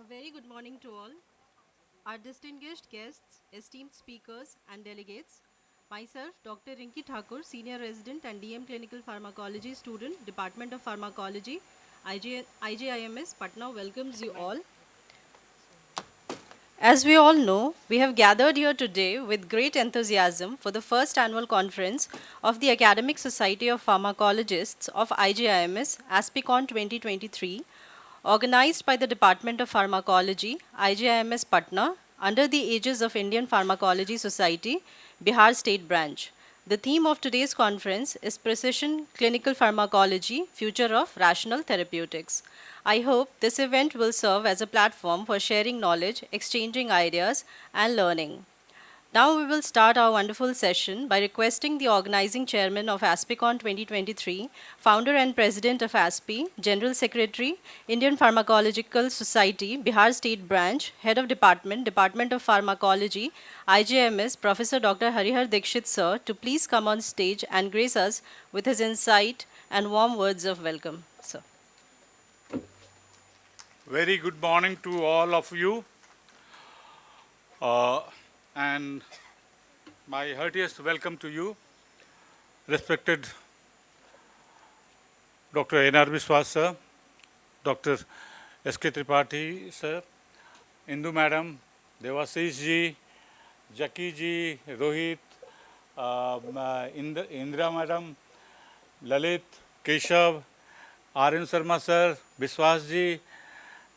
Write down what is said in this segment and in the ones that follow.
A very good morning to all. Our distinguished guests, esteemed speakers, and delegates. Myself, Dr. Rinki Thakur, Senior Resident and DM Clinical Pharmacology student, Department of Pharmacology, IJIMS, Patna, welcomes you all. As we all know, we have gathered here today with great enthusiasm for the first annual conference of the Academic Society of Pharmacologists of IJIMS, ASPICON 2023, organized by the Department of Pharmacology, IJIMS Patna, under the aegis of Indian Pharmacology Society, Bihar State Branch. The theme of today's conference is Precision Clinical Pharmacology, Future of Rational Therapeutics. I hope this event will serve as a platform for sharing knowledge, exchanging ideas, and learning. Now we will start our wonderful session by requesting the organizing chairman of ASPICON 2023, founder and president of ASPI, General Secretary, Indian Pharmacological Society, Bihar State Branch, Head of Department, Department of Pharmacology, IJMS, Professor Dr. Harihar Dikshit sir, to please come on stage and grace us with his insight and warm words of welcome, sir. Very good morning to all of you. And my heartiest welcome to you, respected Dr. N.R. Biswas sir, Dr. S.K. Tripathi sir, Indu madam, Devashish ji, Jackie ji, Rohit, Indra madam, Lalit, Keshav, R.N. Sharma sir, Biswas ji,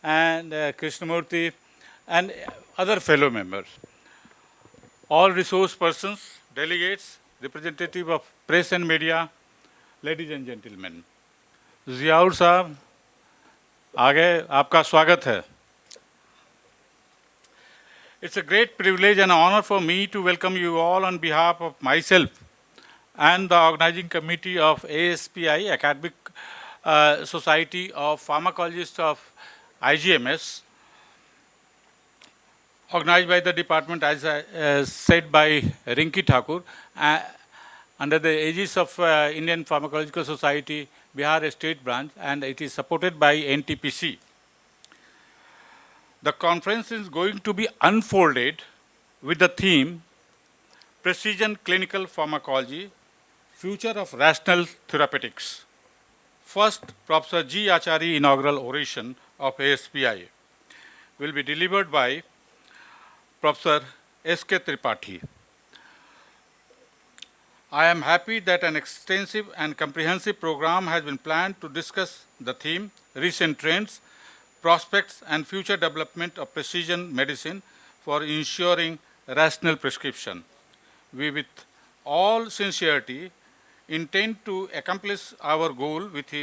and Krishnamurti, and other fellow members. All resource persons, delegates, representative of press and media, ladies and gentlemen. Ziaur साहब, आगे आपका स्वागत है. It's a great privilege and honor for me to welcome you all on behalf of myself and the organizing committee of ASPI, Academic Society of Pharmacologists of IGMS, organized by the department, as said by Rinki Thakur, under the aegis of Indian Pharmacological Society, Bihar State Branch, and it is supported by NTPC. The conference is going to be unfolded with the theme, Precision Clinical Pharmacology, Future of Rational Therapeutics. First, Professor G. Achari inaugural oration of ASPI will be delivered by Professor S.K. Tripathi. I am happy that an extensive and comprehensive program has been planned to discuss the theme, recent trends, prospects, and future development of precision medicine for ensuring rational prescription. We, with all sincerity, intend to accomplish our goal with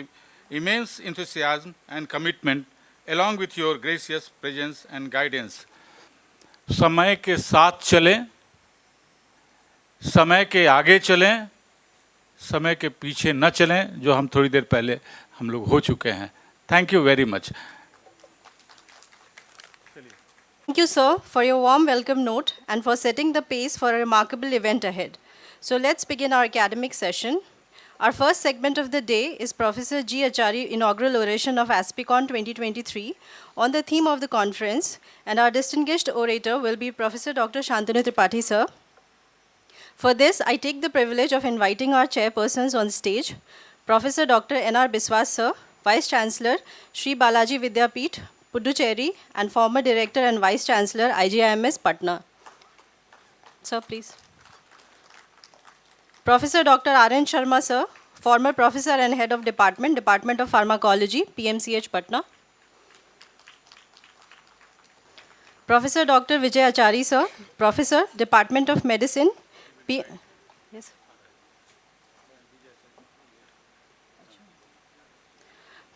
immense enthusiasm and commitment, along with your gracious presence and guidance. समय के साथ चलें, समय के आगे चलें, समय के पीछे न चलें, जो हम थोड़ी देर पहले हम लोग हो चुके हैं. Thank you very much. Thank you, sir, for your warm welcome note and for setting the pace for a remarkable event ahead. So let's begin our academic session. Our first segment of the day is Professor G. Achari inaugural oration of ASPICON 2023 on the theme of the conference, and our distinguished orator will be Professor Dr. Shantanu Tripathi, sir. For this, I take the privilege of inviting our chairpersons on stage, Professor Dr. N.R. Biswas, sir, Vice Chancellor, Sri Balaji Vidyapeeth, Puducherry, and former Director and Vice Chancellor, IGIMS, Patna. Sir, please. Professor Dr. R.N. Sharma, sir, former Professor and Head of Department, Department of Pharmacology, PMCH, Patna. Professor Dr. Vijay Achari, sir, Professor, Department of Medicine, yes.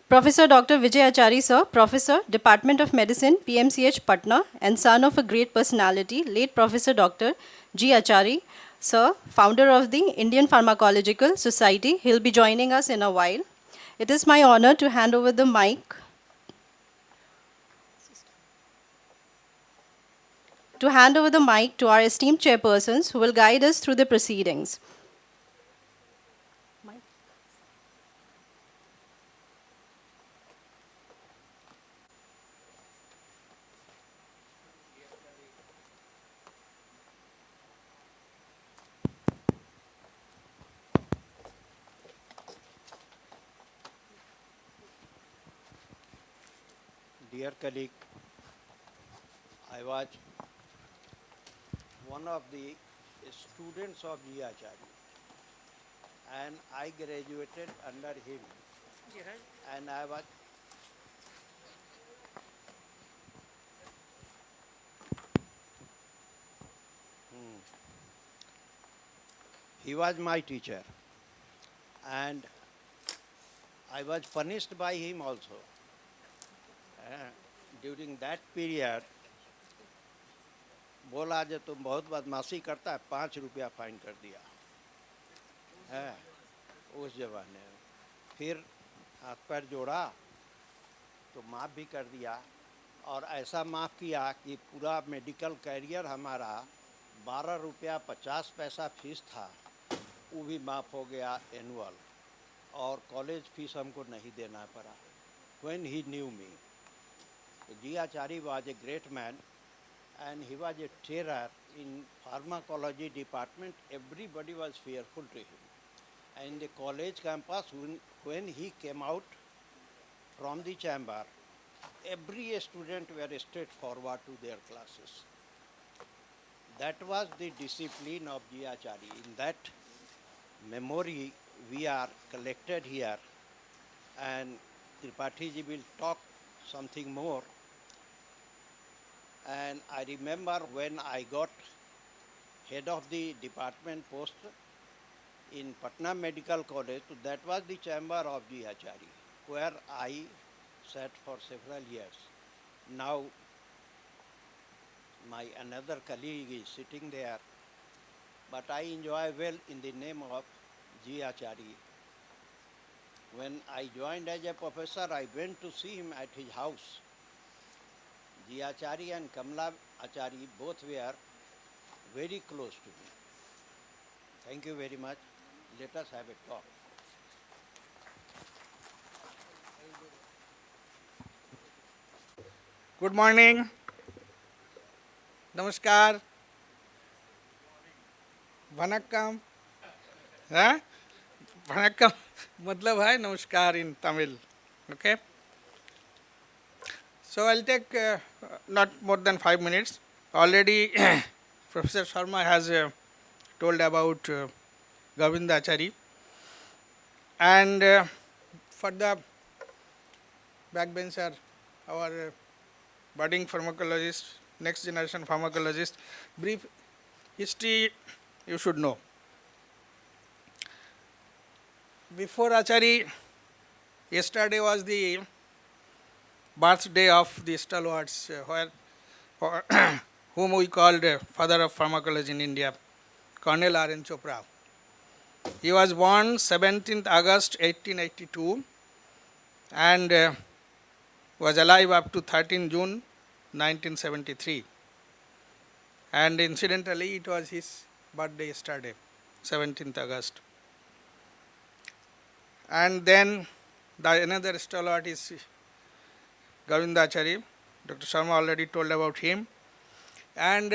Professor Dr. Vijay Achari, sir, Professor, Department of Medicine, PMCH, Patna, and son of a great personality, late Professor Dr. G. Achari, sir, founder of the Indian Pharmacological Society. He'll be joining us in a while. It is my honor to hand over the mic to our esteemed chairpersons who will guide us through the proceedings. dear colleague, I was one of the students of G. Acharya, and I graduated under him. And I was he was my teacher, and I was punished by him also. Uh, During that period, बोला जो तुम बहुत बदमाशी करता है, 5 रुपया fine कर दिया है उस जमाने में। फिर हाथ पैर जोड़ा तो माफ़ भी कर दिया, और ऐसा माफ़ किया कि पूरा मेडिकल कैरियर हमारा 12 रुपया 50 पैसा फीस था, वो भी माफ़ हो गया एनुअल, और कॉलेज फीस हमको नहीं देना पड़ा। When he knew me, G. Acharya was a great man, and he was a terror in pharmacology department. Everybody was fearful to him. And in the college campus, when he came out from the chamber, every student were straightforward to their classes. That was the discipline of G. Acharya. In that memory, we are collected here, and Tripathi ji will talk something more. And I remember when I got head of the department post in Patna Medical College, so that was the chamber of G. Acharya, where I sat for several years. Now my another colleague is sitting there, but I enjoy well in the name of G. Acharya. When I joined as a professor, I went to see him at his house. G. Acharya and Kamala Acharya both were very close to me. Thank you very much. Let us have a talk. Good morning, नमस्कार, वनक्कम, हाँ वनक्कम मतलब है नमस्कार in Tamil. Okay, so I'll take not more than 5 minutes. Already Professor Sharma has told about Govinda Acharya, and for the backbencher, our budding pharmacologist, next generation pharmacologist, brief history you should know. Before Acharya, yesterday was the birthday of the stalwarts, whom we called father of pharmacology in India, Colonel R.N. Chopra. He was born 17th August 1882 and was alive up to 13 June 1973. And incidentally, it was his birthday yesterday, 17th August. And then another stalwart is Govinda Acharya. Dr. Sharma already told about him. And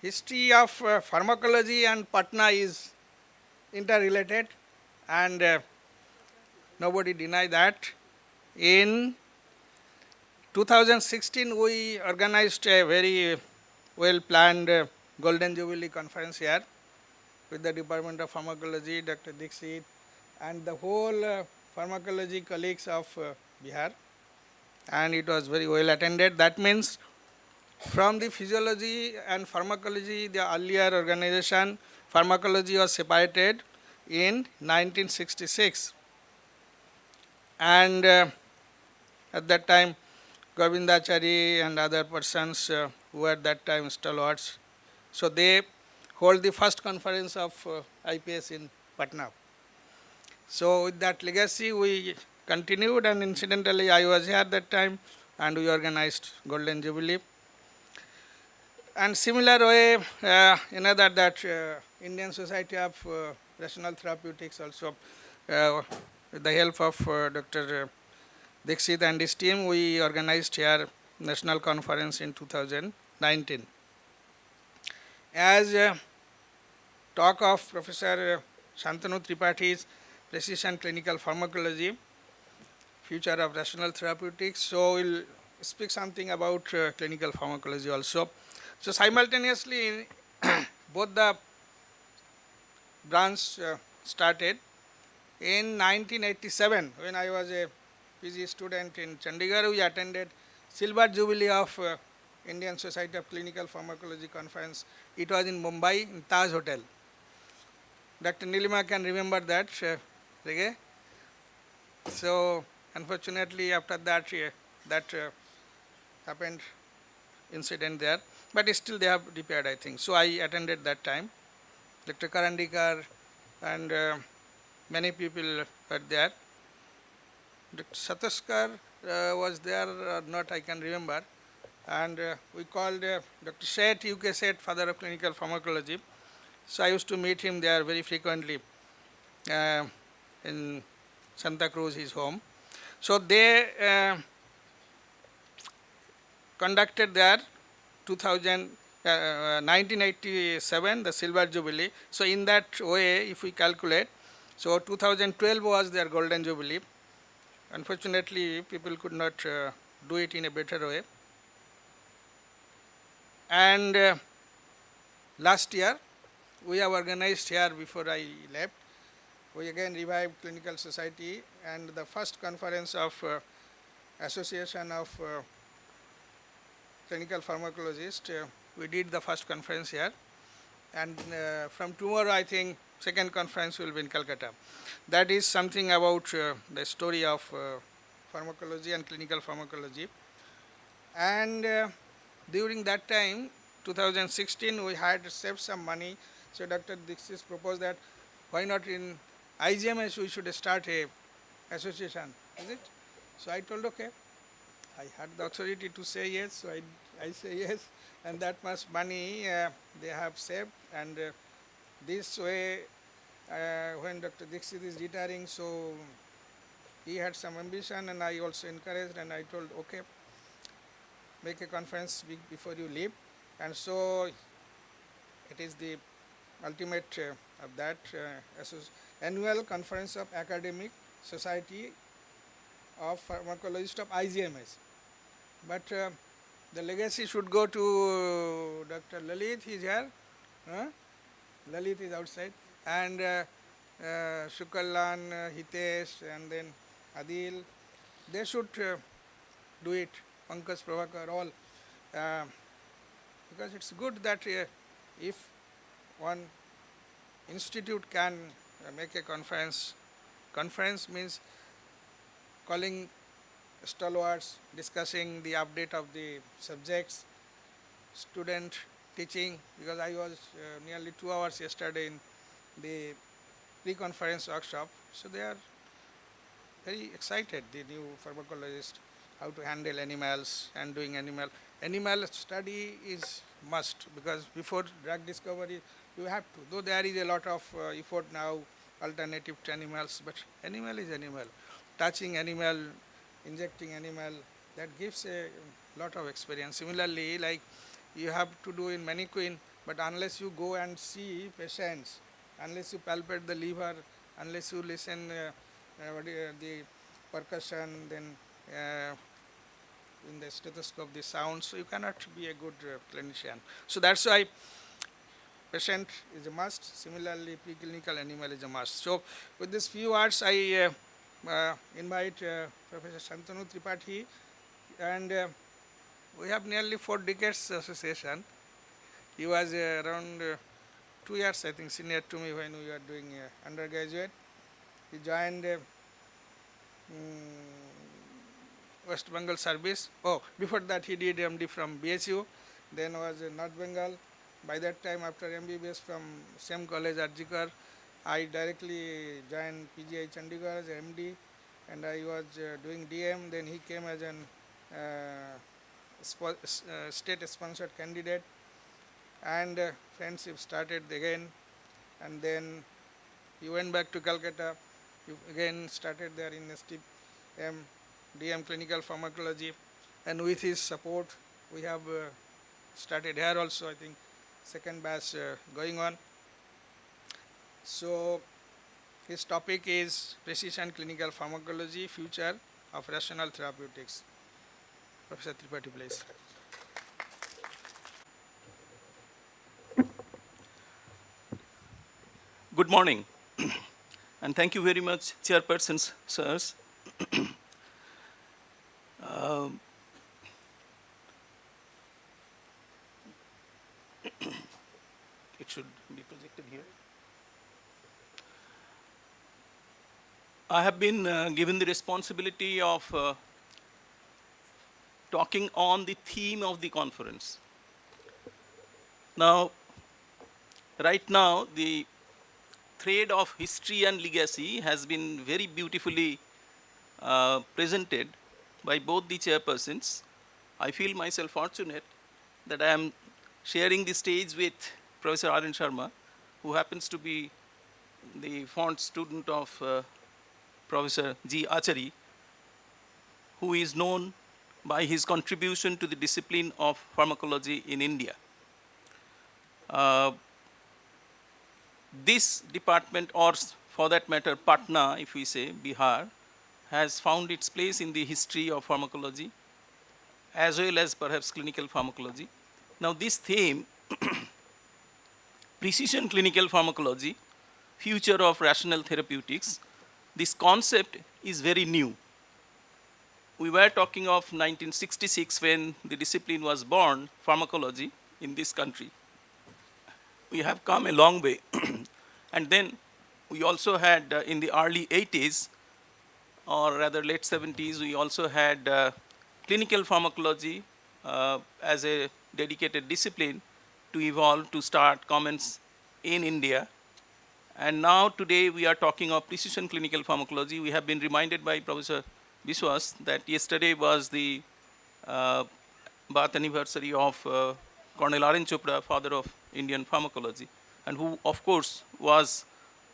history of pharmacology and Patna is interrelated, and nobody deny that. In 2016, we organized a very well planned Golden Jubilee conference here with the Department of Pharmacology, Dr. Dixit, and the whole pharmacology colleagues of Bihar, and it was very well attended. That means from the physiology and pharmacology, the earlier organization, pharmacology was separated in 1966. And at that time, Govinda Acharya and other persons who at that time stalwarts. So they hold the first conference of IPS in Patna. So with that legacy, we continued, and incidentally, I was here at that time, and we organized Golden Jubilee. And similar way, another that Indian Society of Rational Therapeutics also, with the help of Dr. Dixit and his team, we organized here national conference in 2019. As talk of Professor Shantanu Tripathi's Precision Clinical Pharmacology, future of rational therapeutics. So we'll speak something about clinical pharmacology also. So simultaneously, in both the branch started. In 1987, when I was a PG student in Chandigarh, we attended Silver Jubilee of Indian Society of Clinical Pharmacology conference. It was in Mumbai, in Taj Hotel. Dr. Nilima can remember that. Okay? So unfortunately, after that, that happened incident there, but still they have repaired, I think. So I attended that time. Dr. Karandikar and many people were there. Dr. Sataskar was there or not, I can remember. And we called Dr. Seth, UK Seth, father of clinical pharmacology. So I used to meet him there very frequently uh, in Santa Cruz, his home. So they conducted there 1987, the Silver Jubilee. So in that way, if we calculate, so 2012 was their Golden Jubilee. Unfortunately, people could not do it in a better way. And last year, we have organized here before I left. We again revived Clinical Society, and the first conference of Association of Clinical Pharmacologists, we did the first conference here. And from tomorrow, I think, second conference will be in Calcutta. That is something about the story of pharmacology and clinical pharmacology. And during that time, 2016, we had saved some money. So Dr. Dixit proposed that why not in IGMS we should start a association, is it? So I told okay. I had the authority to say yes, so I say yes, and that much money they have saved, and this way when Dr. Dixit is retiring, so he had some ambition, and I also encouraged, and I told okay, make a conference before you leave, and so it is the ultimate of that annual conference of academic society of pharmacologists of IGMS. But the legacy should go to Dr. Lalit, he is here. Lalit is outside. And Shukallan, Hitesh, and then Adil. They should do it. Pankaj Prabhakar, all. Because it's good that if one institute can make a conference. Conference means calling stalwarts, discussing the update of the subjects, student teaching, because I was nearly 2 hours yesterday in the pre-conference workshop. So they are very excited, the new pharmacologist, how to handle animals and doing animal study is must, because before drug discovery you have to, though there is a lot of effort now, alternative to animals, but animal is animal. Touching animal, injecting animal, that gives a lot of experience. Similarly, like you have to do in mannequin, but unless you go and see patients, unless you palpate the liver, unless you listen the percussion, then in the stethoscope the sound, so you cannot be a good clinician. So that's why patient is a must. Similarly, preclinical animal is a must. So with these few words, I invite Professor Shantanu Tripathi, and we have nearly 4 decades association. He was around 2 years, I think, senior to me when we were doing undergraduate. He joined West Bengal service. Oh, before that he did MD from BSU, then was in North Bengal. By that time, after MBBS from same college, Arjikar, I directly joined PGI Chandigarh as MD, and I was doing DM. Then he came as an state-sponsored candidate, and friendship started again. And then he went back to Calcutta. He again started there in STM, DM Clinical Pharmacology, and with his support, we have started here also, I think, second batch going on. So his topic is precision clinical pharmacology, future of rational therapeutics. Professor Tripathi, please. Good morning, and thank you very much, chairpersons, sirs. Um, it should be projected here. I have been given the responsibility of talking on the theme of the conference. Now, right now, the thread of history and legacy has been very beautifully presented by both the chairpersons. I feel myself fortunate that I am sharing the stage with Professor R.N. Sharma, who happens to be the fond student of Professor G. Achari, who is known by his contribution to the discipline of pharmacology in India. Uh, this department, or for that matter, Patna, if we say, Bihar, has found its place in the history of pharmacology as well as perhaps clinical pharmacology. Now, this theme, precision clinical pharmacology, future of rational therapeutics, this concept is very new. We were talking of 1966 when the discipline was born, pharmacology, in this country. We have come a long way. And then we also had in the early 80s, or rather late 70s, we also had clinical pharmacology as a dedicated discipline to evolve, to start comments in India. And now today we are talking of precision clinical pharmacology. We have been reminded by Professor Biswas that yesterday was the birth anniversary of Colonel R.N. Chopra, father of Indian pharmacology, and who of course was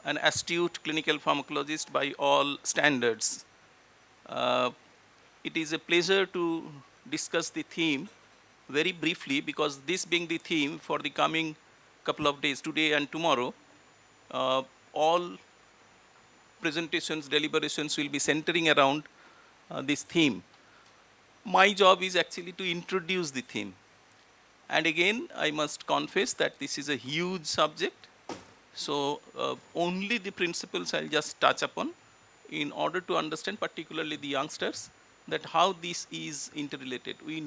an astute clinical pharmacologist by all standards. Uh, it is a pleasure to discuss the theme very briefly, because this being the theme for the coming couple of days, today and tomorrow, all presentations, deliberations will be centering around this theme. My job is actually to introduce the theme. And again, I must confess that this is a huge subject. So only the principles I'll just touch upon in order to understand, particularly the youngsters, that how this is interrelated. We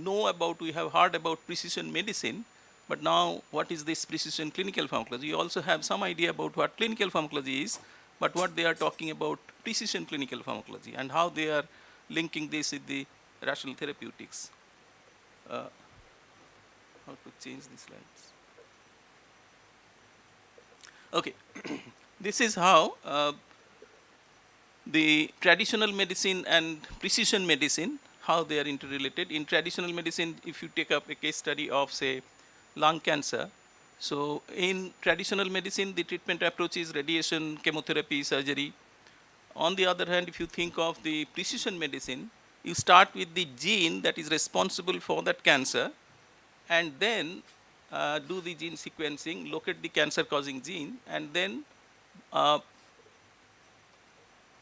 have heard about precision medicine, but now what is this precision clinical pharmacology? You also have some idea about what clinical pharmacology is, but what they are talking about precision clinical pharmacology and how they are linking this with the rational therapeutics. How to change the slides? Okay, this is how the traditional medicine and precision medicine, how they are interrelated. In traditional medicine, if you take up a case study of, say, lung cancer, so in traditional medicine, the treatment approach is radiation, chemotherapy, surgery. On the other hand, if you think of the precision medicine, you start with the gene that is responsible for that cancer, and then do the gene sequencing, locate the cancer causing gene, and then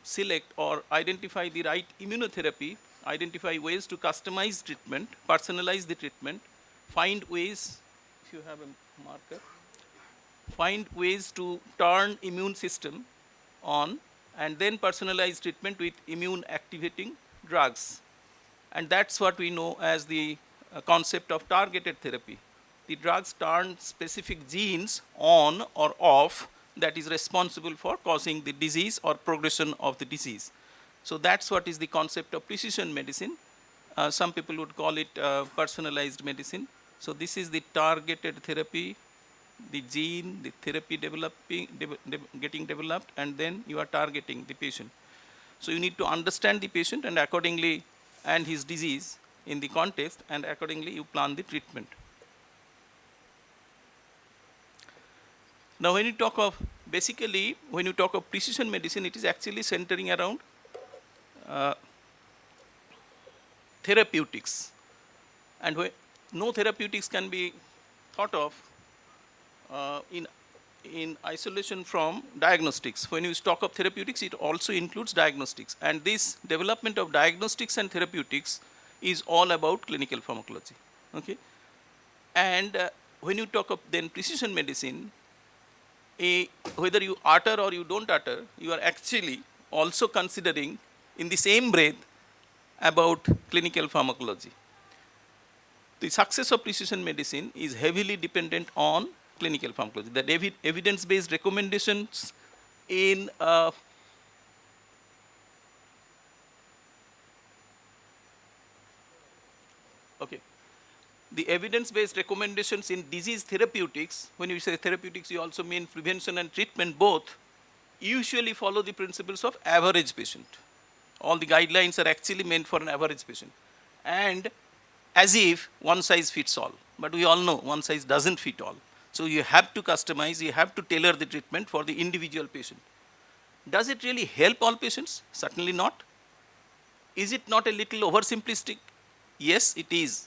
select or identify the right immunotherapy, identify ways to customize treatment, personalize the treatment, find ways, if you have a marker, find ways to turn immune system on, and then personalize treatment with immune activating drugs. And that's what we know as the concept of targeted therapy. The drugs turn specific genes on or off that is responsible for causing the disease or progression of the disease. So that's what is the concept of precision medicine. Some people would call it personalized medicine. So this is the targeted therapy, the gene, the therapy getting developed, and then you are targeting the patient. So you need to understand the patient and accordingly, and his disease in the context, and accordingly you plan the treatment. Now when you talk of, basically when you talk of precision medicine, it is actually centering around therapeutics. And no therapeutics can be thought of in in isolation from diagnostics. When you talk of therapeutics, it also includes diagnostics. And this development of diagnostics and therapeutics is all about clinical pharmacology. Okay? And when you talk of then precision medicine, whether you utter or you don't utter, you are actually also considering in the same breath about clinical pharmacology. The success of precision medicine is heavily dependent on clinical pharmacology. The evidence-based recommendations in okay, the evidence-based recommendations in disease therapeutics, when you say therapeutics, you also mean prevention and treatment both, usually follow the principles of average patient. All the guidelines are actually meant for an average patient. And as if one size fits all. But we all know one size doesn't fit all. So you have to customize, you have to tailor the treatment for the individual patient. Does it really help all patients? Certainly not. Is it not a little oversimplistic? Yes, it is.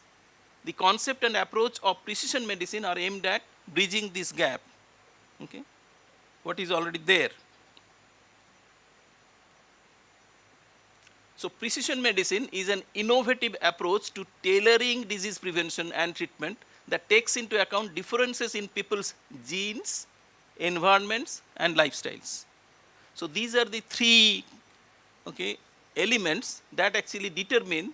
The concept and approach of precision medicine are aimed at bridging this gap. Okay? What is already there. So precision medicine is an innovative approach to tailoring disease prevention and treatment that takes into account differences in people's genes, environments, and lifestyles. So these are the three elements that actually determine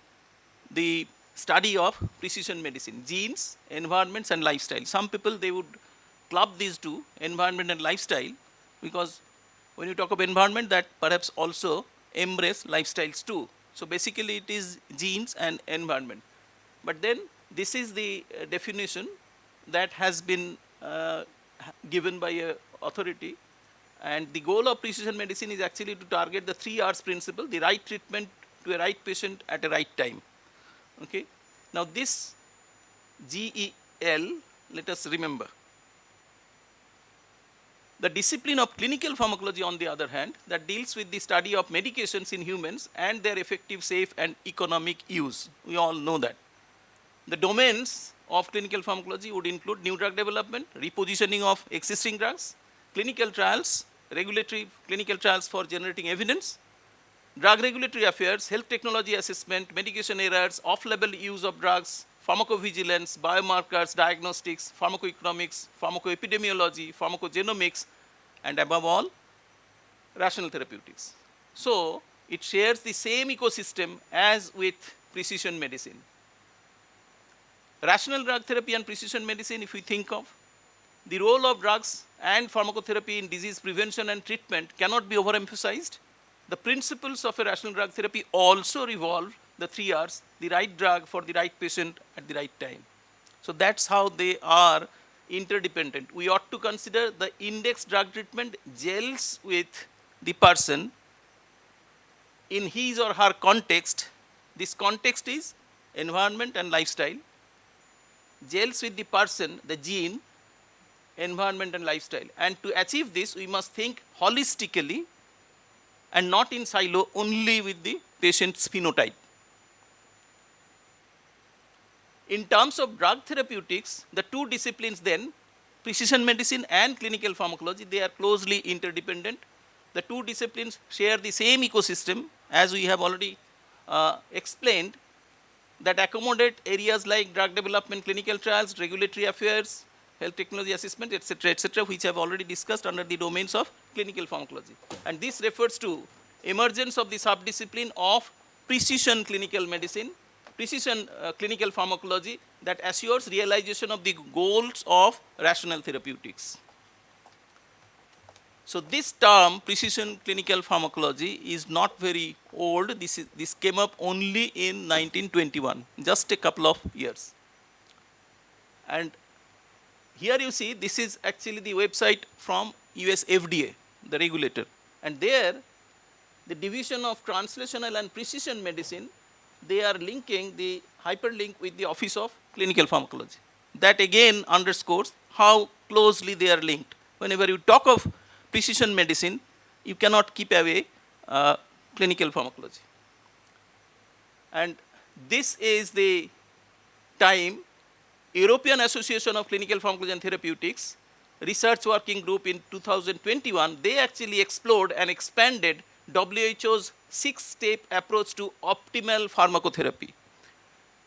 the study of precision medicine: genes, environments, and lifestyle. Some people, they would club these two, environment and lifestyle, because when you talk of environment, that perhaps also embrace lifestyles too. So basically it is genes and environment. But then this is the definition that has been given by a authority, and the goal of precision medicine is actually to target the 3 R's principle: the right treatment to a right patient at a right time. Okay. Now this GEL, let us remember. The discipline of clinical pharmacology, on the other hand, that deals with the study of medications in humans and their effective, safe, and economic use. We all know that. The domains of clinical pharmacology would include new drug development, repositioning of existing drugs, clinical trials, regulatory clinical trials for generating evidence, drug regulatory affairs, health technology assessment, medication errors, off-label use of drugs, pharmacovigilance, biomarkers, diagnostics, pharmacoeconomics, pharmacoepidemiology, pharmacogenomics, and above all, rational therapeutics. So it shares the same ecosystem as with precision medicine. Rational drug therapy and precision medicine, if we think of, the role of drugs and pharmacotherapy in disease prevention and treatment cannot be overemphasized. The principles of a rational drug therapy also revolve the 3 R's: the right drug for the right patient at the right time. So that's how they are interdependent. We ought to consider the index drug treatment gels with the person in his or her context. This context is environment and lifestyle. Gels with the person, the gene, environment, and lifestyle. And to achieve this, we must think holistically and not in silo only with the patient's phenotype. In terms of drug therapeutics, the two disciplines then, precision medicine and clinical pharmacology, they are closely interdependent. The two disciplines share the same ecosystem, as we have already explained, that accommodate areas like drug development, clinical trials, regulatory affairs, health technology assessment, etc., which I have already discussed under the domains of clinical pharmacology. And this refers to emergence of the subdiscipline of precision clinical medicine, precision clinical pharmacology, that assures realization of the goals of rational therapeutics. So this term, precision clinical pharmacology, is not very old. This came up only in 1921, just a couple of years. And here you see, this is actually the website from US FDA, the regulator. And there, the division of translational and precision medicine, they are linking the hyperlink with the Office of Clinical Pharmacology. That again underscores how closely they are linked. Whenever you talk of precision medicine, you cannot keep away clinical pharmacology. And this is the time European Association of Clinical Pharmacology and Therapeutics research working group in 2021, they actually explored and expanded WHO's 6-step approach to optimal pharmacotherapy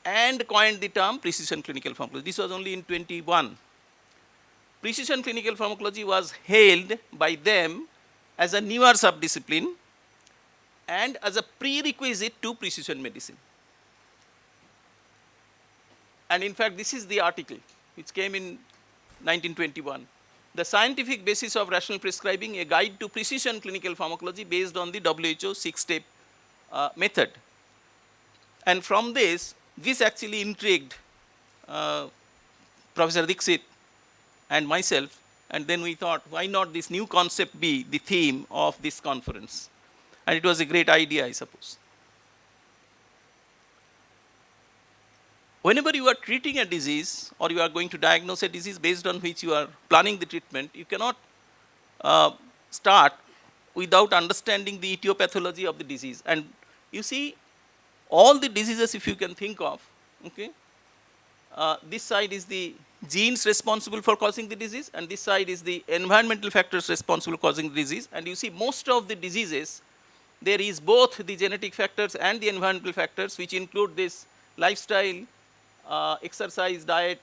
and coined the term precision clinical pharmacology. This was only in 21. Precision clinical pharmacology was hailed by them as a newer subdiscipline and as a prerequisite to precision medicine. And in fact, this is the article which came in 1921. The scientific basis of rational prescribing, a guide to precision clinical pharmacology based on the WHO 6-step method. And from this actually intrigued Professor Dixit and myself, and then we thought, why not this new concept be the theme of this conference? And it was a great idea, I suppose. Whenever you are treating a disease or you are going to diagnose a disease based on which you are planning the treatment, you cannot start without understanding the etiology of the disease. And you see, all the diseases, if you can think of, okay, this side is the genes responsible for causing the disease, and this side is the environmental factors responsible for causing the disease. And you see, most of the diseases, there is both the genetic factors and the environmental factors, which include this lifestyle, exercise, diet,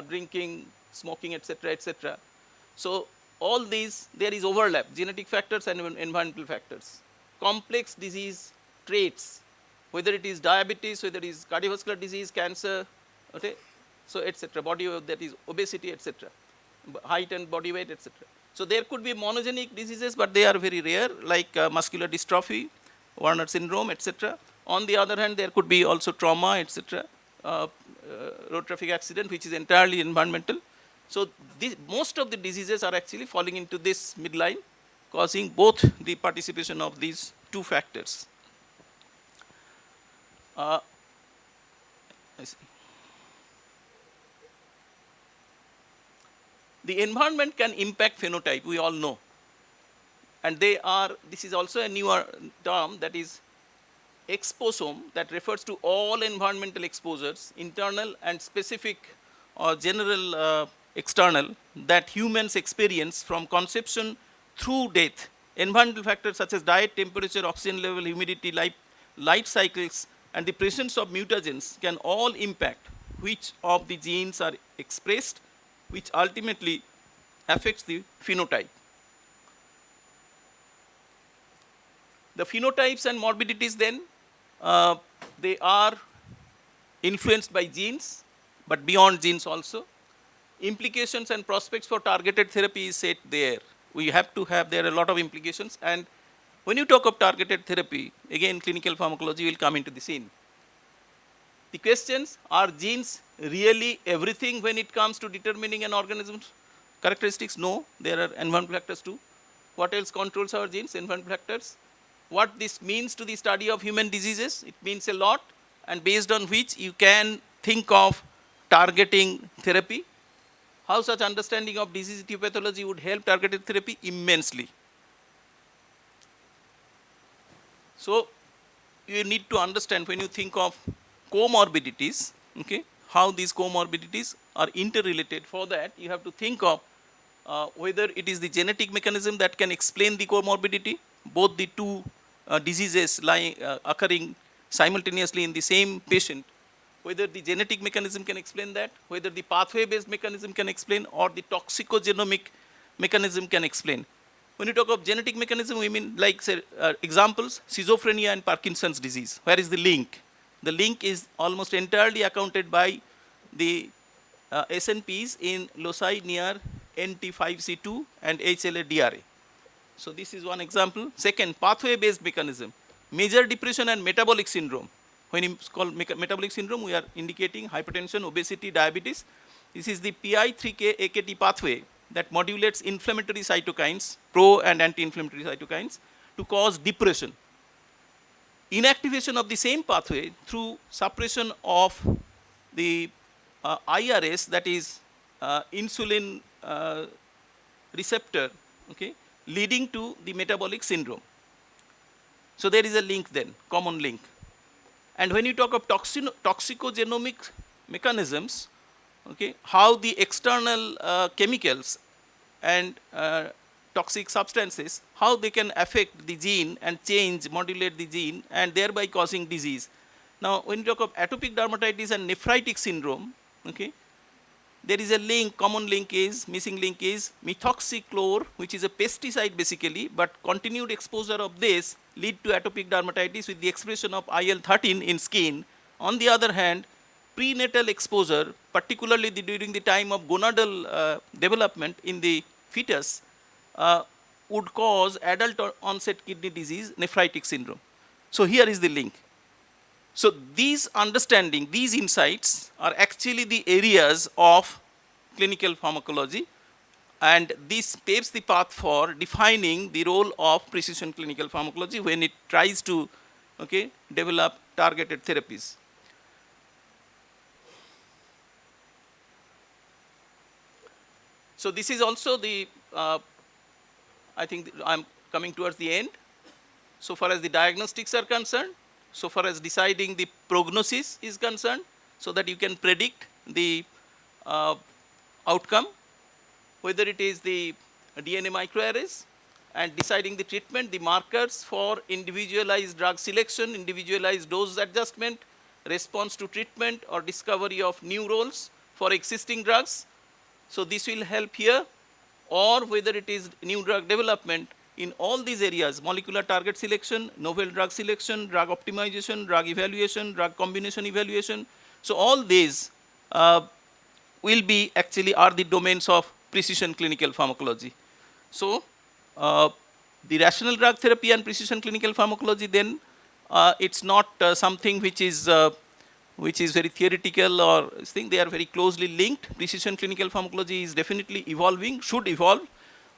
drinking, smoking, etc., etc. So all these, there is overlap, genetic factors and environmental factors. Complex disease traits, whether it is diabetes, whether it is cardiovascular disease, cancer, okay, so etc., body, that is obesity, etc., height and body weight, etc. So there could be monogenic diseases, but they are very rare, like muscular dystrophy, Werner syndrome, etc. On the other hand, there could be also trauma, etc., road traffic accident, which is entirely environmental. So most of the diseases are actually falling into this midline, causing both the participation of these two factors. I see. The environment can impact phenotype, we all know. And they are, this is also a newer term, that is exposome, that refers to all environmental exposures, internal and specific or general external, that humans experience from conception through death. Environmental factors such as diet, temperature, oxygen level, humidity, light cycles, and the presence of mutagens can all impact which of the genes are expressed, which ultimately affects the phenotype. The phenotypes and morbidities then, they are influenced by genes, but beyond genes also. Implications and prospects for targeted therapy is set there. We have to have, there are a lot of implications. And when you talk of targeted therapy, again clinical pharmacology will come into the scene. The questions, are genes really everything when it comes to determining an organism's characteristics? No, there are environmental factors too. What else controls our genes? Environmental factors. What this means to the study of human diseases? It means a lot, and based on which you can think of targeting therapy. How such understanding of disease etiology would help targeted therapy? Immensely. So you need to understand, when you think of comorbidities, okay, how these comorbidities are interrelated. For that, you have to think of whether it is the genetic mechanism that can explain the comorbidity, both the two diseases occurring simultaneously in the same patient, whether the genetic mechanism can explain that, whether the pathway-based mechanism can explain, or the toxicogenomic mechanism can explain. When you talk of genetic mechanism, we mean, like, say, examples, schizophrenia and Parkinson's disease. Where is the link? The link is almost entirely accounted by the SNPs in loci near NT5C2 and HLA-DRA. So this is one example. Second, pathway-based mechanism. Major depression and metabolic syndrome. When it's called metabolic syndrome, we are indicating hypertension, obesity, diabetes. This is the PI3K-AKT pathway that modulates inflammatory cytokines, pro and anti-inflammatory cytokines, to cause depression. Inactivation of the same pathway through suppression of the IRS, that is insulin receptor, okay, leading to the metabolic syndrome. So there is a link then, common link. And when you talk of toxicogenomic mechanisms, okay, how the external chemicals and toxic substances, how they can affect the gene and change, modulate the gene, and thereby causing disease. Now, when you talk of atopic dermatitis and nephritic syndrome, okay, there is a link, common link is, missing link is methoxychlore, which is a pesticide basically, but continued exposure of this lead to atopic dermatitis with the expression of IL-13 in skin. On the other hand, prenatal exposure, particularly during the time of gonadal development in the fetus, uh, would cause adult onset kidney disease, nephritic syndrome. So here is the link. So these understanding, these insights are actually the areas of clinical pharmacology, and this paves the path for defining the role of precision clinical pharmacology when it tries to, okay, develop targeted therapies. So this is also the, I think I'm coming towards the end. So far as the diagnostics are concerned, so far as deciding the prognosis is concerned, so that you can predict the outcome, whether it is the DNA microarrays, and deciding the treatment, the markers for individualized drug selection, individualized dose adjustment, response to treatment, or discovery of new roles for existing drugs. So this will help here, or whether it is new drug development in all these areas, molecular target selection, novel drug selection, drug optimization, drug evaluation, drug combination evaluation. So all these will be actually are the domains of precision clinical pharmacology. So the rational drug therapy and precision clinical pharmacology, then it's not something which is very theoretical or thing. They are very closely linked. Precision clinical pharmacology is definitely evolving, should evolve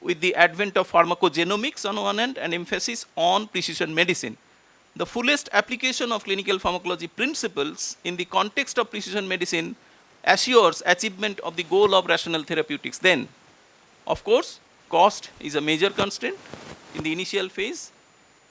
with the advent of pharmacogenomics on one hand and emphasis on precision medicine. The fullest application of clinical pharmacology principles in the context of precision medicine assures achievement of the goal of rational therapeutics. Then, of course, cost is a major constraint in the initial phase,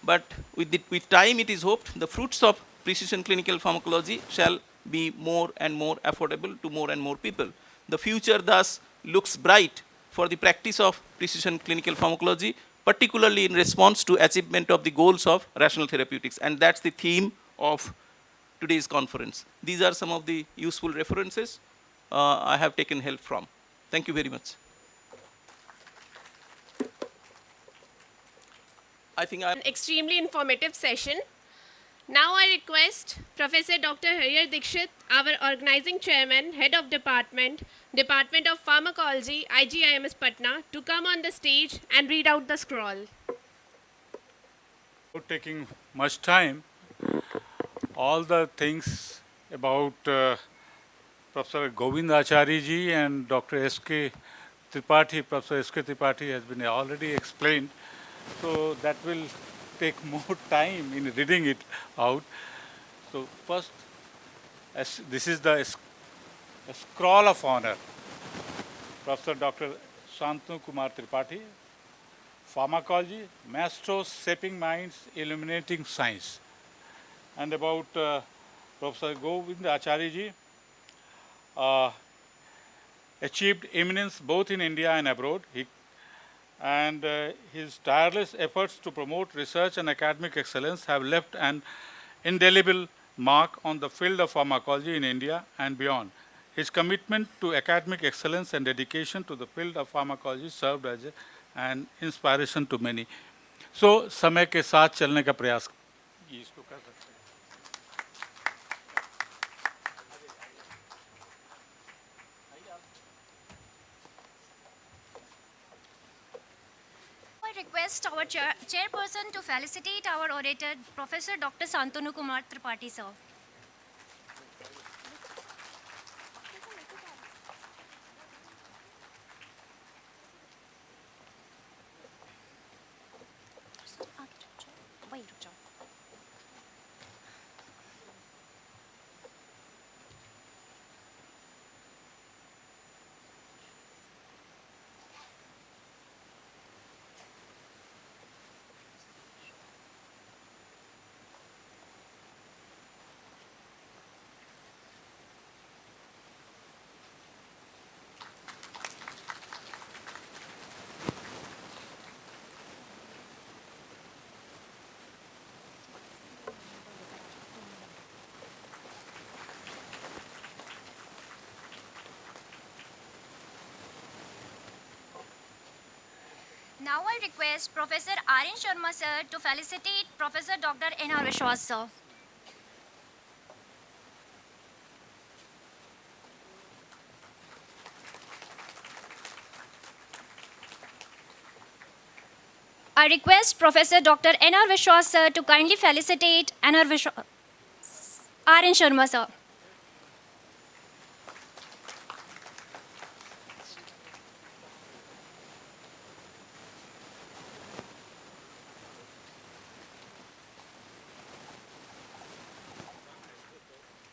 but with time it is hoped the fruits of precision clinical pharmacology shall be more and more affordable to more and more people. The future thus looks bright for the practice of precision clinical pharmacology, particularly in response to achievement of the goals of rational therapeutics. And that's the theme of today's conference. These are some of the useful references I have taken help from. Thank you very much. I think An extremely informative session. Now I request Professor Dr. Hariyar Dikshit, our organizing chairman, head of department, Department of Pharmacology, IGIMS Patna, to come on the stage and read out the scroll. Without taking much time, all the things about Professor Govindacharya ji and Dr. S.K. Tripathi, Professor S.K. Tripathi has been already explained. So that will take more time in reading it out. So first, this is the scroll of honor. Professor Dr. Shantanu Kumar Tripathi, Pharmacology, Maestros Shaping Minds, Illuminating Science. And about Professor Govind Acharya ji, achieved eminence both in India and abroad. His tireless efforts to promote research and academic excellence have left an indelible mark on the field of pharmacology in India and beyond. His commitment to academic excellence and dedication to the field of pharmacology served as an inspiration to many. So, समय के साथ चलने का प्रयास इसको कर सकते हैं. I request our chairperson to felicitate our orator, Professor Dr. Shantanu Kumar Tripathi, sir. Now I request Professor R.N. Sharma sir to felicitate Professor Dr. N.R. Vishwas sir. I request Professor Dr. N.R. Vishwas sir to kindly felicitate N.R. Vishwas, R.N. Sharma sir.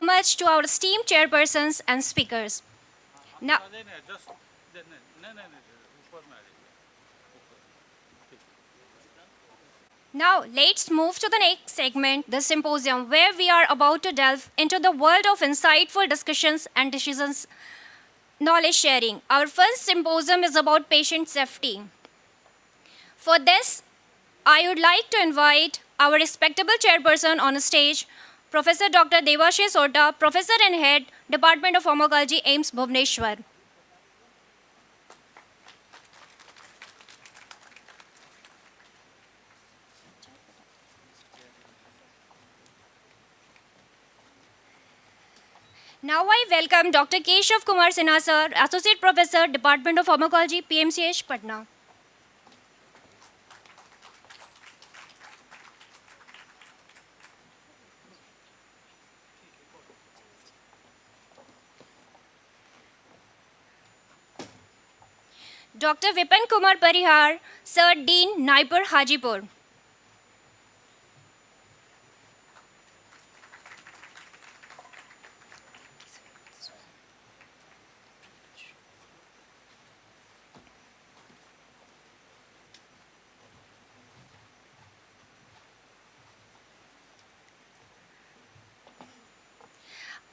Much to our esteemed chairpersons and speakers. Now, Now, let's move to the next segment, the symposium, where we are about to delve into the world of insightful discussions and decisions knowledge sharing. Our first symposium is about patient safety. For this, I would like to invite our respectable chairperson on stage, Professor Dr. Devashish Sota, Professor and Head, Department of Pharmacology, AIIMS, Bhubaneswar. Now I welcome Dr. Keshav Kumar Sinha sir, Associate Professor, Department of Pharmacology, PMCH, Patna. Dr. Vipin Kumar Parihar, Sir, Dean, Naipur, Hajipur.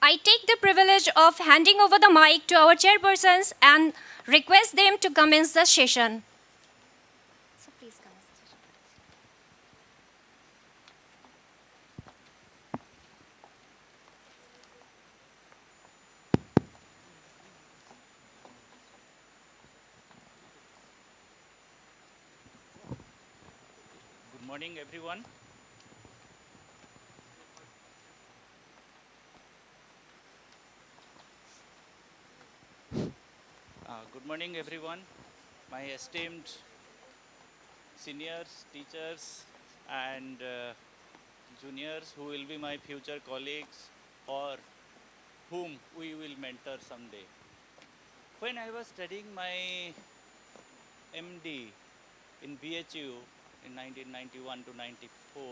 I take the privilege of handing over the mic to our chairpersons and request them to commence the session. So please commence the session. Good morning, everyone. Good morning, everyone. My esteemed seniors, teachers, and juniors who will be my future colleagues or whom we will mentor someday. When I was studying my MD in BHU in 1991 to 94,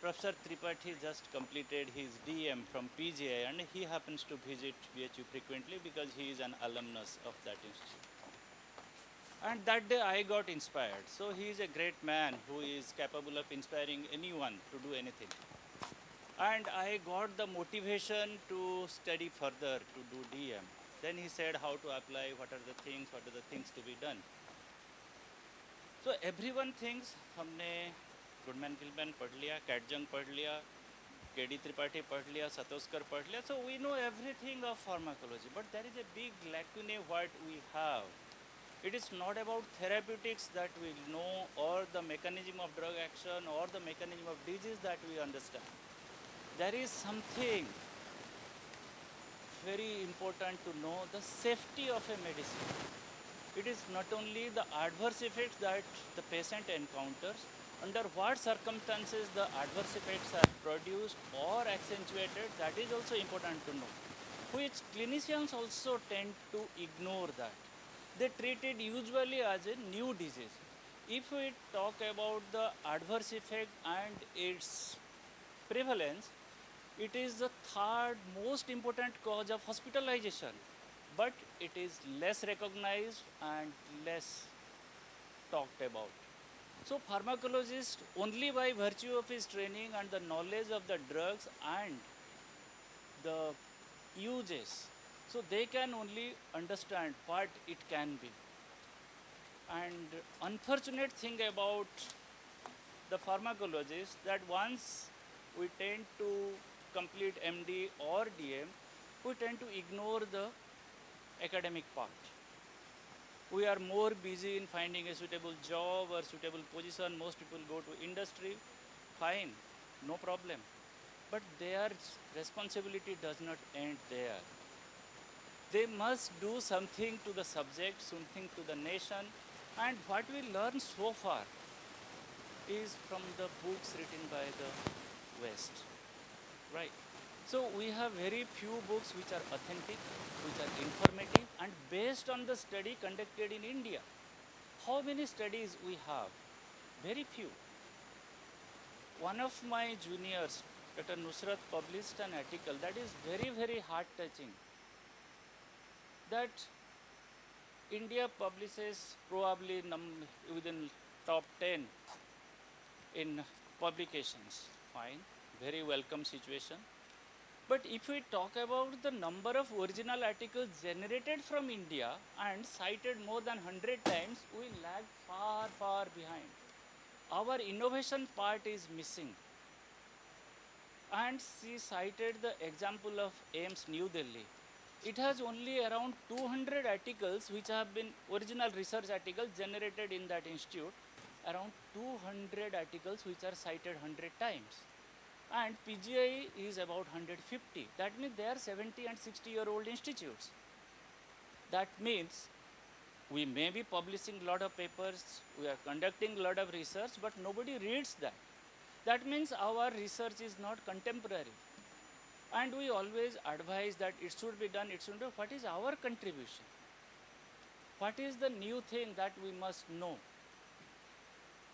Professor Tripathi just completed his DM from PGI and he happens to visit BHU frequently because he is an alumnus of that institute. And that day I got inspired. So he is a great man who is capable of inspiring anyone to do anything. And I got the motivation to study further, to do DM. Then he said how to apply, what are the things to be done. So everyone thinks हमने Goodman Gillman पढ़ लिया, Katzung पढ़ लिया, KD Tripathi पढ़ लिया, सतोस्कर पढ़ लिया. So we know everything of pharmacology, but there is a big lacune what we have. It is not about therapeutics that we know or the mechanism of drug action or the mechanism of disease that we understand. There is something very important to know, the safety of a medicine. It is not only the adverse effects that the patient encounters, under what circumstances the adverse effects are produced or accentuated, that is also important to know, which clinicians also tend to ignore that. They treat it usually as a new disease. If we talk about the adverse effect and its prevalence, it is the third most important cause of hospitalization, but it is less recognized and less talked about. So pharmacologist, only by virtue of his training and the knowledge of the drugs and the uses, so they can only understand what it can be. And unfortunate thing about the pharmacologist that once we tend to complete MD or DM, we tend to ignore the academic part. We are more busy in finding a suitable job or suitable position. Most people go to industry. Fine, no problem. But their responsibility does not end there. They must do something to the subject, something to the nation. And what we learn so far is from the books written by the West, right? So we have very few books which are authentic, which are informative, and based on the study conducted in India. How many studies we have? Very few. One of my juniors, Dr. Nusrat, published an article that is very, very heart-touching, that India publishes probably within top 10 in publications. Fine, very welcome situation. But if we talk about the number of original articles generated from India and cited more than 100 times, we lag far, far behind. Our innovation part is missing. And she cited the example of AIMS New Delhi. It has only around 200 articles which have been original research articles generated in that institute, around 200 articles which are cited 100 times. And PGI is about 150. That means they are 70 and 60-year-old institutes. That means we may be publishing a lot of papers, we are conducting a lot of research, but nobody reads that. That means our research is not contemporary. And we always advise that it should be done, it should be done. What is our contribution? What is the new thing that we must know?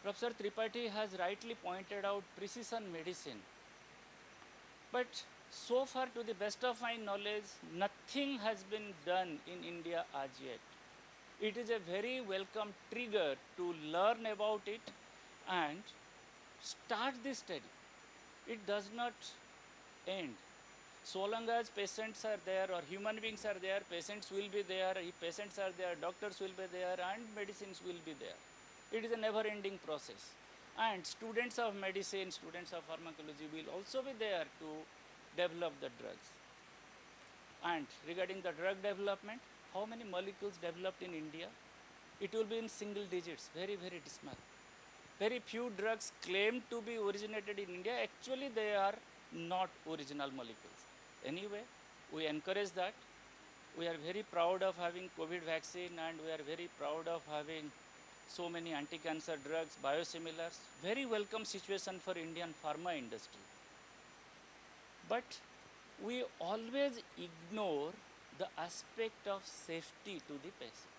Professor Tripathi has rightly pointed out precision medicine. But so far, to the best of my knowledge, nothing has been done in India as yet. It is a very welcome trigger to learn about it and start the study. It does not end. So long as patients are there or human beings are there, patients will be there. If patients are there, doctors will be there and medicines will be there. It is a never-ending process. And students of medicine, students of pharmacology will also be there to develop the drugs. And regarding the drug development, how many molecules developed in India? It will be in single digits, very, very dismal. Very few drugs claim to be originated in India. Actually, they are not original molecules. Anyway, we encourage that. We are very proud of having COVID vaccine and we are very proud of having so many anti-cancer drugs, biosimilars. Very welcome situation for Indian pharma industry. But we always ignore the aspect of safety to the patient.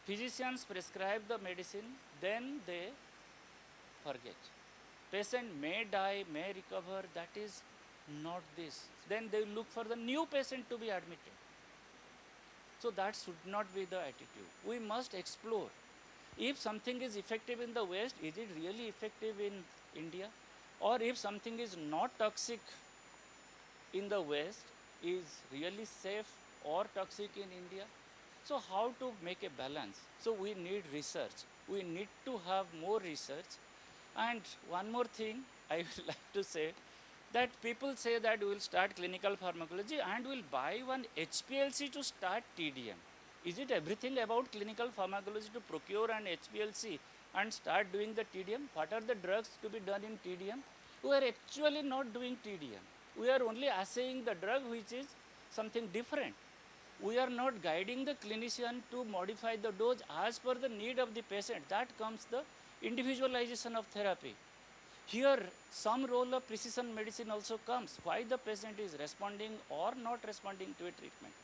Physicians prescribe the medicine, then they forget. Patient may die, may recover, that is not this. Then they look for the new patient to be admitted. So that should not be the attitude. We must explore. If something is effective in the West, is it really effective in India? Or if something is not toxic in the West, is really safe or toxic in India? So how to make a balance? So we need research. We need to have more research. And one more thing I would like to say, that people say that we will start clinical pharmacology and will buy one HPLC to start TDM. Is it everything about clinical pharmacology to procure an HPLC and start doing the TDM? What are the drugs to be done in TDM? We are actually not doing TDM. We are only assaying the drug which is something different. We are not guiding the clinician to modify the dose as per the need of the patient. That comes the individualization of therapy. Here, some role of precision medicine also comes. Why the patient is responding or not responding to a treatment.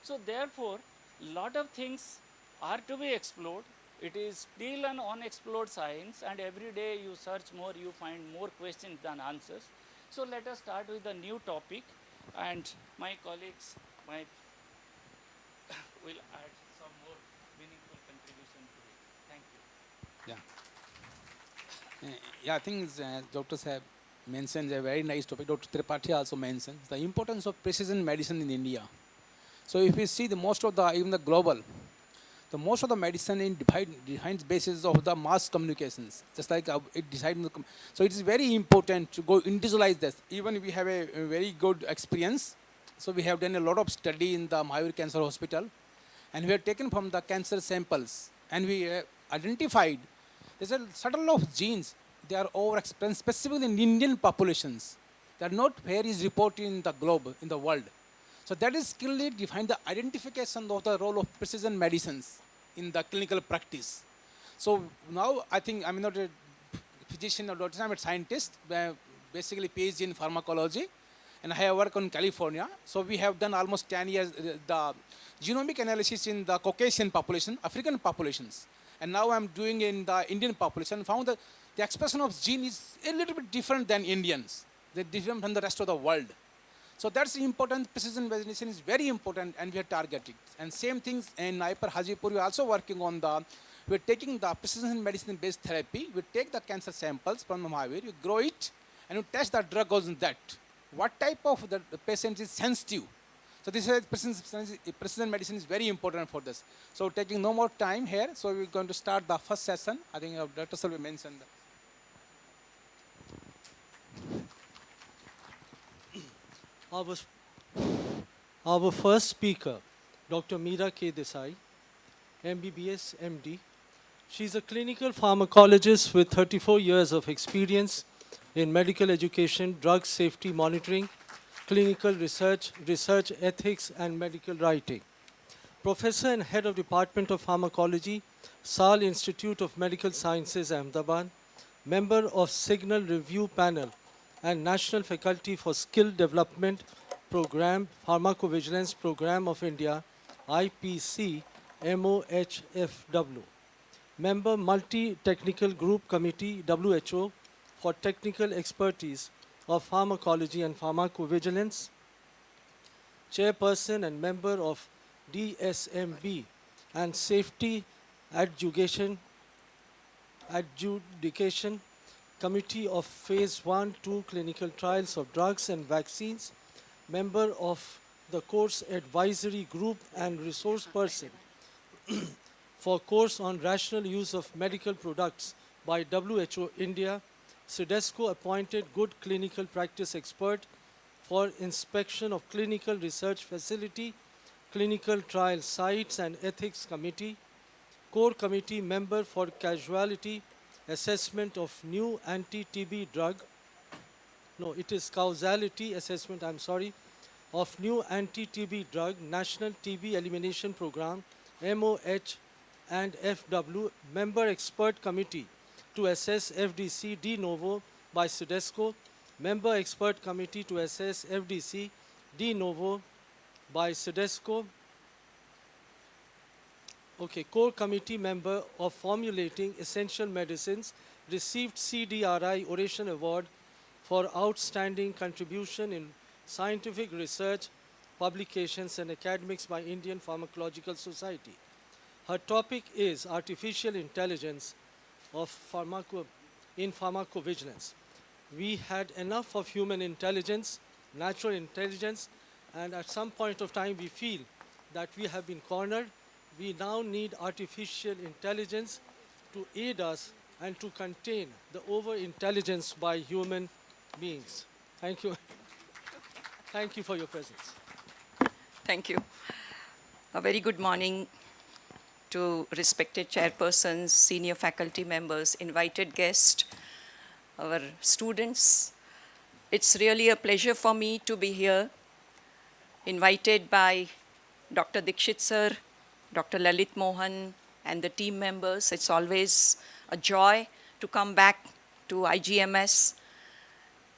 So therefore, lot of things are to be explored. It is still an unexplored science, and every day you search more, you find more questions than answers. So let us start with a new topic, and my colleagues will add some more meaningful contribution to it. Thank you. Yeah. Yeah, I think doctors have mentioned a very nice topic. Dr. Tripathi also mentioned the importance of precision medicine in India. So if we see the most of the, even the global, the most of the medicine in behind basis of the mass communications, just like it decides. So it is very important to go individualize this. Even we have a very good experience. So we have done a lot of study in the Mayur Cancer Hospital. and we have taken from the cancer samples, and we identified there's a certain lot of genes, they are overexpressed, specifically in Indian populations. They are not very reported in the globe, in the world. So that is clearly defined the identification of the role of precision medicines in the clinical practice. So now I think I'm not a physician or doctor, I'm a scientist, basically PhD in pharmacology, and I have worked in California. So we have done almost 10 years the genomic analysis in the Caucasian population, African populations. And now I'm doing in the Indian population, found that the expression of gene is a little bit different than Indians. They're different from the rest of the world. So that's important. Precision medicine is very important, and we are targeting. And same things in Naipur, Hajipur, we're also working on we're taking the precision medicine-based therapy. We take the cancer samples from the Mahavir, you grow it, and you test the drug on that. What type of the patient is sensitive? So this is precision medicine is very important for this. So taking no more time here, so we're going to start the first session. I think Dr. Salvi mentioned that. Our first speaker, Dr. Meera K. Desai, MBBS, MD. She's a clinical pharmacologist with 34 years of experience in medical education, drug safety monitoring, clinical research, research ethics, and medical writing. Professor and Head of Department of Pharmacology, Sal Institute of Medical Sciences, Ahmedabad, member of Signal Review Panel and National Faculty for Skill Development Program, Pharmacovigilance Program of India, IPC, MOHFW. Member Multi-Technical Group Committee, WHO, for Technical Expertise of Pharmacology and Pharmacovigilance. Chairperson and member of DSMB and Safety Adjudication Committee of Phase 1-2 Clinical Trials of Drugs and Vaccines, member of the Course Advisory Group and resource person for course on rational use of medical products by WHO India, CDESCO appointed good clinical practice expert for inspection of clinical research facility, clinical trial sites and ethics committee, core committee member for casualty assessment of new anti-TB drug, no, it is causality assessment, I'm sorry, of new anti-TB drug, National TB Elimination Program, MOH and FW, member expert committee to assess FDC de novo by CDESCO, member expert committee to assess FDC de novo by CDESCO. Okay, core committee member of formulating essential medicines, received CDRI Oration Award for outstanding contribution in scientific research, publications and academics by Indian Pharmacological Society. Her topic is artificial intelligence of in pharmacovigilance. We had enough of human intelligence, natural intelligence, and at some point of time we feel that we have been cornered. We now need artificial intelligence to aid us and to contain the over-intelligence by human beings. Thank you. Thank you for your presence. Thank you. A very good morning to respected chairpersons, senior faculty members, invited guests, our students. It's really a pleasure for me to be here, invited by Dr. Dikshit sir, Dr. Lalit Mohan, and the team members. It's always a joy to come back to IGMS.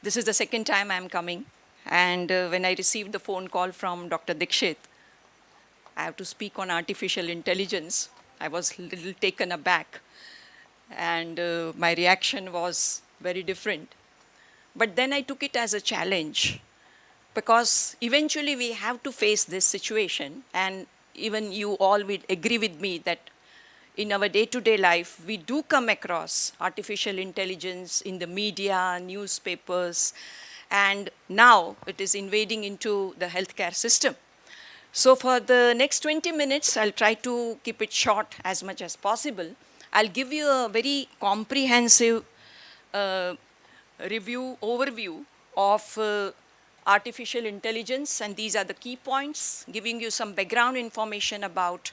This is the second time I'm coming. And when I received the phone call from Dr. Dikshit, I have to speak on artificial intelligence, I was a little taken aback. And my reaction was very different. But then I took it as a challenge, because eventually we have to face this situation. And even you all will agree with me that in our day-to-day life, we do come across artificial intelligence in the media, newspapers, and now it is invading into the healthcare system. So for the next 20 minutes, I'll try to keep it short as much as possible. I'll give you a very comprehensive overview of artificial intelligence, and these are the key points, giving you some background information about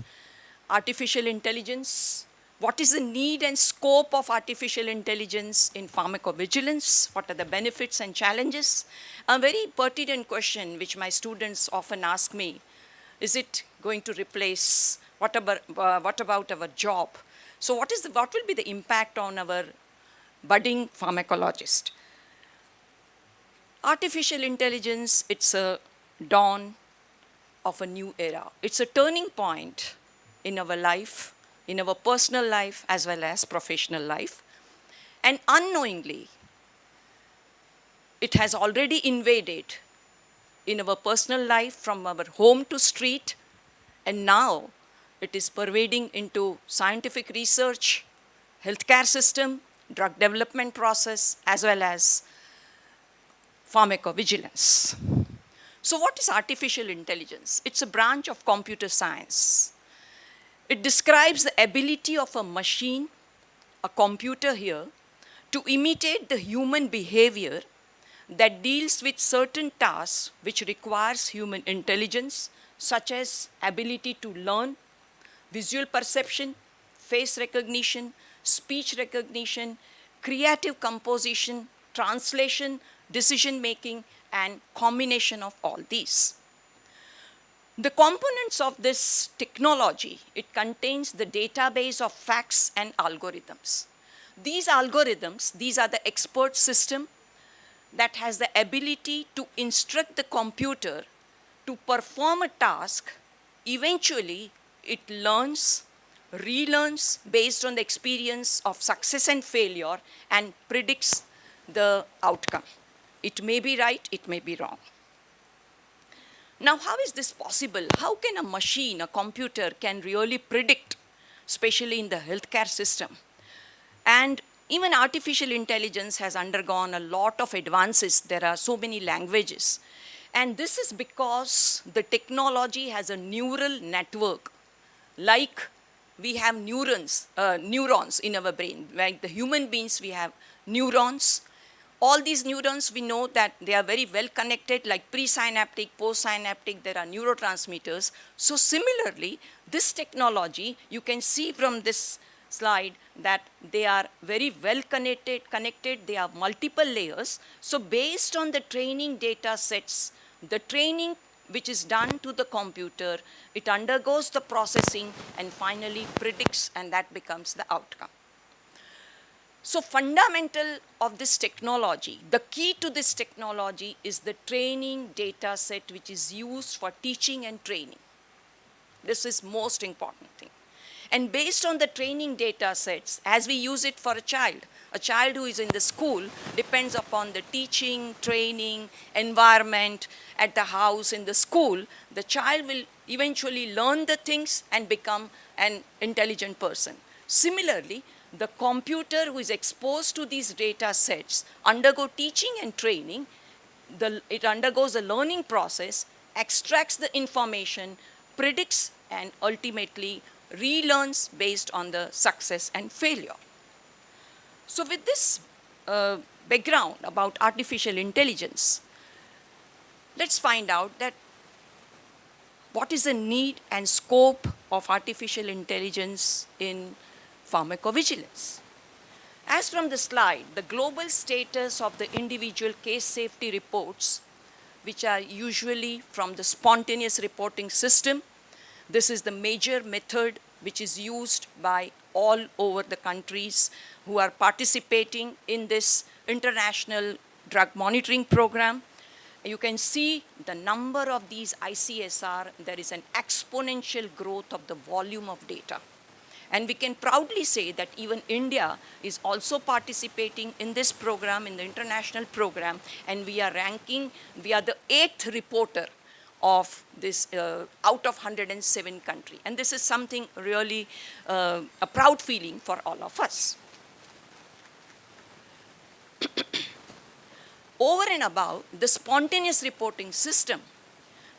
artificial intelligence, what is the need and scope of artificial intelligence in pharmacovigilance, what are the benefits and challenges. A very pertinent question which my students often ask me, is it going to replace, what about our job? So what will be the impact on our budding pharmacologist? Artificial intelligence, it's a dawn of a new era. It's a turning point in our life, in our personal life as well as professional life. And unknowingly, it has already invaded in our personal life from our home to street, and now it is pervading into scientific research, healthcare system, drug development process, as well as pharmacovigilance. So what is artificial intelligence? It's a branch of computer science. It describes the ability of a machine, a computer here, to imitate the human behavior that deals with certain tasks which requires human intelligence, such as ability to learn, visual perception, face recognition, speech recognition, creative composition, translation, decision making, and combination of all these. The components of this technology, it contains the database of facts and algorithms. These algorithms, these are the expert system that has the ability to instruct the computer to perform a task. Eventually, it learns, relearns based on the experience of success and failure and predicts the outcome. It may be right, it may be wrong. Now, how is this possible? How can a machine, a computer, can really predict, especially in the healthcare system? And even artificial intelligence has undergone a lot of advances. There are so many languages. And this is because the technology has a neural network. Like we have neurons in our brain. Like the human beings, we have neurons. All these neurons, we know that they are very well connected, like presynaptic, postsynaptic, there are neurotransmitters. So similarly, this technology, you can see from this slide that they are very well connected, they have multiple layers. So based on the training data sets, the training which is done to the computer, it undergoes the processing and finally predicts, and that becomes the outcome. So fundamental of this technology, the key to this technology is the training data set which is used for teaching and training. This is most important thing. And based on the training data sets, as we use it for a child who is in the school depends upon the teaching, training, environment at the house, in the school, the child will eventually learn the things and become an intelligent person. Similarly, the computer who is exposed to these data sets undergo teaching and training, it undergoes a learning process, extracts the information, predicts, and ultimately relearns based on the success and failure. So with this background about artificial intelligence, let's find out that what is the need and scope of artificial intelligence in pharmacovigilance. As from the slide, the global status of the individual case safety reports, which are usually from the spontaneous reporting system. This is the major method which is used by all over the countries who are participating in this international drug monitoring program. You can see the number of these ICSR, there is an exponential growth of the volume of data. And we can proudly say that even India is also participating in this program, in the international program, and we are ranking, we are the 8th reporter of this out of 107 countries. And this is something really a proud feeling for all of us. Over and above the spontaneous reporting system,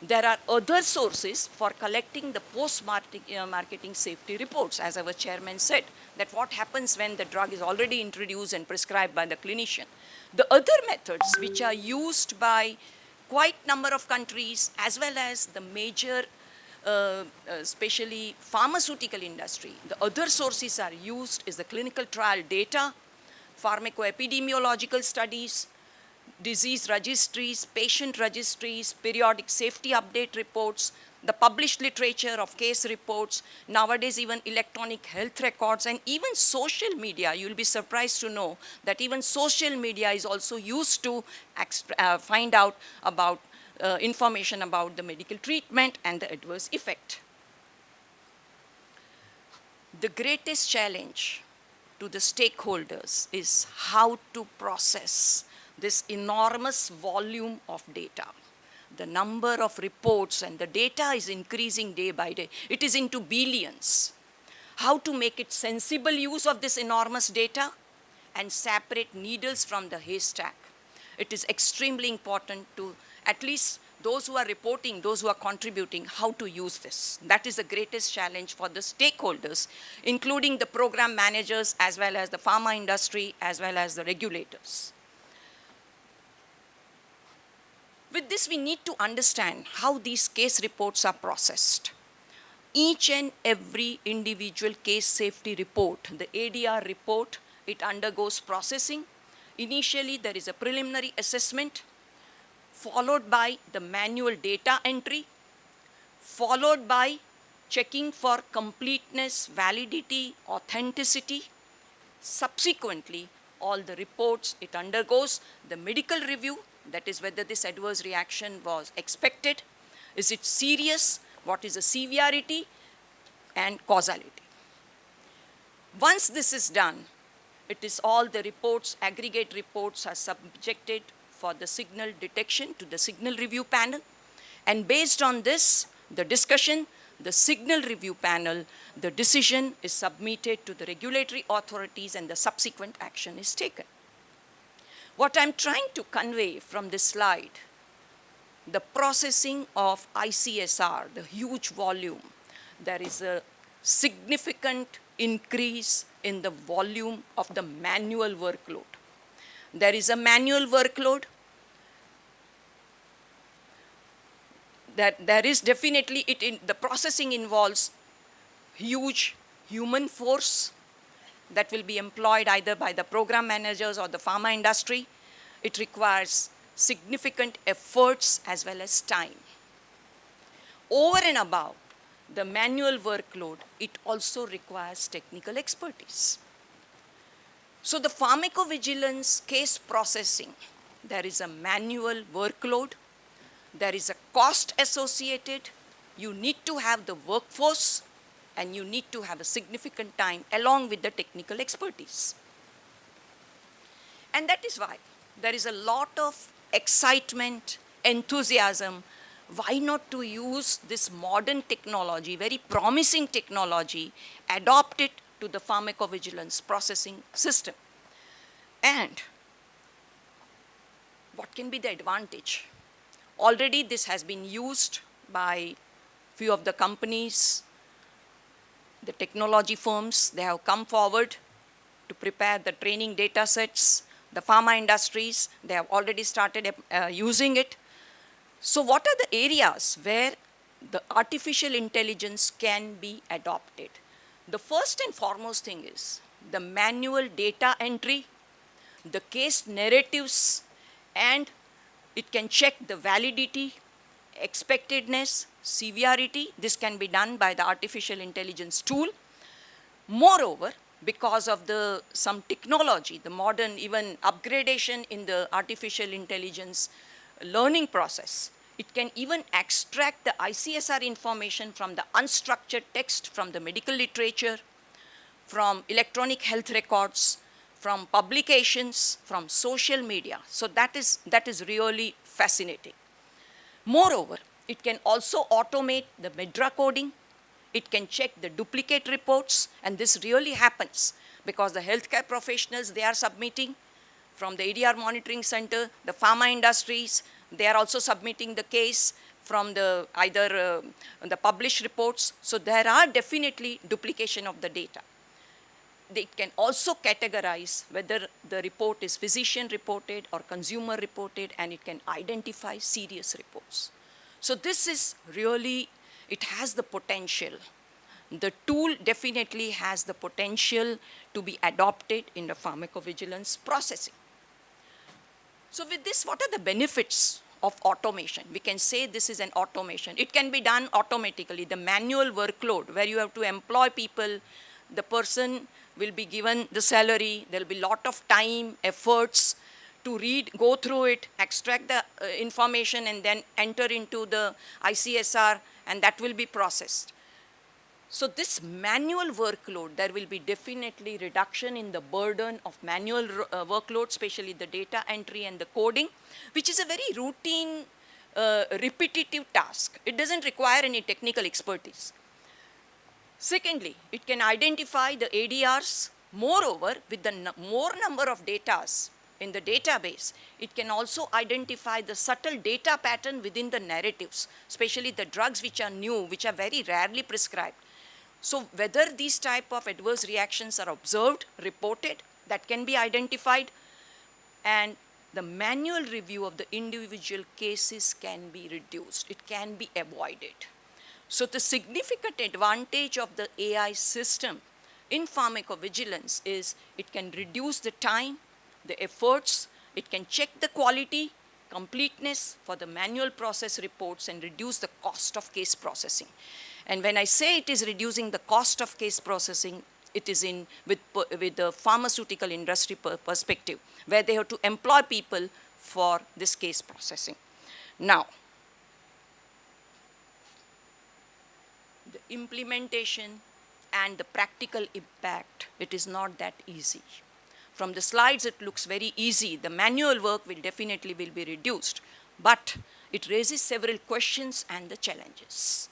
there are other sources for collecting the post-marketing safety reports, as our chairman said, that what happens when the drug is already introduced and prescribed by the clinician. The other methods which are used by quite number of countries, as well as the major, especially pharmaceutical industry, the other sources are used is the clinical trial data, pharmacoepidemiological studies, disease registries, patient registries, periodic safety update reports, the published literature of case reports, nowadays even electronic health records, and even social media. You'll be surprised to know that even social media is also used to find out about information about the medical treatment and the adverse effect. The greatest challenge to the stakeholders is how to process this enormous volume of data. The number of reports and the data is increasing day by day. It is into billions. How to make it sensible use of this enormous data and separate needles from the haystack. It is extremely important to at least those who are reporting, those who are contributing, how to use this. That is the greatest challenge for the stakeholders, including the program managers, as well as the pharma industry, as well as the regulators. With this, we need to understand how these case reports are processed. Each and every individual case safety report, the ADR report, it undergoes processing. Initially, there is a preliminary assessment, followed by the manual data entry, followed by checking for completeness, validity, authenticity. Subsequently, all the reports, it undergoes the medical review, that is whether this adverse reaction was expected, is it serious, what is the severity, and causality. Once this is done, it is all the reports, aggregate reports are subjected for the signal detection to the signal review panel. And based on this, the discussion, the signal review panel, the decision is submitted to the regulatory authorities and the subsequent action is taken. What I'm trying to convey from this slide, the processing of ICSR, the huge volume, there is a significant increase in the volume of the manual workload. There is a manual workload. That there is definitely, the processing involves huge human force that will be employed either by the program managers or the pharma industry. It requires significant efforts as well as time. Over and above the manual workload, it also requires technical expertise. So the pharmacovigilance case processing, there is a manual workload, there is a cost associated, you need to have the workforce, and you need to have a significant time along with the technical expertise. And that is why there is a lot of excitement, enthusiasm. Why not to use this modern technology, very promising technology, adopt it to the pharmacovigilance processing system? And what can be the advantage? Already this has been used by few of the companies, the technology firms. They have come forward to prepare the training data sets. The pharma industries, they have already started using it. So what are the areas where the artificial intelligence can be adopted? The first and foremost thing is the manual data entry, the case narratives, and it can check the validity, expectedness, severity. This can be done by the artificial intelligence tool. Moreover, because of some technology, the modern even upgradation in the artificial intelligence learning process, it can even extract the ICSR information from the unstructured text, from the medical literature, from electronic health records, from publications, from social media. So that is really fascinating. Moreover, it can also automate the MIDRA coding. It can check the duplicate reports, and this really happens because the healthcare professionals, they are submitting from the ADR monitoring center, the pharma industries, they are also submitting the case from the either the published reports. So there are definitely duplication of the data. it can also categorize whether the report is physician reported or consumer reported, and it can identify serious reports. So this is really, it has the potential. The tool definitely has the potential to be adopted in the pharmacovigilance processing. So with this, what are the benefits of automation? We can say this is an automation. It can be done automatically. The manual workload where you have to employ people, the person will be given the salary, there will be a lot of time, efforts to read, go through it, extract the information, and then enter into the ICSR, and that will be processed. So this manual workload, there will be definitely reduction in the burden of manual workload, especially the data entry and the coding, which is a very routine, repetitive task. It doesn't require any technical expertise. Secondly, it can identify the ADRs. Moreover, with the more number of datas in the database, it can also identify the subtle data pattern within the narratives, especially the drugs which are new, which are very rarely prescribed. So whether these type of adverse reactions are observed, reported, that can be identified, and the manual review of the individual cases can be reduced. It can be avoided. So the significant advantage of the AI system in pharmacovigilance is it can reduce the time, the efforts, it can check the quality, completeness for the manual process reports, and reduce the cost of case processing. And when I say it is reducing the cost of case processing, it is in with the pharmaceutical industry perspective, where they have to employ people for this case processing. Now, the implementation and the practical impact, it is not that easy. From the slides, it looks very easy. The manual work will definitely be reduced, but it raises several questions and the challenges.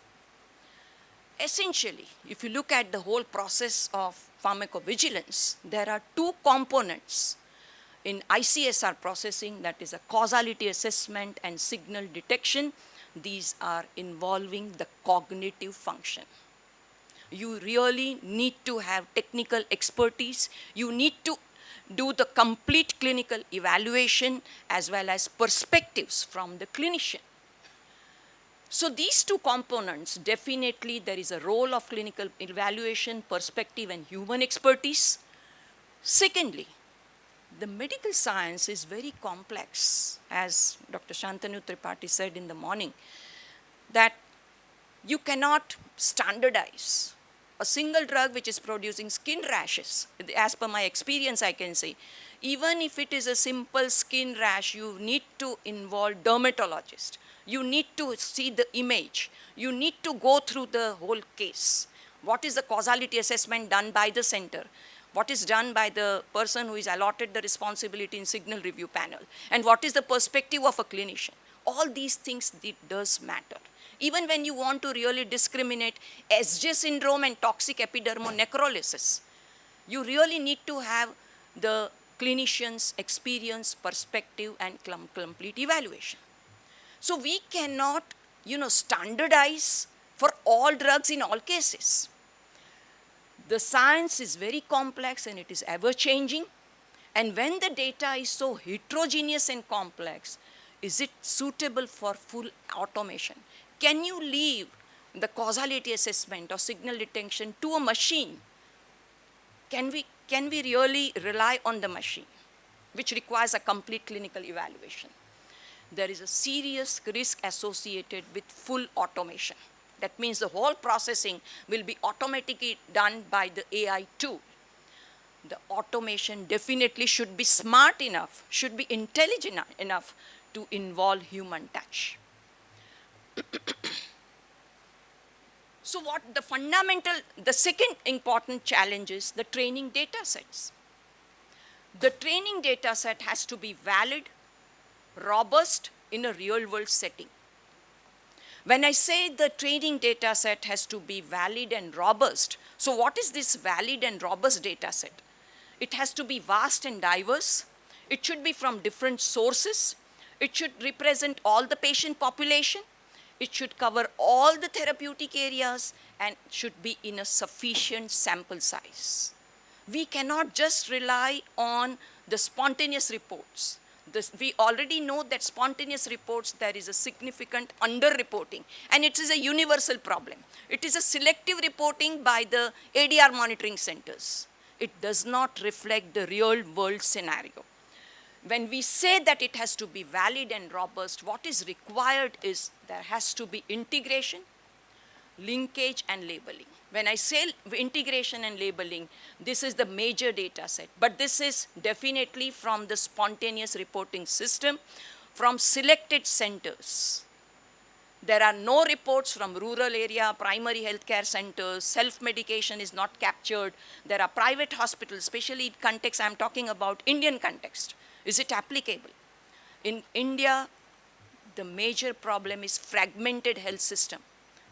Essentially, if you look at the whole process of pharmacovigilance, there are two components in ICSR processing, that is a causality assessment and signal detection. These are involving the cognitive function. You really need to have technical expertise. You need to do the complete clinical evaluation as well as perspectives from the clinician. So these two components, definitely there is a role of clinical evaluation, perspective, and human expertise. Secondly, the medical science is very complex, as Dr. Shantanu Tripathi said in the morning, that you cannot standardize a single drug which is producing skin rashes. As per my experience, I can say, even if it is a simple skin rash, you need to involve dermatologist. You need to see the image. You need to go through the whole case. What is the causality assessment done by the center? What is done by the person who is allotted the responsibility in signal review panel? And what is the perspective of a clinician? All these things, it does matter. Even when you want to really discriminate SJ syndrome and toxic epidermonecrolysis, you really need to have the clinician's experience, perspective, and complete evaluation. So we cannot, standardize for all drugs in all cases. The science is very complex and it is ever changing. And when the data is so heterogeneous and complex, is it suitable for full automation? Can you leave the causality assessment or signal detection to a machine? Can we really rely on the machine, which requires a complete clinical evaluation? There is a serious risk associated with full automation. That means the whole processing will be automatically done by the AI tool. The automation definitely should be smart enough, should be intelligent enough to involve human touch. So what the second important challenge is the training data sets. The training data set has to be valid, robust in a real world setting. When I say the training data set has to be valid and robust, so what is this valid and robust data set? It has to be vast and diverse. It should be from different sources. It should represent all the patient population. It should cover all the therapeutic areas and should be in a sufficient sample size. We cannot just rely on the spontaneous reports. We already know that spontaneous reports, there is a significant underreporting, and it is a universal problem. It is a selective reporting by the ADR monitoring centers. It does not reflect the real world scenario. When we say that it has to be valid and robust, what is required is there has to be integration, linkage, and labeling. When I say integration and labeling, this is the major data set, but this is definitely from the spontaneous reporting system from selected centers. There are no reports from rural area, primary healthcare centers, self-medication is not captured. There are private hospitals, especially in context, I'm talking about Indian context. Is it applicable? In India, the major problem is fragmented health system.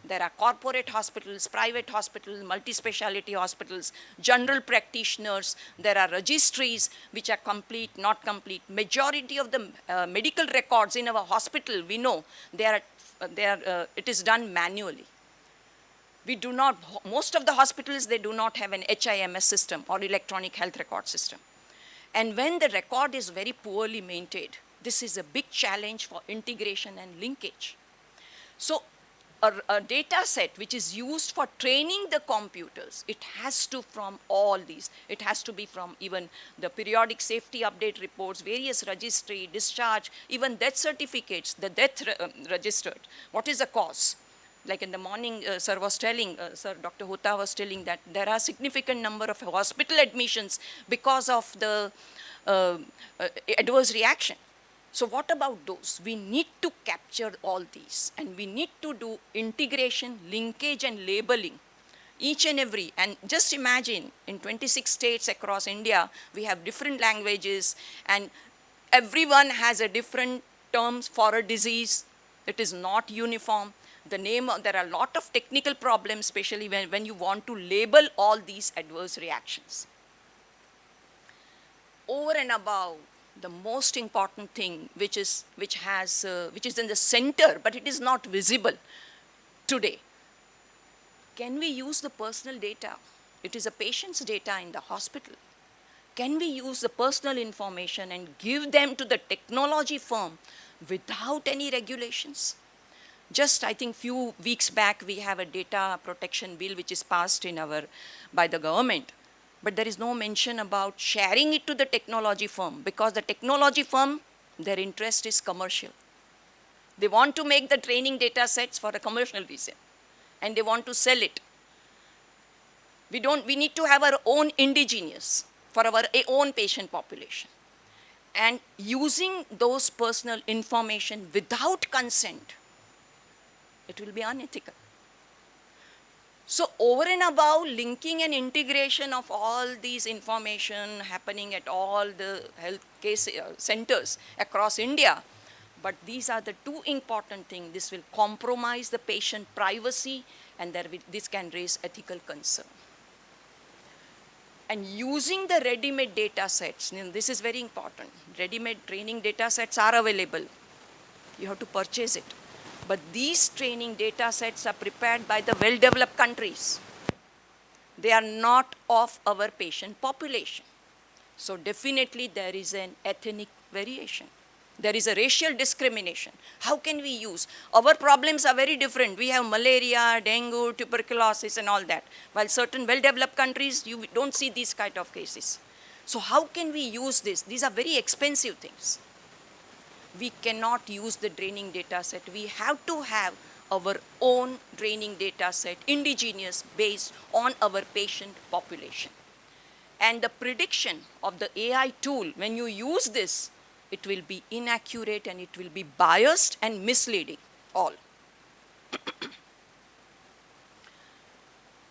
There are corporate hospitals, private hospitals, multi-speciality hospitals, general practitioners. There are registries which are complete, not complete. Majority of the medical records in our hospital, we know, it is done manually. We do not, most of the hospitals, they do not have an HIMS system or electronic health record system. And when the record is very poorly maintained, this is a big challenge for integration and linkage. So a data set which is used for training the computers, it has to from all these. It has to be from even the periodic safety update reports, various registry, discharge, even death certificates, the death registered. What is the cause? Like in the morning, sir was telling, Dr. Hota was telling that there are significant number of hospital admissions because of the adverse reaction. So what about those? We need to capture all these, and we need to do integration, linkage, and labeling, each and every. And just imagine, in 26 states across India, we have different languages, and everyone has a different terms for a disease. It is not uniform. The name, there are a lot of technical problems, especially when you want to label all these adverse reactions. Over and above, the most important thing which is in the center, but it is not visible today. Can we use the personal data? It is a patient's data in the hospital. Can we use the personal information and give them to the technology firm without any regulations? Just, I think, few weeks back, we have a data protection bill which is passed by the government. But there is no mention about sharing it to the technology firm, because the technology firm, their interest is commercial. They want to make the training data sets for a commercial reason, and they want to sell it. We need to have our own indigenous for our own patient population. And using those personal information without consent, it will be unethical. So over and above linking and integration of all these information happening at all the health centers across India, but these are the two important things. This will compromise the patient privacy, and this can raise ethical concern. And using the ready-made data sets, this is very important. Ready-made training data sets are available. You have to purchase it. But these training data sets are prepared by the well-developed countries. They are not of our patient population. So definitely there is an ethnic variation. There is a racial discrimination. How can we use? Our problems are very different. We have malaria, dengue, tuberculosis, and all that. While certain well-developed countries, you don't see these kind of cases. So how can we use this? These are very expensive things. We cannot use the training data set. We have to have our own training data set, indigenous, based on our patient population. And the prediction of the AI tool, when you use this, it will be inaccurate and it will be biased and misleading all.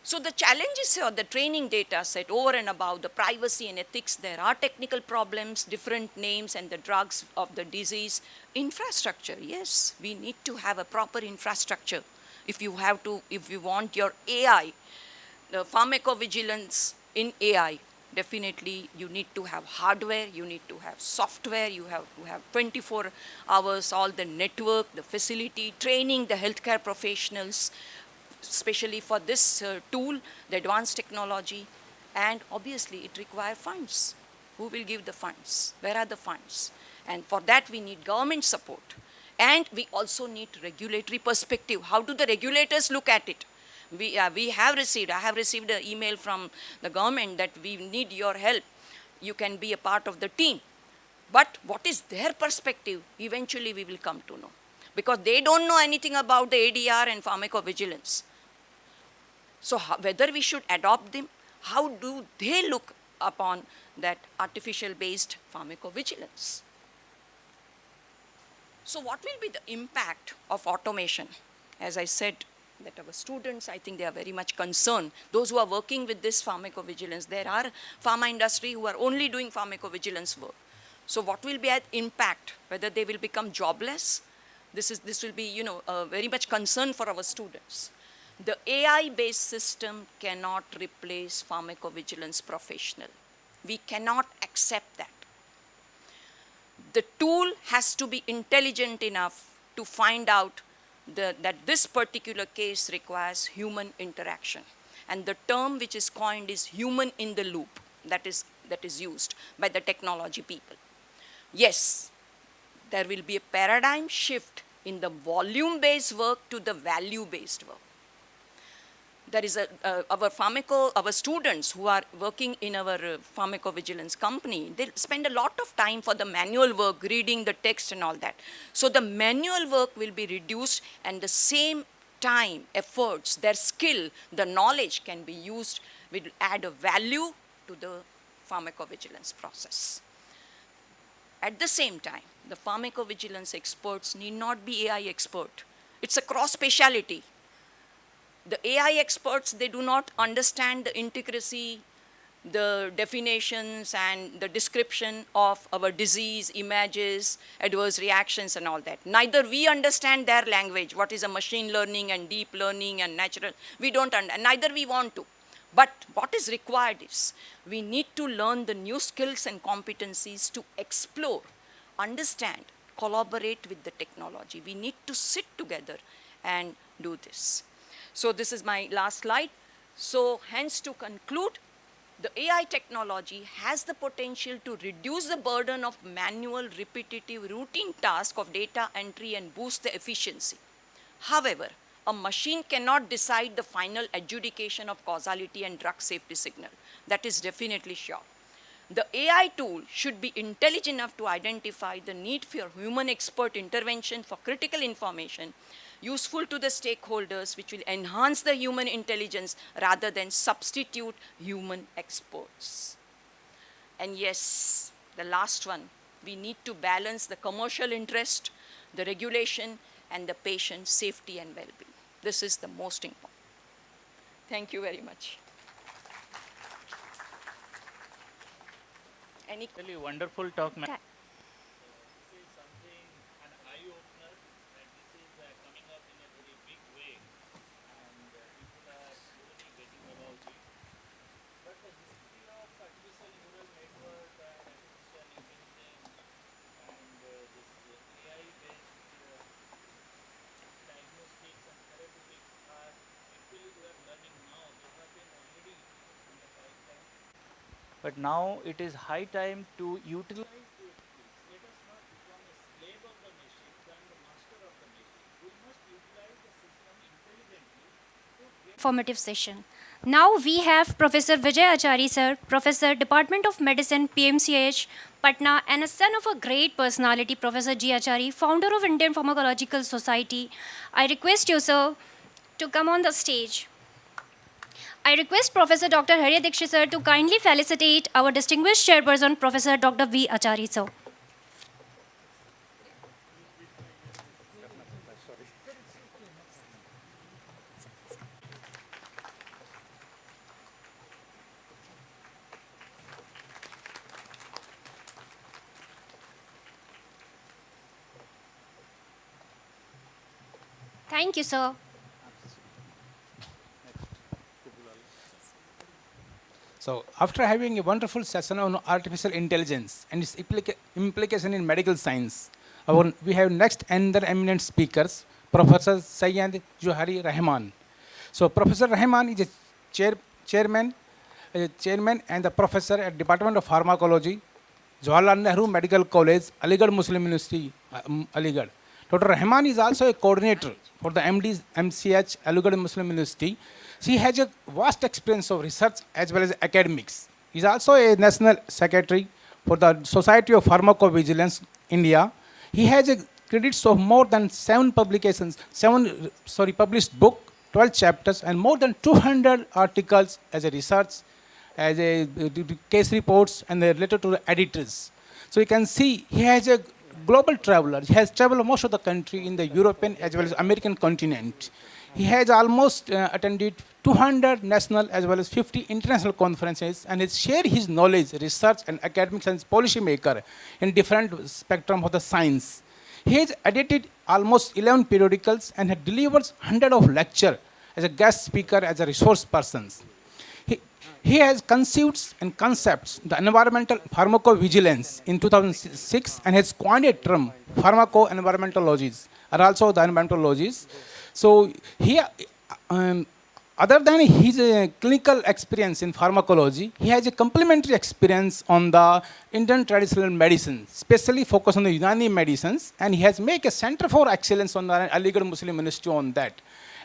So the challenges of the training data set over and above the privacy and ethics, there are technical problems, different names and the drugs of the disease. Infrastructure, yes, we need to have a proper infrastructure. If you want your AI, the pharmacovigilance in AI, definitely you need to have hardware, you need to have software, you have to have 24 hours, all the network, the facility, training the healthcare professionals, especially for this tool, the advanced technology, And obviously, it requires funds. Who will give the funds? Where are the funds? And for that, we need government support. And we also need regulatory perspective. How do the regulators look at it? I have received an email from the government that we need your help. You can be a part of the team. But what is their perspective? Eventually, we will come to know. Because they don't know anything about the ADR and pharmacovigilance. So whether we should adopt them, how do they look upon that artificial-based pharmacovigilance? So what will be the impact of automation? As I said, that our students, I think they are very much concerned. Those who are working with this pharmacovigilance, there are pharma industry who are only doing pharmacovigilance work. So what will be an impact? Whether they will become jobless? This will be, very much concern for our students. The AI-based system cannot replace pharmacovigilance professional. We cannot accept that. The tool has to be intelligent enough to find out that this particular case requires human interaction. And the term which is coined is human in the loop that is used by the technology people. Yes, there will be a paradigm shift in the volume-based work to the value-based work. There is our students who are working in our pharmacovigilance company, they spend a lot of time for the manual work, reading the text and all that. So the manual work will be reduced, and the same time, efforts, their skill, the knowledge can be used, will add a value to the pharmacovigilance process. At the same time, the pharmacovigilance experts need not be AI expert. It's a cross-speciality. The AI experts, they do not understand the intricacy, the definitions and the description of our disease, images, adverse reactions and all that. Neither we understand their language, what is a machine learning and deep learning and natural. We don't understand, neither we want to. But what is required is, we need to learn the new skills and competencies to explore, understand, collaborate with the technology. We need to sit together and do this. So this is my last slide. So hence, to conclude, the AI technology has the potential to reduce the burden of manual, repetitive, routine tasks of data entry and boost the efficiency. However, a machine cannot decide the final adjudication of causality and drug safety signal. That is definitely sure. The AI tool should be intelligent enough to identify the need for human expert intervention for critical information useful to the stakeholders, which will enhance the human intelligence rather than substitute human experts. And yes, the last one, we need to balance the commercial interest, the regulation, and the patient safety and well-being. This is the most important. Thank you very much. Any Really wonderful talk, ma'am. But now it is high time to utilize those tools. Let us not become a slave of the machine, than the master of the machine. We must utilize the system intelligently to get Formative session. Now we have Professor Vijay Achari sir, Professor Department of Medicine, PMCH, Patna, and a son of a great personality, Professor G. Achari, founder of Indian Pharmacological Society. I request you, sir, to come on the stage. I request Professor Dr. Harya Dikshit sir to kindly felicitate our distinguished chairperson, Professor Dr. V. Achari sir. Thank you, sir. So after having a wonderful session on artificial intelligence and its implication in medical science, we have next another eminent speakers, Professor Syed Johari Rahman. So Professor Rahman is a chairman as a chairman and the professor at Department of Pharmacology, Jawaharlal Nehru Medical College, Aligarh Muslim University, Aligarh. Dr. Rahman is also a coordinator for the MD's MCH, Aligarh Muslim University. She has a vast experience of research as well as academics. He is also a national secretary for the Society of Pharmacovigilance, India. He has a credits of more than published book, 12 chapters, and more than 200 articles as a research, as a case reports, and related to the editors. So you can see he has a global traveler. He has traveled most of the country in the European as well as American continent. He has almost attended 200 national as well as 50 international conferences, and has shared his knowledge, research, and academics and policy maker in different spectrum of the science. He has edited almost 11 periodicals and had delivered hundreds of lectures as a guest speaker, as a resource person. He has conceived and concepts the environmental pharmacovigilance in 2006 and has coined a term, pharmaco-environmentologies, are also the environmentologies. So he, other than his clinical experience in pharmacology, he has a complementary experience on the Indian traditional medicine, especially focused on the Unani medicines, and he has made a center for excellence on the Aligarh Muslim University on that.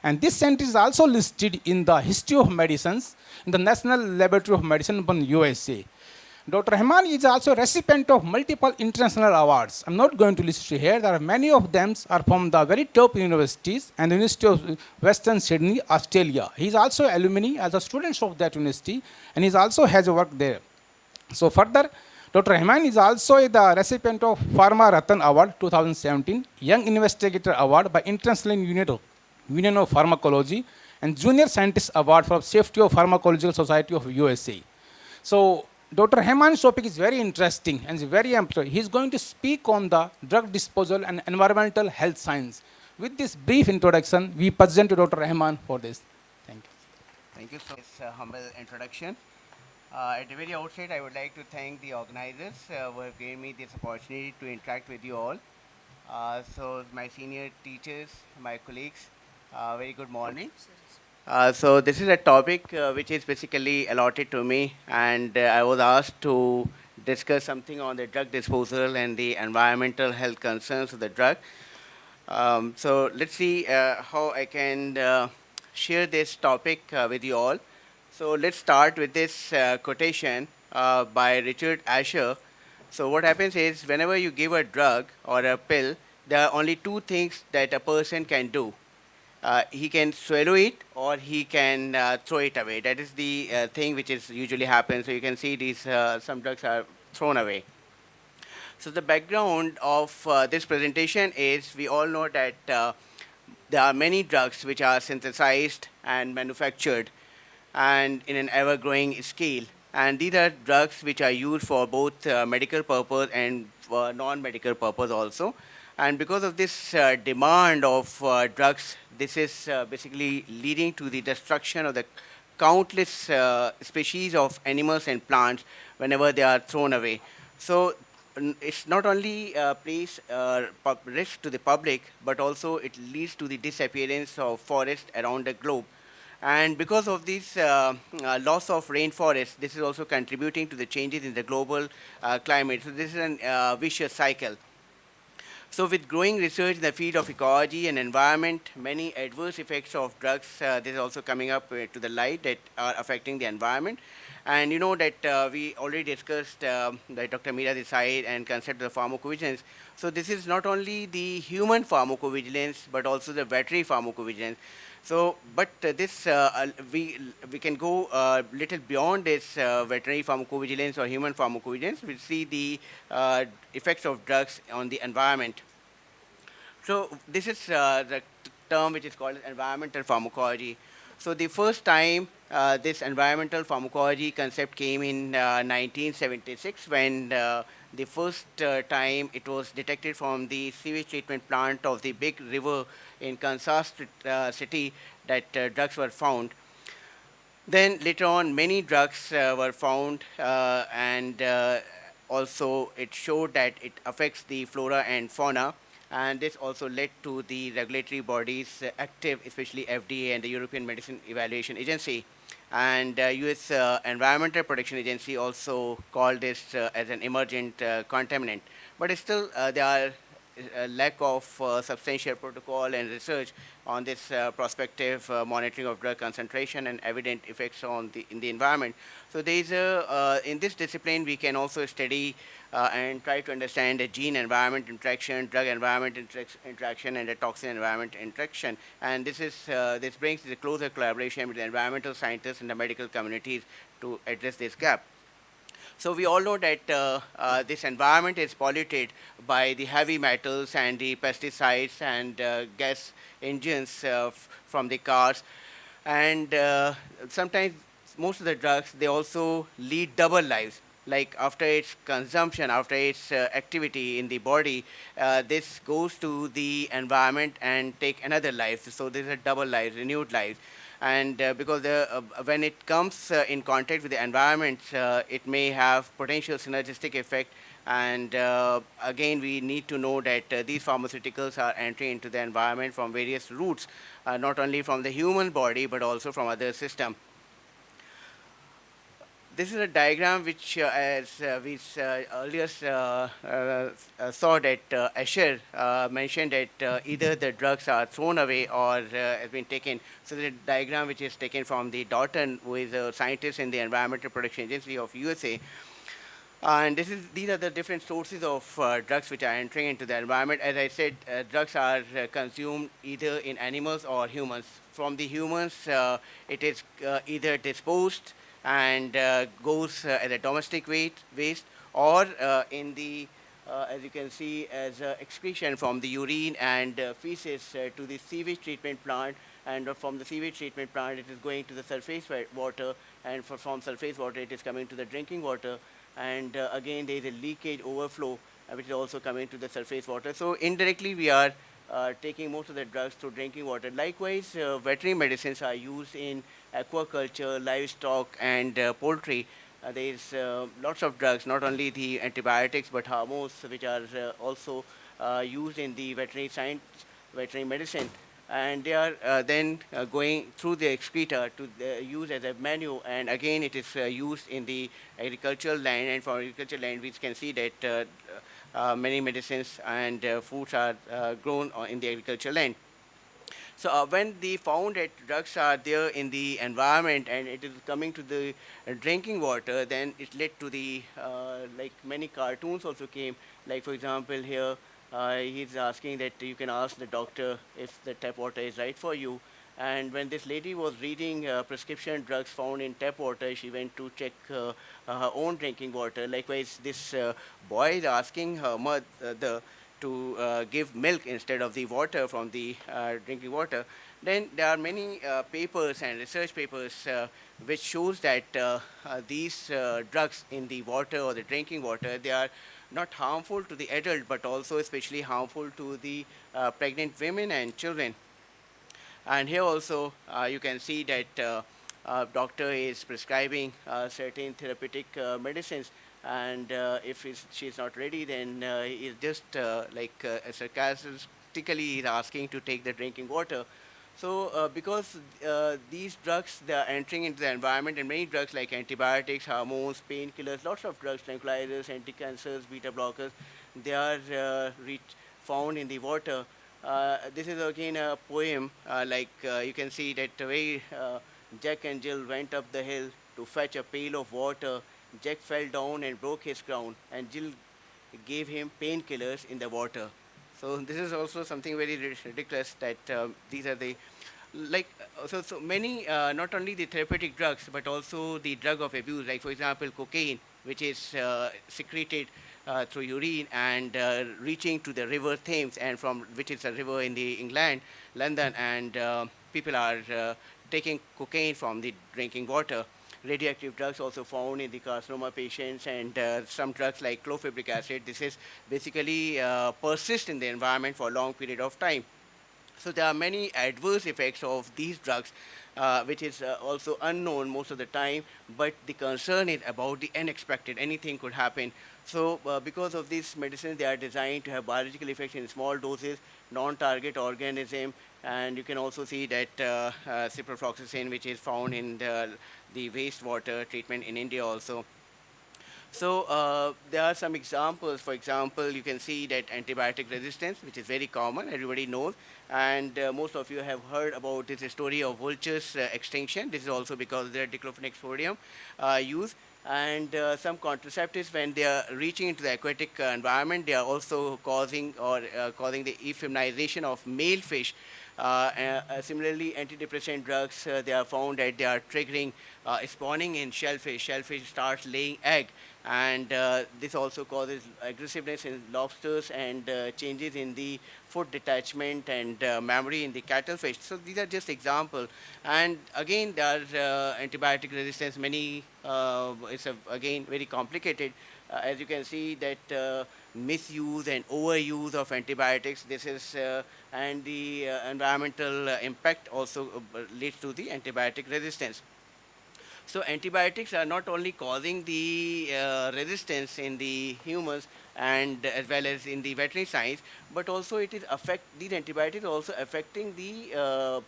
And this center is also listed in the history of medicines in the National Laboratory of Medicine from USA. Dr. Rahman is also a recipient of multiple international awards. I'm not going to list here. There are many of them are from the very top universities and the University of Western Sydney, Australia. He is also alumni as a student of that university, and he also has a work there. So further, Dr. Rahman is also the recipient of Pharma Ratan Award 2017, Young Investigator Award by International Union of Pharmacology, and Junior Scientist Award for Safety of Pharmacological Society of USA. So Dr. Rahman's topic is very interesting and very important. He is going to speak on the drug disposal and environmental health science. With this brief introduction, we present to Dr. Rahman for this. Thank you. Thank you for this humble introduction. At the very outset, I would like to thank the organizers who have given me this opportunity to interact with you all. So my senior teachers, my colleagues, very good morning. So this is a topic which is basically allotted to me, and I was asked to discuss something on the drug disposal and the environmental health concerns of the drug. So let's see how I can share this topic with you all. So let's start with this quotation by Richard Asher. So what happens is, whenever you give a drug or a pill, there are only two things that a person can do. He can swallow it, or he can throw it away. That is the thing which is usually happens. So you can see these some drugs are thrown away. So the background of this presentation is, we all know that there are many drugs which are synthesized and manufactured and in an ever-growing scale. And these are drugs which are used for both medical purpose and non-medical purpose also. And because of this demand of drugs, this is basically leading to the destruction of the countless species of animals and plants whenever they are thrown away. So it's not only place risk to the public, but also it leads to the disappearance of forests around the globe. And because of this loss of rainforest, this is also contributing to the changes in the global climate. So this is a vicious cycle. So with growing research in the field of ecology and environment, many adverse effects of drugs, this is also coming up to the light, that are affecting the environment. And you know that we already discussed the Dr. Meera Desai and concept of the pharmacovigilance. So this is not only the human pharmacovigilance, but also the veterinary pharmacovigilance. So, but this we can go a little beyond this veterinary pharmacovigilance or human pharmacovigilance. We see the effects of drugs on the environment. So this is the term which is called environmental pharmacology. So the first time this environmental pharmacology concept came in 1976, when the first time it was detected from the sewage treatment plant of the big river in Kansas City, that drugs were found. Then later on, many drugs were found, and also it showed that it affects the flora and fauna. And this also led to the regulatory bodies active, especially FDA and the European Medicine Evaluation Agency. And U.S. Environmental Protection Agency also called this as an emergent contaminant. But still, there are lack of substantial protocol and research on this prospective monitoring of drug concentration and evident effects on in the environment. So there is in this discipline we can also study and try to understand the gene environment interaction, drug environment interaction, and the toxin environment interaction. And this brings the closer collaboration with the environmental scientists and the medical communities to address this gap. So we all know that this environment is polluted by the heavy metals and the pesticides and gas engines from the cars. And sometimes most of the drugs, they also lead double lives. Like after its consumption, after its activity in the body, this goes to the environment and take another life. So there's a double life, renewed life. And because when it comes in contact with the environment, it may have potential synergistic effect. And again, we need to know that these pharmaceuticals are entering into the environment from various routes, not only from the human body, but also from other systems. This is a diagram which, as we earlier saw that Asher mentioned that either the drugs are thrown away or has been taken. So the diagram which is taken from the Dalton, who is a scientist in the Environmental Protection Agency of USA. And these are the different sources of drugs which are entering into the environment. As I said, drugs are consumed either in animals or humans. From the humans, it is either disposed and goes as a domestic waste, or in the as you can see, as excretion from the urine and feces to the sewage treatment plant, and from the sewage treatment plant it is going to the surface water, and from surface water it is coming to the drinking water, and again there is a leakage overflow which is also coming to the surface water. So indirectly we are taking most of the drugs through drinking water. Likewise, veterinary medicines are used in aquaculture, livestock, and poultry. There is lots of drugs, not only the antibiotics but hormones, which are also used in the veterinary science, veterinary medicine, and they are then going through the excreta to use as a manure, and again it is used in the agricultural land, and for agricultural land we can see that many medicines and foods are grown in the agricultural land. So when they found that drugs are there in the environment and it is coming to the drinking water, then it led to the like many cartoons also came. Like for example here, he's asking that you can ask the doctor if the tap water is right for you. And when this lady was reading prescription drugs found in tap water, she went to check her own drinking water. Likewise, this boy is asking her mother to give milk instead of the water from the drinking water. Then there are many papers and research papers which shows that these drugs in the water or the drinking water, they are not harmful to the adult but also especially harmful to the pregnant women and children. And here also you can see that doctor is prescribing certain therapeutic medicines, and if she's not ready, then he's just sarcastically he's asking to take the drinking water. So because these drugs, they are entering into the environment, and many drugs like antibiotics, hormones, painkillers, lots of drugs, tranquilizers, anti-cancers, beta blockers, they are found in the water. This is again a poem, you can see that the way Jack and Jill went up the hill to fetch a pail of water. Jack fell down and broke his crown, and Jill gave him painkillers in the water. So this is also something very ridiculous that these are the so many not only the therapeutic drugs but also the drug of abuse, like for example cocaine, which is secreted through urine and reaching to the river Thames, and from which is a river in the England, London, and people are taking cocaine from the drinking water. Radioactive drugs also found in the carcinoma patients, and some drugs like chlorphenic acid. This is basically persist in the environment for a long period of time. So there are many adverse effects of these drugs, which is also unknown most of the time, but the concern is about the unexpected. Anything could happen. So because of these medicines, they are designed to have biological effects in small doses, non-target organism, and you can also see that ciprofloxacin, which is found in the wastewater treatment in India also. So there are some examples. For example, you can see that antibiotic resistance, which is very common, everybody knows, and most of you have heard about this story of vultures extinction. This is also because of their diclofenac sodium use. And some contraceptives, when they are reaching into the aquatic environment, they are also causing the effeminization of male fish. Similarly, antidepressant drugs, they are found that they are triggering spawning in shellfish. Shellfish starts laying egg, and this also causes aggressiveness in lobsters and changes in the foot detachment and memory in the cuttlefish. So these are just examples. And again, there are antibiotic resistance. Many again very complicated. As you can see that misuse and overuse of antibiotics. This is and the environmental impact also leads to the antibiotic resistance. So antibiotics are not only causing the resistance in the humans and as well as in the veterinary science, but also these antibiotics are also affecting the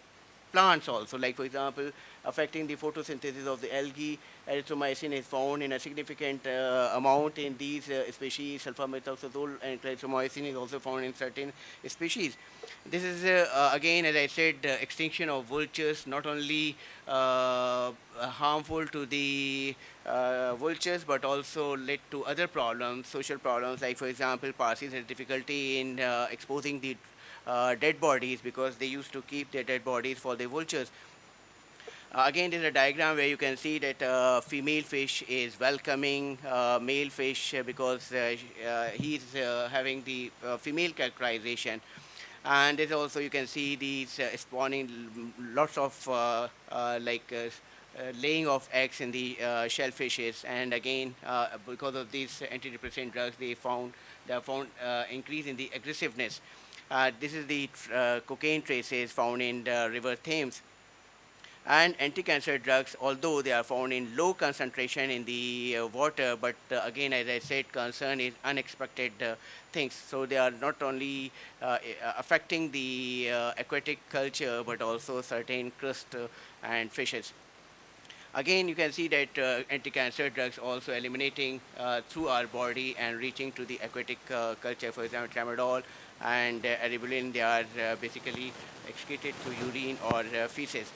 plants also. Like for example, affecting the photosynthesis of the algae. Erythromycin is found in a significant amount in these species. Sulfamethoxazole and clarithromycin is also found in certain species. This is again, as I said, extinction of vultures, not only harmful to the vultures, but also led to other problems, social problems, like for example, Parsis has difficulty in exposing the dead bodies because they used to keep their dead bodies for the vultures. Again, there's a diagram where you can see that female fish is welcoming male fish because he's having the female characterization. And there's also, you can see these spawning lots of laying of eggs in the shellfishes. And again, because of these antidepressant drugs, they have found increase in the aggressiveness. This is the cocaine traces found in the river Thames. And anti-cancer drugs, although they are found in low concentration in the water, but again, as I said, concern is unexpected things. So they are not only affecting the aquatic culture, but also certain crust and fishes. Again, you can see that anti-cancer drugs also eliminating through our body and reaching to the aquatic culture. For example, tramadol and eribulin, they are basically excreted through urine or feces.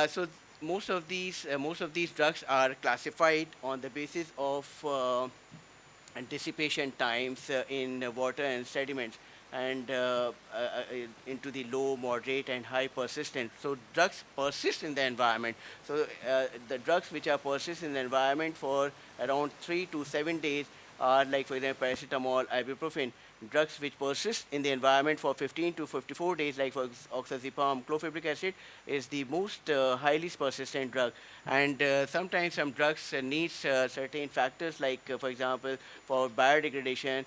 So most of these drugs are classified on the basis of and dissipation times in water and sediments, and into the low, moderate, and high persistent. So drugs persist in the environment. So the drugs which are persist in the environment for around 3 to 7 days are, like for example, paracetamol, ibuprofen. Drugs which persist in the environment for 15 to 54 days, like for oxazepam, clofebric acid, is the most highly persistent drug. And sometimes some drugs needs certain factors, like for example, for biodegradation,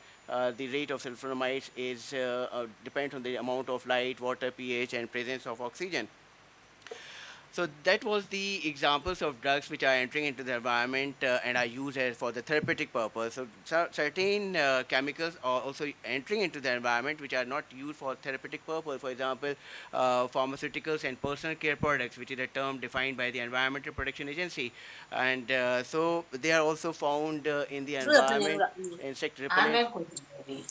the rate of sulfonamides is depends on the amount of light, water, pH, and presence of oxygen. So that was the examples of drugs which are entering into the environment and are used for the therapeutic purpose. So certain chemicals are also entering into the environment which are not used for therapeutic purpose. For example, pharmaceuticals and personal care products, which is a term defined by the Environmental Protection Agency. And so they are also found in the environment, insect repellents,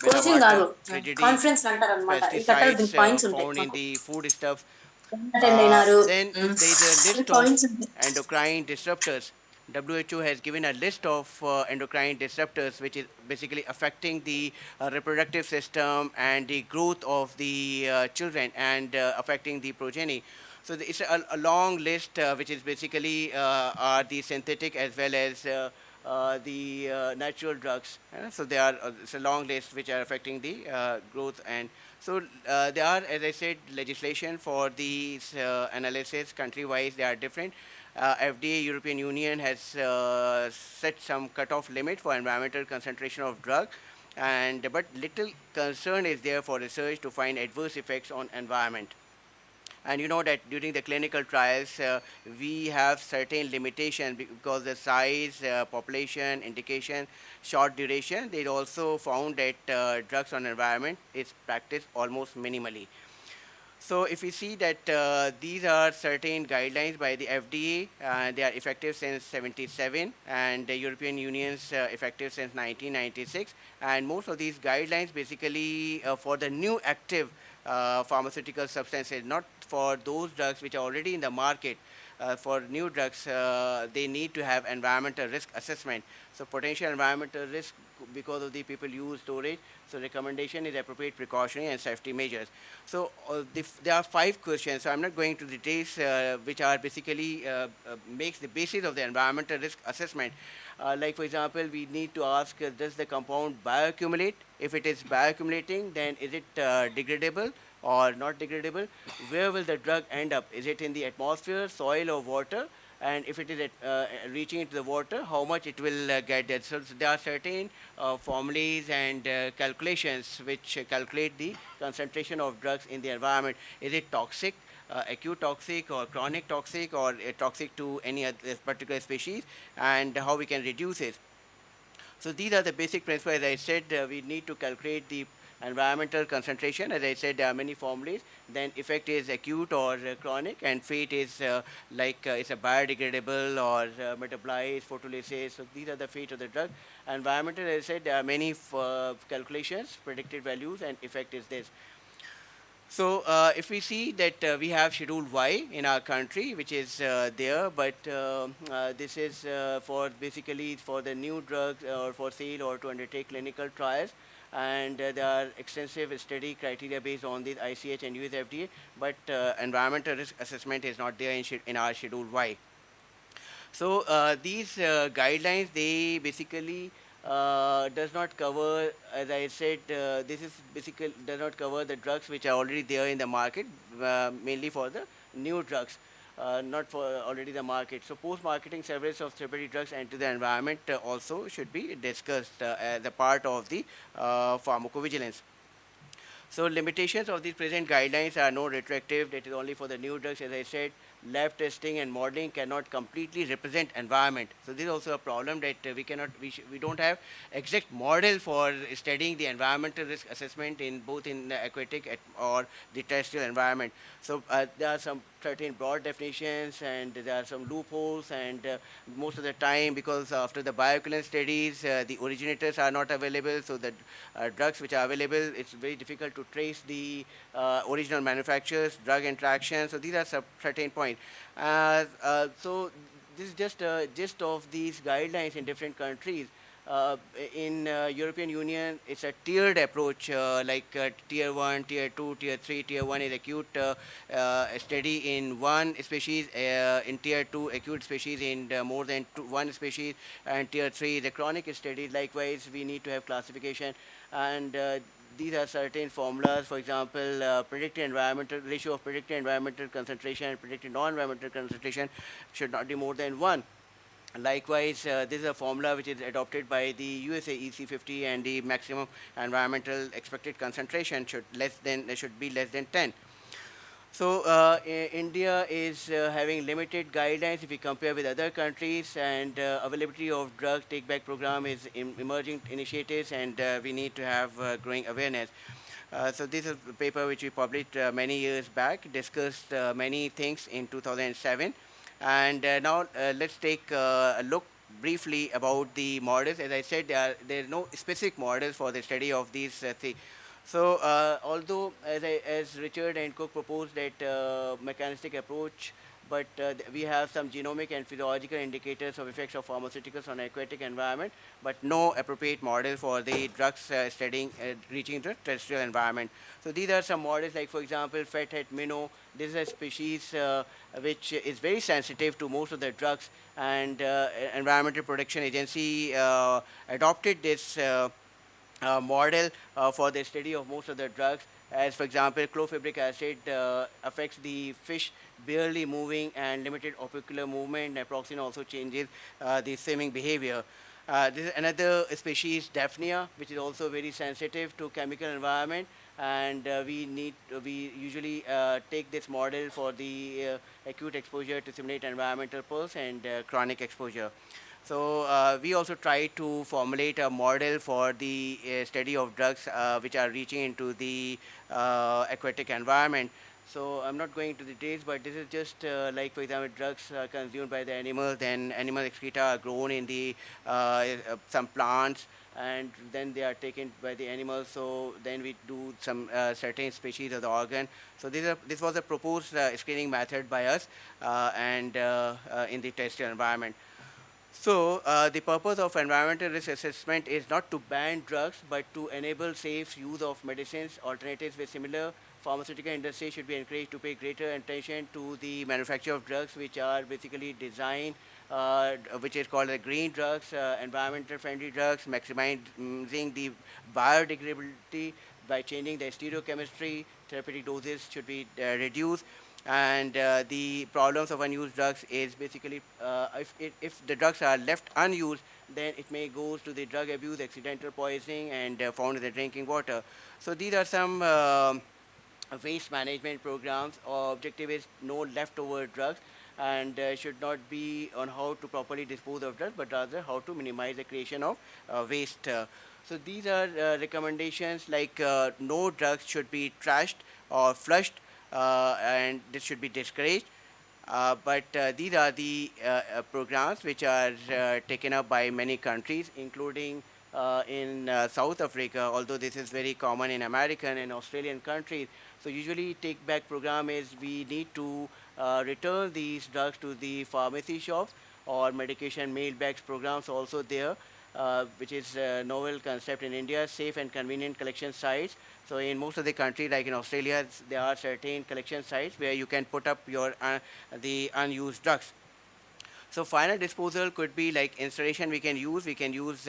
coaching metamarker, కాదు tragedy, conference అంటారనమాట ఈ కట్టాలి pesticides దీని points ఉంటాయి found in మాకు the foodstuffs. Attend అయినారు Then there is a list of points ఉంటాయి endocrine disruptors. WHO has given a list of endocrine disruptors, which is basically affecting the reproductive system and the growth of the children and affecting the progeny. So it's a long list, which is basically are the synthetic as well as the natural drugs. So they are it's a long list which are affecting the growth. And so there are, as I said, legislation for these analysis country-wise. They are different. FDA, European Union has set some cutoff limit for environmental concentration of drug, and but little concern is there for research to find adverse effects on environment. And you know that during the clinical trials, we have certain limitation because the size, population, indication, short duration. They also found that drugs on environment is practiced almost minimally. So if we see that these are certain guidelines by the FDA, they are effective since 77, and the European Union's effective since 1996. And most of these guidelines basically for the new active pharmaceutical substances, not for those drugs which are already in the market. For new drugs, they need to have environmental risk assessment. So potential environmental risk because of the people use storage. So recommendation is appropriate precautionary and safety measures. So there are 5 questions. So I'm not going to details which are basically makes the basis of the environmental risk assessment. Like for example, we need to ask, does the compound bioaccumulate? If it is bioaccumulating, then is it degradable or not degradable? Where will the drug end up? Is it in the atmosphere, soil, or water? And if it is reaching into the water, how much it will get there. So there are certain formulas and calculations which calculate the concentration of drugs in the environment. Is it toxic, acute toxic, or chronic toxic, or toxic to any other particular species, and how we can reduce it. So these are the basic principles. As I said, we need to calculate the environmental concentration. As I said, there are many formulas. Then effect is acute or chronic, and fate is it's a biodegradable or metabolized, photolysis. So these are the fate of the drug. Environmental, as I said, there are many calculations, predicted values, and effect is this. So if we see that we have Schedule Y in our country, which is there, but this is for basically for the new drugs or for sale or to undertake clinical trials. And there are extensive study criteria based on this ICH and US FDA, but environmental risk assessment is not there in our Schedule Y. So these guidelines, they basically does not cover, as I said, this is basically does not cover the drugs which are already there in the market, mainly for the new drugs, not for already the market. So post-marketing severance of therapeutic drugs into the environment also should be discussed as a part of the pharmacovigilance. So limitations of these present guidelines are no retroactive. It is only for the new drugs. As I said, lab testing and modeling cannot completely represent environment. So this is also a problem that we don't have exact model for studying the environmental risk assessment in both in the aquatic or the terrestrial environment. So there are some certain broad definitions, and there are some loopholes, and most of the time, because after the bioequivalence studies, the originators are not available, so the drugs which are available, it's very difficult to trace the original manufacturers, drug interactions. So these are some certain points. So this is just a gist of these guidelines in different countries. In European Union, it's a tiered approach, tier 1, tier 2, tier 3. Tier 1 is acute study in one species, in tier 2 acute species in more than one species, and tier 3 the chronic studies. Likewise, we need to have classification, and these are certain formulas. For example, predicted environmental ratio of predicted environmental concentration and predicted non-environmental concentration should not be more than 1. Likewise, this is a formula which is adopted by the USA EC50, and the maximum environmental expected concentration should be less than 10. So India is having limited guidelines if we compare with other countries, and availability of drug take-back program is emerging initiatives, and we need to have growing awareness. So this is a paper which we published many years back, discussed many things in 2007. And now let's take a look briefly about the models. As I said, there are no specific models for the study of these three. So although as Richard and Cook proposed that mechanistic approach, but we have some genomic and physiological indicators of effects of pharmaceuticals on aquatic environment, but no appropriate model for the drugs studying reaching the terrestrial environment. So these are some models, like for example, fathead minnow. This is a species which is very sensitive to most of the drugs, and Environmental Protection Agency adopted this model for the study of most of the drugs. As for example, chlorphenic acid affects the fish barely moving and limited opercular movement. Naproxen also changes the swimming behavior. This is another species, Daphnia, which is also very sensitive to chemical environment, and we usually take this model for the acute exposure to simulate environmental pulse and chronic exposure. So we also try to formulate a model for the study of drugs which are reaching into the aquatic environment. So I'm not going into the details, but this is just like, for example, drugs consumed by the animals, then animal excreta are grown in the some plants, and then they are taken by the animals. So then we do some certain species of the organ. So this was a proposed screening method by us and in the test environment. So, the purpose of environmental risk assessment is not to ban drugs, but to enable safe use of medicines. Alternatives with similar pharmaceutical industry should be encouraged to pay greater attention to the manufacture of drugs, which are basically designed, which is called the green drugs, environmental friendly drugs, maximizing the biodegradability by changing the stereochemistry. Therapeutic doses should be reduced, and the problems of unused drugs is basically if the drugs are left unused, then it may go to the drug abuse, accidental poisoning, and found in the drinking water. So these are some waste management programs. Our objective is no leftover drugs, and should not be on how to properly dispose of drugs, but rather how to minimize the creation of waste. So these are recommendations like no drugs should be trashed or flushed, and this should be discouraged. But these are the programs which are taken up by many countries, including in South Africa, although this is very common in American and Australian countries. So usually take back program is we need to return these drugs to the pharmacy shops, or medication mail bags programs also there, which is a novel concept in India, safe and convenient collection sites. So in most of the countries, like in Australia, there are certain collection sites where you can put up your the unused drugs. So final disposal could be like installation we can use. We can use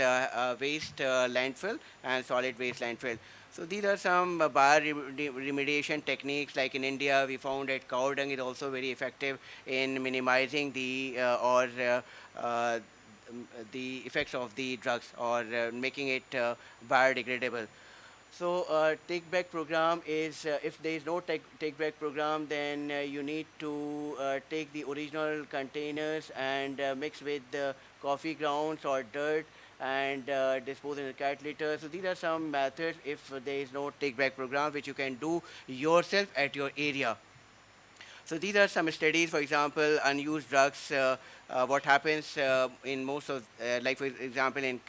waste landfill and solid waste landfill. So these are some bioremediation techniques. Like in India, we found that cow dung is also very effective in minimizing the effects of the drugs, or making it biodegradable. So take back program is if there is no take back program, then you need to take the original containers and mix with the coffee grounds or dirt, and dispose in the cat litter. So these are some methods if there is no take back program which you can do yourself at your area. So these are some studies, for example, unused drugs. What happens in most of, like for example, in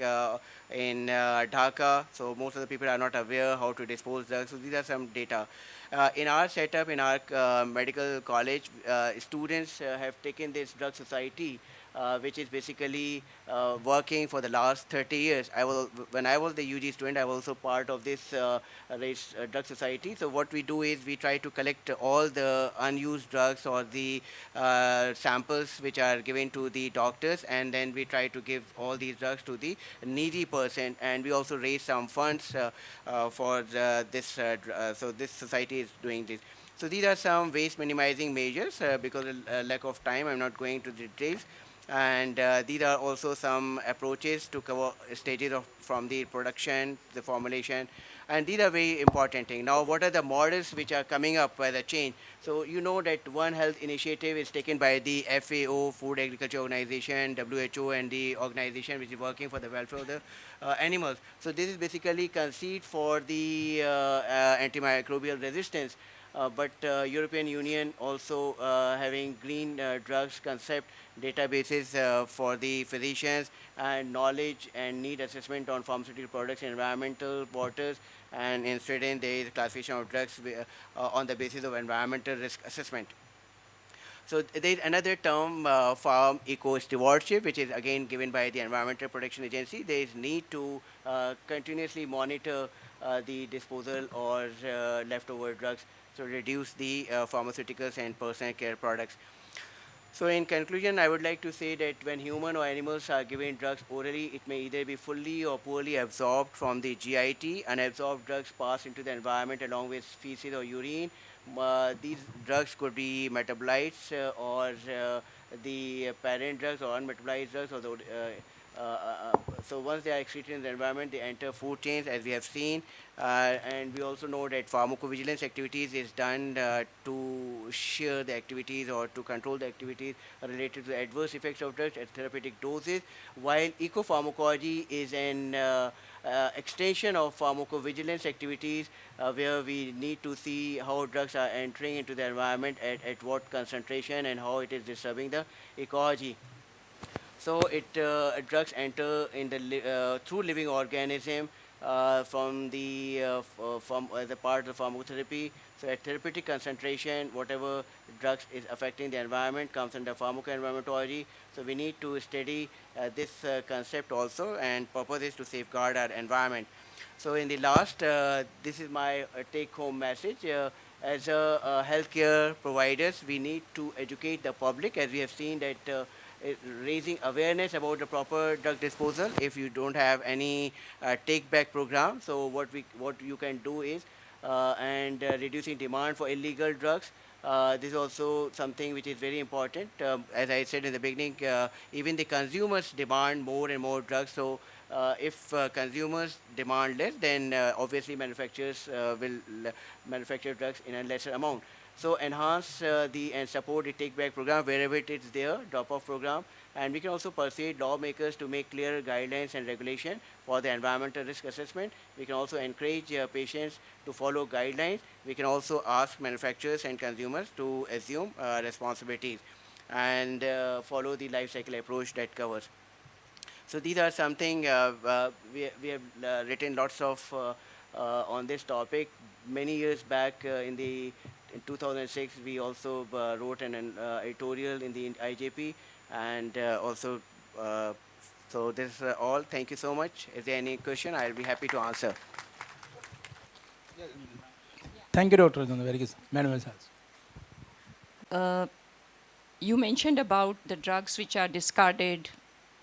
Dhaka. So most of the people are not aware how to dispose drugs. So these are some data. In our setup, in our medical college, students have taken this drug society, which is basically working for the last 30 years. When I was the UG student, I was also part of this drug society. So what we do is we try to collect all the unused drugs, or the samples which are given to the doctors, and then we try to give all these drugs to the needy person, and we also raise some funds for so this society is doing this. So these are some waste minimizing measures. Because of lack of time, I'm not going to the details. And these are also some approaches to cover stages of from the production, the formulation, and these are very important things. Now, what are the models which are coming up by the change? So you know that One Health initiative is taken by the FAO, Food Agriculture Organization, WHO, and the organization which is working for the welfare of the animals. So this is basically conceived for the antimicrobial resistance. But European Union also having green drugs concept databases for the physicians, and knowledge and need assessment on pharmaceutical products, environmental, waters, and in Sweden there is classification of drugs on the basis of environmental risk assessment. So there is another term, farm eco stewardship, which is again given by the Environmental Protection Agency. There is need to continuously monitor the disposal or leftover drugs to reduce the pharmaceuticals and personal care products. So in conclusion, I would like to say that when human or animals are given drugs orally, it may either be fully or poorly absorbed from the GIT. Unabsorbed drugs pass into the environment along with feces or urine. These drugs could be metabolites or the parent drugs, or unmetabolized drugs, or the so once they are excreted in the environment, they enter food chains, as we have seen, and we also know that pharmacovigilance activities is done to share the activities or to control the activities related to the adverse effects of drugs at therapeutic doses, while ecopharmacology is an extension of pharmacovigilance activities where we need to see how drugs are entering into the environment at what concentration and how it is disturbing the ecology. So drugs enter in the through living organism from the from as a part of pharmacotherapy. So at therapeutic concentration, whatever drugs is affecting the environment comes under pharmacoenvironmentology. So we need to study this concept also, and purpose is to safeguard our environment. So in the last, this is my take-home message. As healthcare providers, we need to educate the public, as we have seen that raising awareness about the proper drug disposal. If you don't have any take back program, so what you can do is and reducing demand for illegal drugs. This is also something which is very important. As I said in the beginning, even the consumers demand more and more drugs. So if consumers demand less, then obviously manufacturers will manufacture drugs in a lesser amount. So enhance the and support the take back program wherever it is there, drop off program, and we can also persuade lawmakers to make clear guidelines and regulation for the environmental risk assessment. We can also encourage patients to follow guidelines. We can also ask manufacturers and consumers to assume responsibilities and follow the life cycle approach that covers. So these are something we have written lots of on this topic. Many years back in 2006, we also wrote an editorial in the IJP, and also so this is all. Thank you so much. Is there any question? I'll be happy to answer. Thank you, Dr. Rajendra. Very good. Madam Vice Chancellor. You mentioned about the drugs which are discarded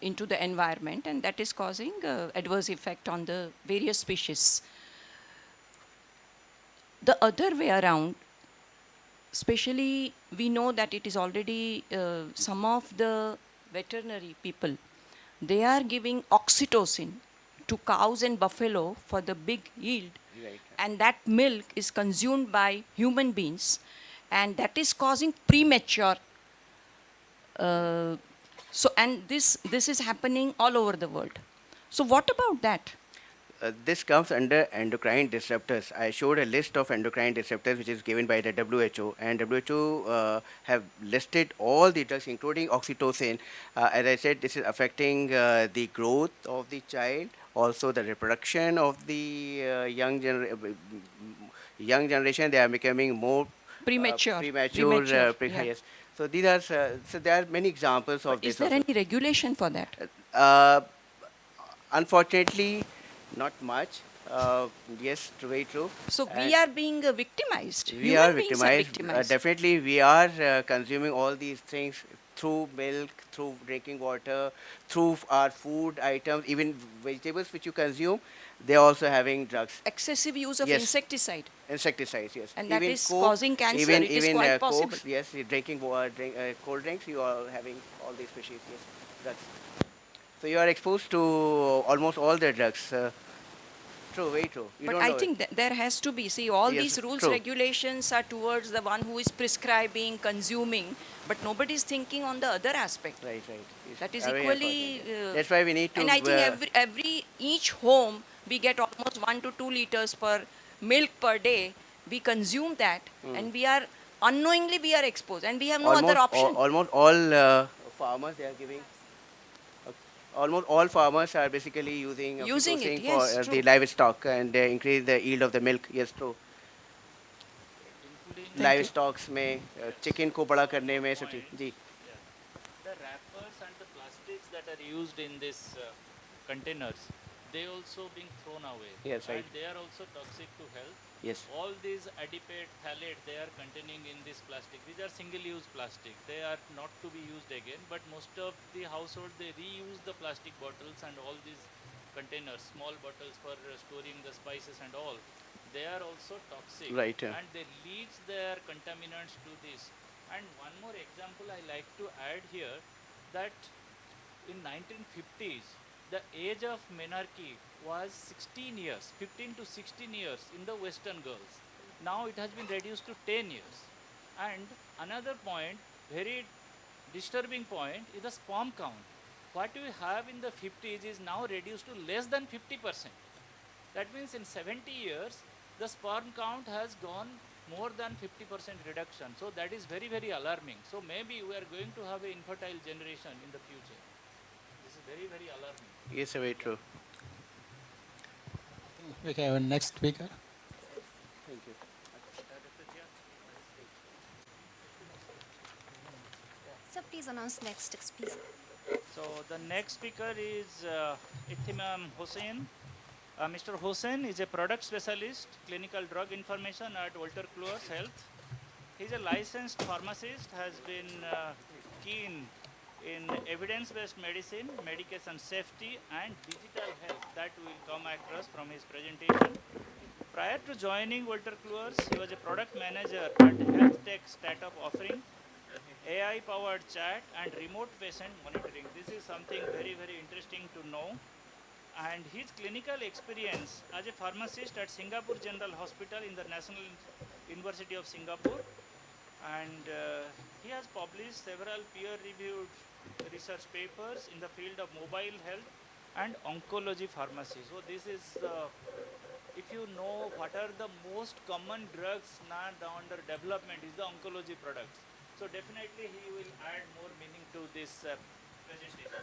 into the environment, and that is causing adverse effect on the various species. The other way around, especially we know that it is already some of the veterinary people, they are giving oxytocin to cows and buffalo for the big yield, Right. and that milk is consumed by human beings, and that is causing premature and this is happening all over the world. So what about that? This comes under endocrine disruptors. I showed a list of endocrine disruptors which is given by the WHO, and WHO have listed all the drugs, including oxytocin. As I said, this is affecting the growth of the child, also the reproduction of the young generation. They are becoming more Premature. yes. So these are so there are many examples of this. Is there Also. any regulation for that? Uh, Unfortunately, not much. Yes, very true. So And we are being victimized. we Human are beings are victimized. victimized. Definitely, we are consuming all these things through milk, through drinking water, through our food items, even vegetables which you consume. They are also having drugs. Excessive use of Yes. insecticide. Insecticides, yes. And that even is Coke, causing cancer. Even It is even quite possible. Cokes, yes. You're drinking cold drinks, you are having all these species, yes, drugs. So you are exposed to almost all the drugs. True, very true. You But don't I know it. think that there has to be, see, all Yes, these rules, true. regulations are towards the one who is prescribing, consuming, but nobody is thinking on the other aspect. Right, right. It's That is very equally. important. That's why we need to. And I think each home we get almost 1 to 2 liters per milk per day. We consume that, and we are unknowingly we are exposed, and we have no other option. Almost all farmers they are giving. Almost all farmers are basically using Using it, oxytocin yes, for true. the livestock, and they increase the yield of the milk. Yes, true. Livestock में chicken को बड़ा करने में सब चीज़ जी. The wrappers and the plastics that are used in these containers, they also being thrown away. Yes, right. And they are also toxic to health. Yes. All these adipate, phthalate, they are containing in this plastic. These are single-use plastic. They are not to be used again. But most of the households, they reuse the plastic bottles and all these containers, small bottles for storing the spices and all. They are also toxic. Right. And they leach their contaminants to this. And one more example I like to add here, that in 1950s, the age of menarche was 16 years, 15 to 16 years in the Western girls. Now it has been reduced to 10 years. And another point, very disturbing point, is the sperm count. What we have in the 50s is now reduced to less than 50%. That means in 70 years, the sperm count has gone more than 50% reduction. So that is very, very alarming. So maybe we are going to have an infertile generation in the future. This is very, very alarming. Yes, very true. We can have a next speaker. Thank you. Sir, please announce next speaker. So the next speaker is Ithimam Hussain. Mr. Hussain is a product specialist, clinical drug information at Walter Kluwer's Health. He's a licensed pharmacist, has been keen in evidence-based medicine, medication safety, and digital health that will come across from his presentation. Prior to joining Walter Kluwer's, he was a product manager at Health Tech startup offering AI-powered chat and remote patient monitoring. This is something very, very interesting to know. And his clinical experience as a pharmacist at Singapore General Hospital in the National University of Singapore. And he has published several peer-reviewed research papers in the field of mobile health and oncology pharmacy. So this is, if you know what are the most common drugs now under development is the oncology products. So definitely he will add more meaning to this presentation.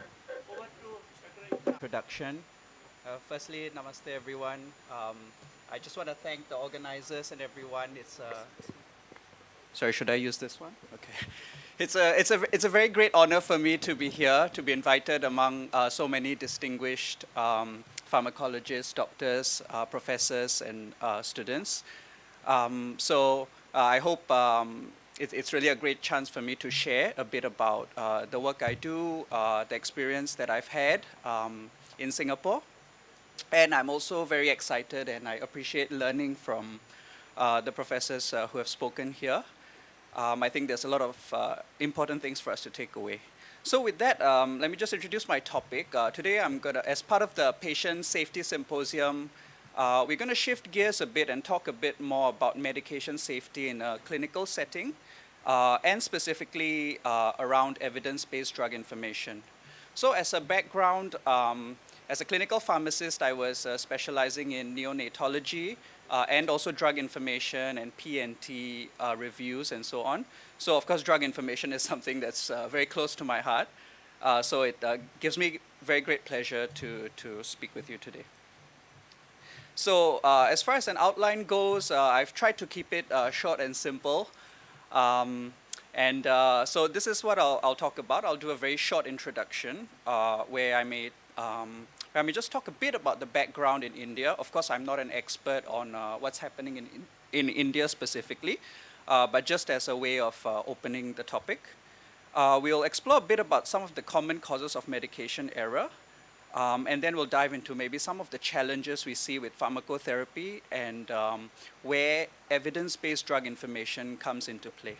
Over to Dr. Introduction. Firstly, namaste everyone. I just want to thank the organizers and everyone. It's sorry, should I use this one? Okay. It's a very great honor for me to be here, to be invited among so many distinguished pharmacologists, doctors, professors, and students. I hope it's really a great chance for me to share a bit about the work I do, the experience that I've had in Singapore. And I'm also very excited and I appreciate learning from the professors who have spoken here. I think there's a lot of important things for us to take away. So with that, let me just introduce my topic. Today I'm going to, as part of the Patient Safety Symposium, we're going to shift gears a bit and talk a bit more about medication safety in a clinical setting, and specifically around evidence-based drug information. So as a background, as a clinical pharmacist, I was specializing in neonatology and also drug information and P&T reviews and so on. So of course, drug information is something that's very close to my heart. So it gives me very great pleasure to speak with you today. So as far as an outline goes, I've tried to keep it short and simple. So this is what I'll talk about. I'll do a very short introduction where I may just talk a bit about the background in India. Of course, I'm not an expert on what's happening in India specifically, but just as a way of opening the topic. We'll explore a bit about some of the common causes of medication error, and then we'll dive into maybe some of the challenges we see with pharmacotherapy and where evidence-based drug information comes into play.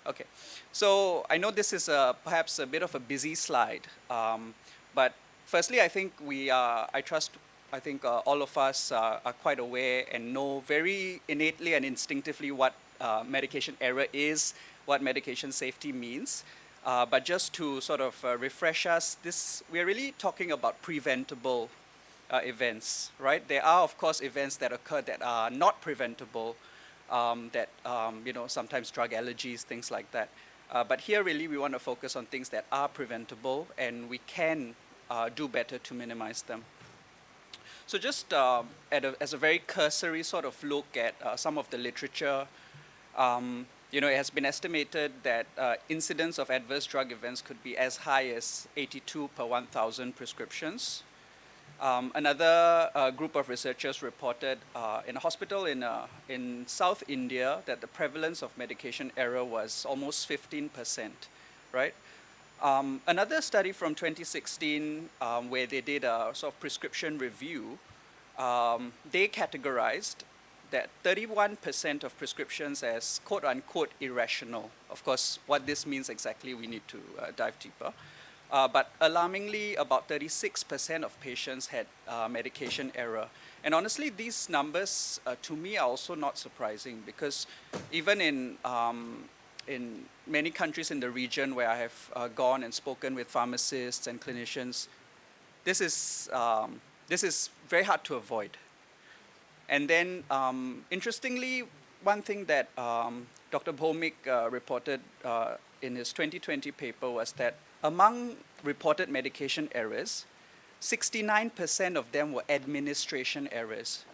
Okay, so I know this is perhaps a bit of a busy slide, but firstly, I think I think all of us are quite aware and know very innately and instinctively what medication error is, what medication safety means. But just to sort of refresh us, we're really talking about preventable events, right? There are, of course, events that occur that are not preventable, sometimes drug allergies, things like that. But here, really, we want to focus on things that are preventable, and we can do better to minimize them. So just as a very cursory sort of look at some of the literature, it has been estimated that incidence of adverse drug events could be as high as 82 per 1,000 prescriptions. Another group of researchers reported in a hospital in South India that the prevalence of medication error was almost 15%, right? Another study from 2016 where they did a sort of prescription review, they categorized that 31% of prescriptions as quote unquote irrational. Of course, what this means exactly, we need to dive deeper. But alarmingly, about 36% of patients had medication error. And honestly, these numbers to me are also not surprising because even in many countries in the region where I have gone and spoken with pharmacists and clinicians, this is very hard to avoid. And then, interestingly, one thing that Dr. Bhomik reported in his 2020 paper was that among reported medication errors, 69% of them were administration errors.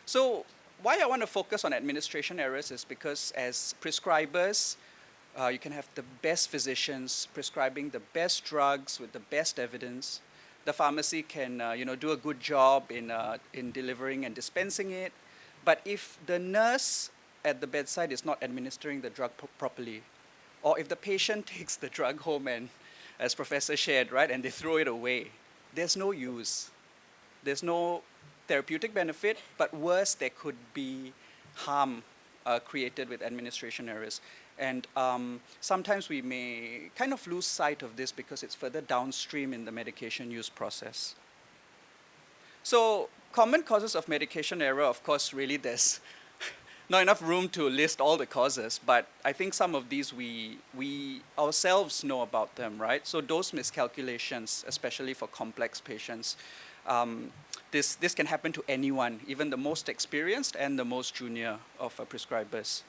So why I want to focus on administration errors is because as prescribers, you can have the best physicians prescribing the best drugs with the best evidence. The pharmacy can do a good job in delivering and dispensing it. But if the nurse at the bedside is not administering the drug properly, or if the patient takes the drug home and, as Professor shared, right, and they throw it away, there's no use. There's no therapeutic benefit, but worse, there could be harm created with administration errors. And sometimes we may kind of lose sight of this because it's further downstream in the medication use process. So common causes of medication error, of course, really there's not enough room to list all the causes, but I think some of these we ourselves know about them, right? So dose miscalculations, especially for complex patients, this can happen to anyone, even the most experienced and the most junior of prescribers.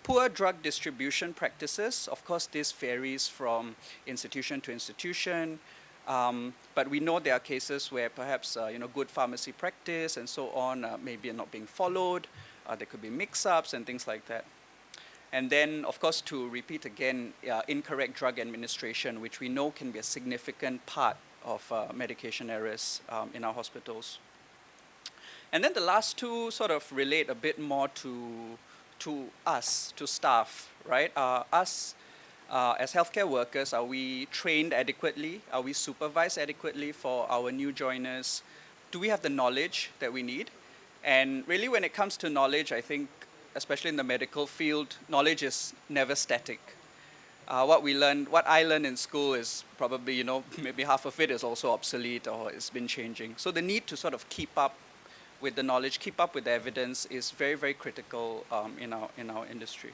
Poor drug distribution practices, of course, this varies from institution to institution, but we know there are cases where perhaps good pharmacy practice and so on maybe are not being followed. There could be mix-ups and things like that. And then, of course, to repeat again, incorrect drug administration, which we know can be a significant part of medication errors in our hospitals. And then the last two sort of relate a bit more to us, to staff, right? Us as healthcare workers, are we trained adequately? Are we supervised adequately for our new joiners? Do we have the knowledge that we need? And really, when it comes to knowledge, I think, especially in the medical field, knowledge is never static. What I learned in school is probably, maybe half of it is also obsolete or it's been changing. So the need to sort of keep up with the knowledge, keep up with the evidence is very, very critical in our industry.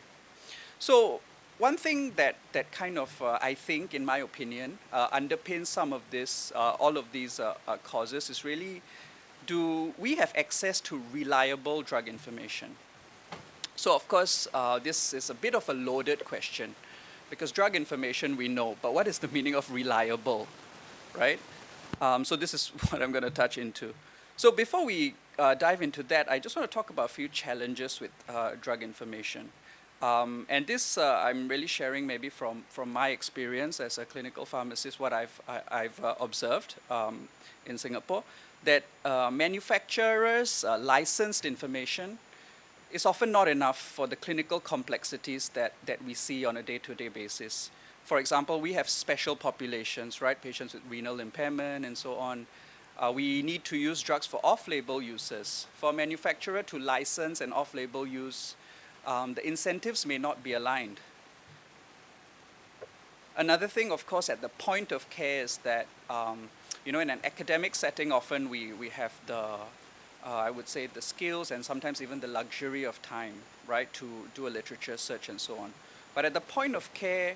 So one thing that kind of, I think, in my opinion, underpins some of this, all of these causes is really, do we have access to reliable drug information? So of course, this is a bit of a loaded question because drug information we know, but what is the meaning of reliable, right? So this is what I'm going to touch into. So before we dive into that, I just want to talk about a few challenges with drug information. And this I'm really sharing maybe from my experience as a clinical pharmacist, what I've observed in Singapore, that manufacturers' licensed information is often not enough for the clinical complexities that we see on a day-to-day basis. For example, we have special populations, right? Patients with renal impairment and so on. We need to use drugs for off-label uses. For a manufacturer to license an off-label use, the incentives may not be aligned. Another thing, of course, at the point of care is that, in an academic setting, often we have the, I would say, the skills and sometimes even the luxury of time, right, to do a literature search and so on. But at the point of care,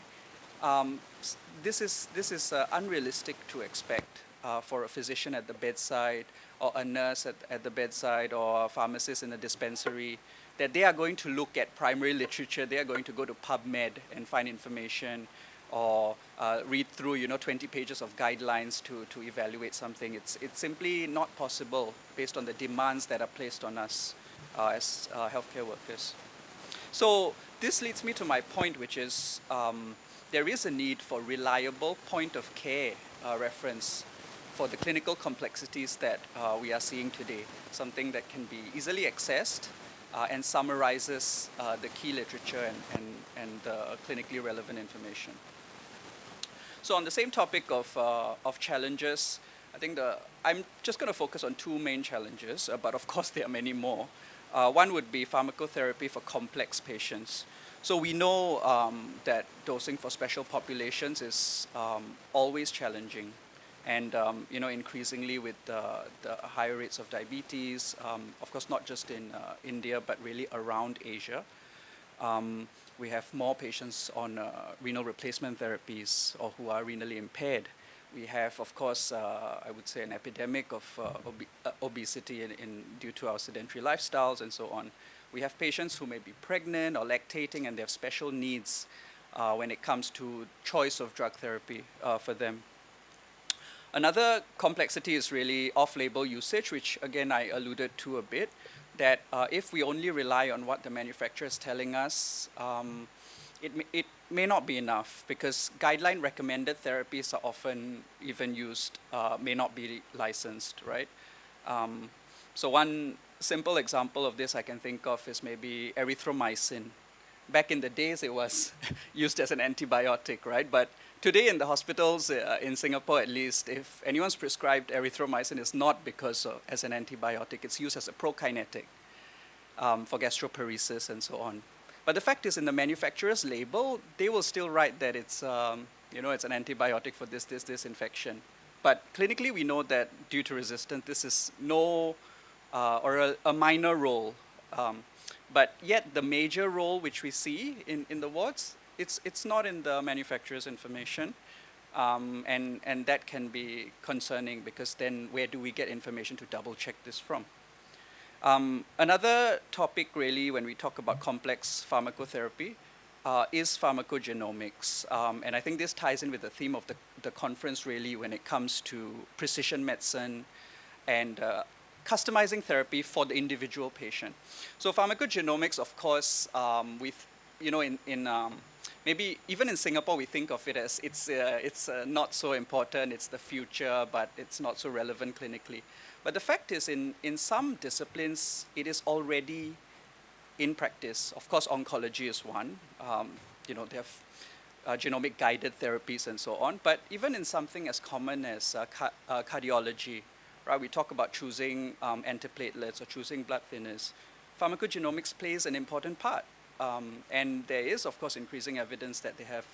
this is unrealistic to expect for a physician at the bedside or a nurse at the bedside or a pharmacist in a dispensary, that they are going to look at primary literature, they are going to go to PubMed and find information or read through 20 pages of guidelines to evaluate something. It's simply not possible based on the demands that are placed on us as healthcare workers. So this leads me to my point, which is there is a need for reliable point of care reference for the clinical complexities that we are seeing today, something that can be easily accessed and summarizes the key literature and clinically relevant information. So on the same topic of challenges, I think I'm just going to focus on two main challenges, but of course there are many more. One would be pharmacotherapy for complex patients. So we know that dosing for special populations is always challenging, and increasingly with the higher rates of diabetes, of course not just in India but really around Asia. We have more patients on renal replacement therapies or who are renally impaired. We have, of course, I would say an epidemic of obesity due to our sedentary lifestyles and so on. We have patients who may be pregnant or lactating and they have special needs when it comes to choice of drug therapy for them. Another complexity is really off-label usage, which again I alluded to a bit, that if we only rely on what the manufacturer is telling us, it may not be enough because guideline recommended therapies are often even used, may not be licensed, right? So one simple example of this I can think of is maybe erythromycin. Back in the days it was used as an antibiotic, right? But today in the hospitals, in Singapore at least, if anyone's prescribed erythromycin, it's not because as an antibiotic, it's used as a prokinetic for gastroparesis and so on. But the fact is, in the manufacturer's label, they will still write that it's, it's an antibiotic for this infection. But clinically, we know that due to resistance, this is no, or a minor role. But yet the major role which we see in the wards, it's not in the manufacturer's information. And that can be concerning because then where do we get information to double check this from? Another topic really when we talk about complex pharmacotherapy is pharmacogenomics. And I think this ties in with the theme of the conference really when it comes to precision medicine and customizing therapy for the individual patient. So pharmacogenomics, of course, maybe even in Singapore we think of it as it's not so important, it's the future, but it's not so relevant clinically. But the fact is, in some disciplines, it is already in practice. Of course, oncology is one. They have genomic guided therapies and so on. But even in something as common as cardiology, right? We talk about choosing antiplatelets or choosing blood thinners. Pharmacogenomics plays an important part. And there is, of course, increasing evidence that they have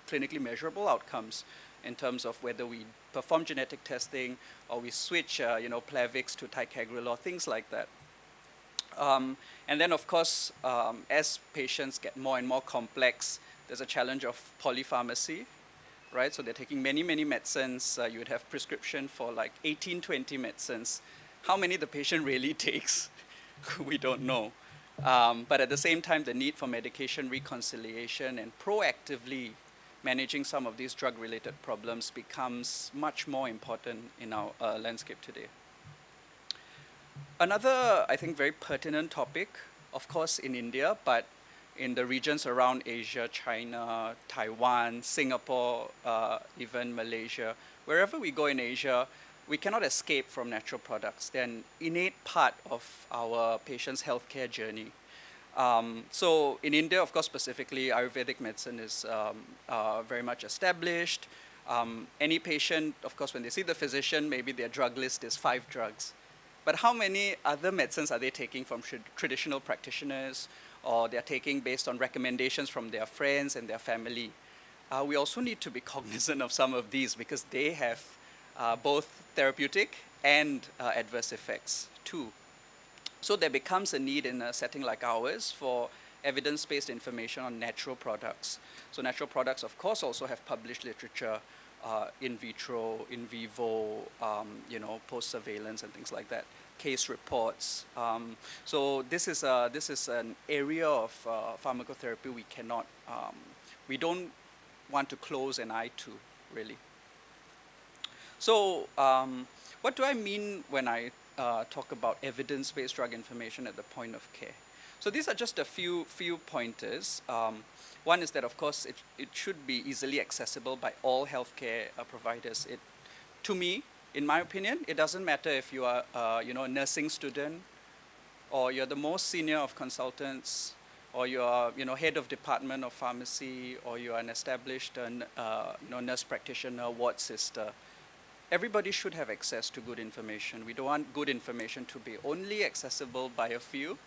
clinically measurable outcomes in terms of whether we perform genetic testing or we switch, Plavix to ticagrelor, things like that. And then, of course, as patients get more and more complex, there's a challenge of polypharmacy, right? So they're taking many, many medicines. You would have prescription for like 18, 20 medicines. How many the patient really takes, we don't know. But at the same time, the need for medication reconciliation and proactively managing some of these drug-related problems becomes much more important in our landscape today. Another, I think, very pertinent topic, of course, in India, but in the regions around Asia, China, Taiwan, Singapore, even Malaysia, wherever we go in Asia, we cannot escape from natural products. They're an innate part of our patient's healthcare journey. So in India, of course, specifically, Ayurvedic medicine is very much established. Any patient, of course, when they see the physician, maybe their drug list is 5 drugs. But how many other medicines are they taking from traditional practitioners, or they're taking based on recommendations from their friends and their family? We also need to be cognizant of some of these because they have both therapeutic and adverse effects too. So there becomes a need in a setting like ours for evidence-based information on natural products. So natural products, of course, also have published literature, in vitro, in vivo, post-surveillance and things like that, case reports. So this is an area of pharmacotherapy we don't want to close an eye to, really. So what do I mean when I talk about evidence-based drug information at the point of care? So these are just a few pointers. One is that, of course, it should be easily accessible by all healthcare providers. To me, in my opinion, it doesn't matter if you are a nursing student, or you're the most senior of consultants, or you are head of department of pharmacy, or you are an established nurse practitioner, ward sister. everybody should have access to good information. We don't want good information to be only accessible by a few,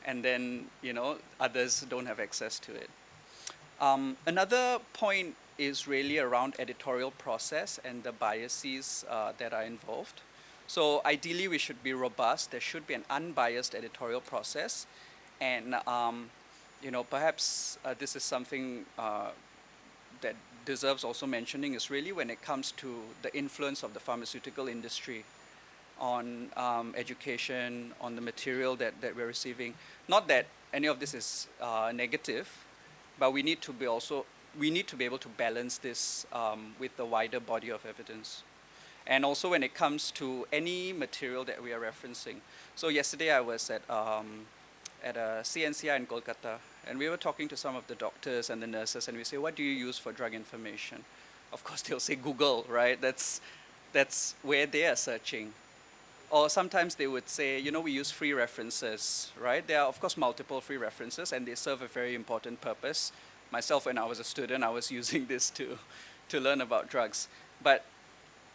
and then, others don't have access to it. Another point is really around editorial process and the biases that are involved. So ideally, we should be robust. There should be an unbiased editorial process, and perhaps this is something that deserves also mentioning, is really when it comes to the influence of the pharmaceutical industry on education, on the material that we're receiving. Not that any of this is negative, but we need to be able to balance this with the wider body of evidence. And also when it comes to any material that we are referencing. So yesterday I was at a CNCI in Kolkata, and we were talking to some of the doctors and the nurses, and we say, what do you use for drug information? Of course, they'll say Google, right? That's where they are searching. Or sometimes they would say, we use free references, right? There are, of course, multiple free references, and they serve a very important purpose. Myself, when I was a student, I was using this to learn about drugs. But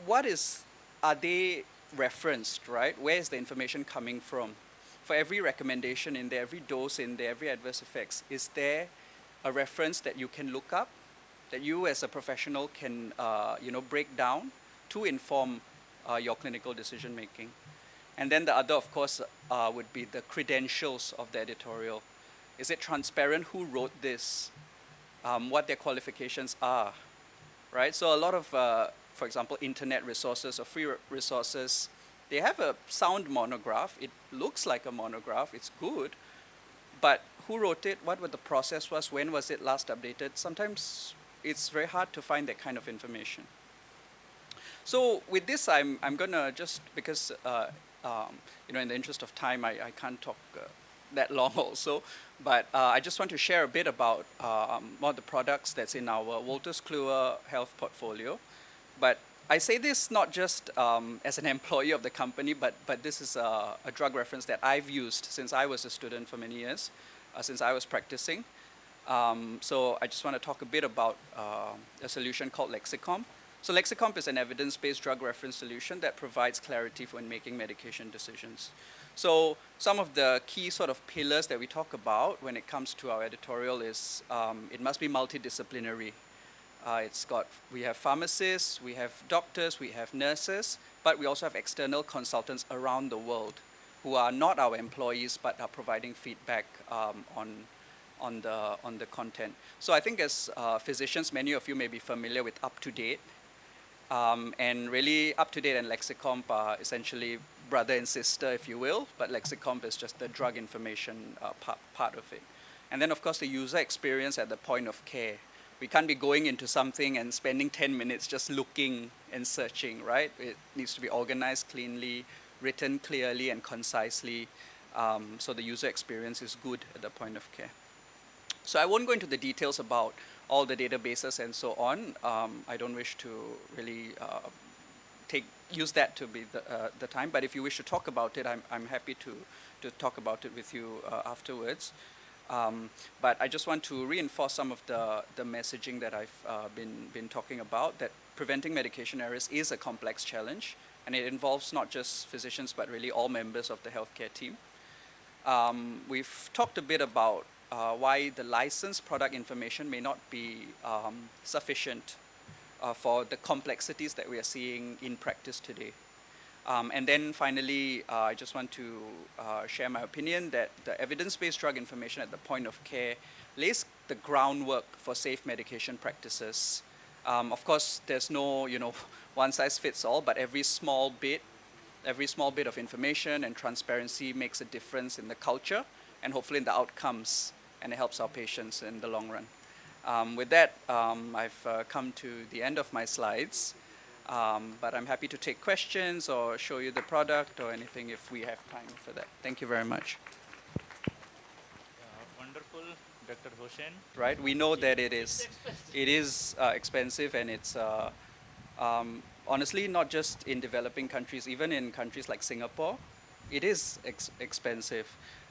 are they referenced, right? Where is the information coming from? For every recommendation in there, every dose in there, every adverse effects, is there a reference that you can look up, that you as a professional can, break down to inform your clinical decision making? And then the other, of course, would be the credentials of the editorial. Is it transparent who wrote this, what their qualifications are, right? So a lot of, for example, internet resources or free resources, they have a sound monograph. It looks like a monograph. It's good. But who wrote it? What the process was? When was it last updated? Sometimes it's very hard to find that kind of information. So with this, I'm going to just, because in the interest of time, I can't talk that long also, but I just want to share a bit about one of the products that's in our Wolters Kluwer health portfolio. But I say this not just as an employee of the company, but this is a drug reference that I've used since I was a student for many years, since I was practicing. So I just want to talk a bit about a solution called Lexicomp. So Lexicomp is an evidence-based drug reference solution that provides clarity when making medication decisions. So some of the key sort of pillars that we talk about when it comes to our editorial is it must be multidisciplinary. We have pharmacists, we have doctors, we have nurses, but we also have external consultants around the world who are not our employees but are providing feedback on the content. So I think as physicians, many of you may be familiar with UpToDate. And really, UpToDate and Lexicomp are essentially brother and sister, if you will, but Lexicomp is just the drug information part of it. And then, of course, the user experience at the point of care. We can't be going into something and spending 10 minutes just looking and searching, right? It needs to be organized cleanly, written clearly and concisely, so the user experience is good at the point of care. So I won't go into the details about all the databases and so on. I don't wish to really use that to be the time, but if you wish to talk about it, I'm happy to talk about it with you afterwards. But I just want to reinforce some of the messaging that I've been talking about, that preventing medication errors is a complex challenge, and it involves not just physicians, but really all members of the healthcare team. We've talked a bit about why the licensed product information may not be sufficient for the complexities that we are seeing in practice today. And then finally, I just want to share my opinion that the evidence-based drug information at the point of care lays the groundwork for safe medication practices. Of course, there's no one size fits all, but every small bit of information and transparency makes a difference in the culture and hopefully in the outcomes, and it helps our patients in the long run. With that, I've come to the end of my slides, but I'm happy to take questions or show you the product or anything if we have time for that. Thank you very much. Wonderful, Dr. Hossain. Right, we know that it is expensive, and it's honestly not just in developing countries, even in countries like Singapore, it is expensive.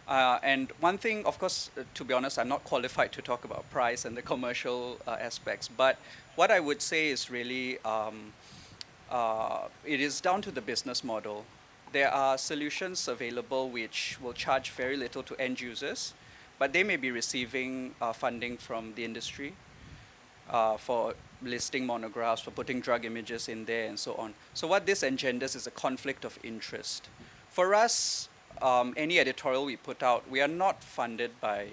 And one thing, of course, to be honest, I'm not qualified to talk about price and the commercial aspects, but what I would say is really it is down to the business model. There are solutions available which will charge very little to end users, but they may be receiving funding from the industry for listing monographs, for putting drug images in there, and so on. So what this engenders is a conflict of interest. For us, any editorial we put out, we are not funded by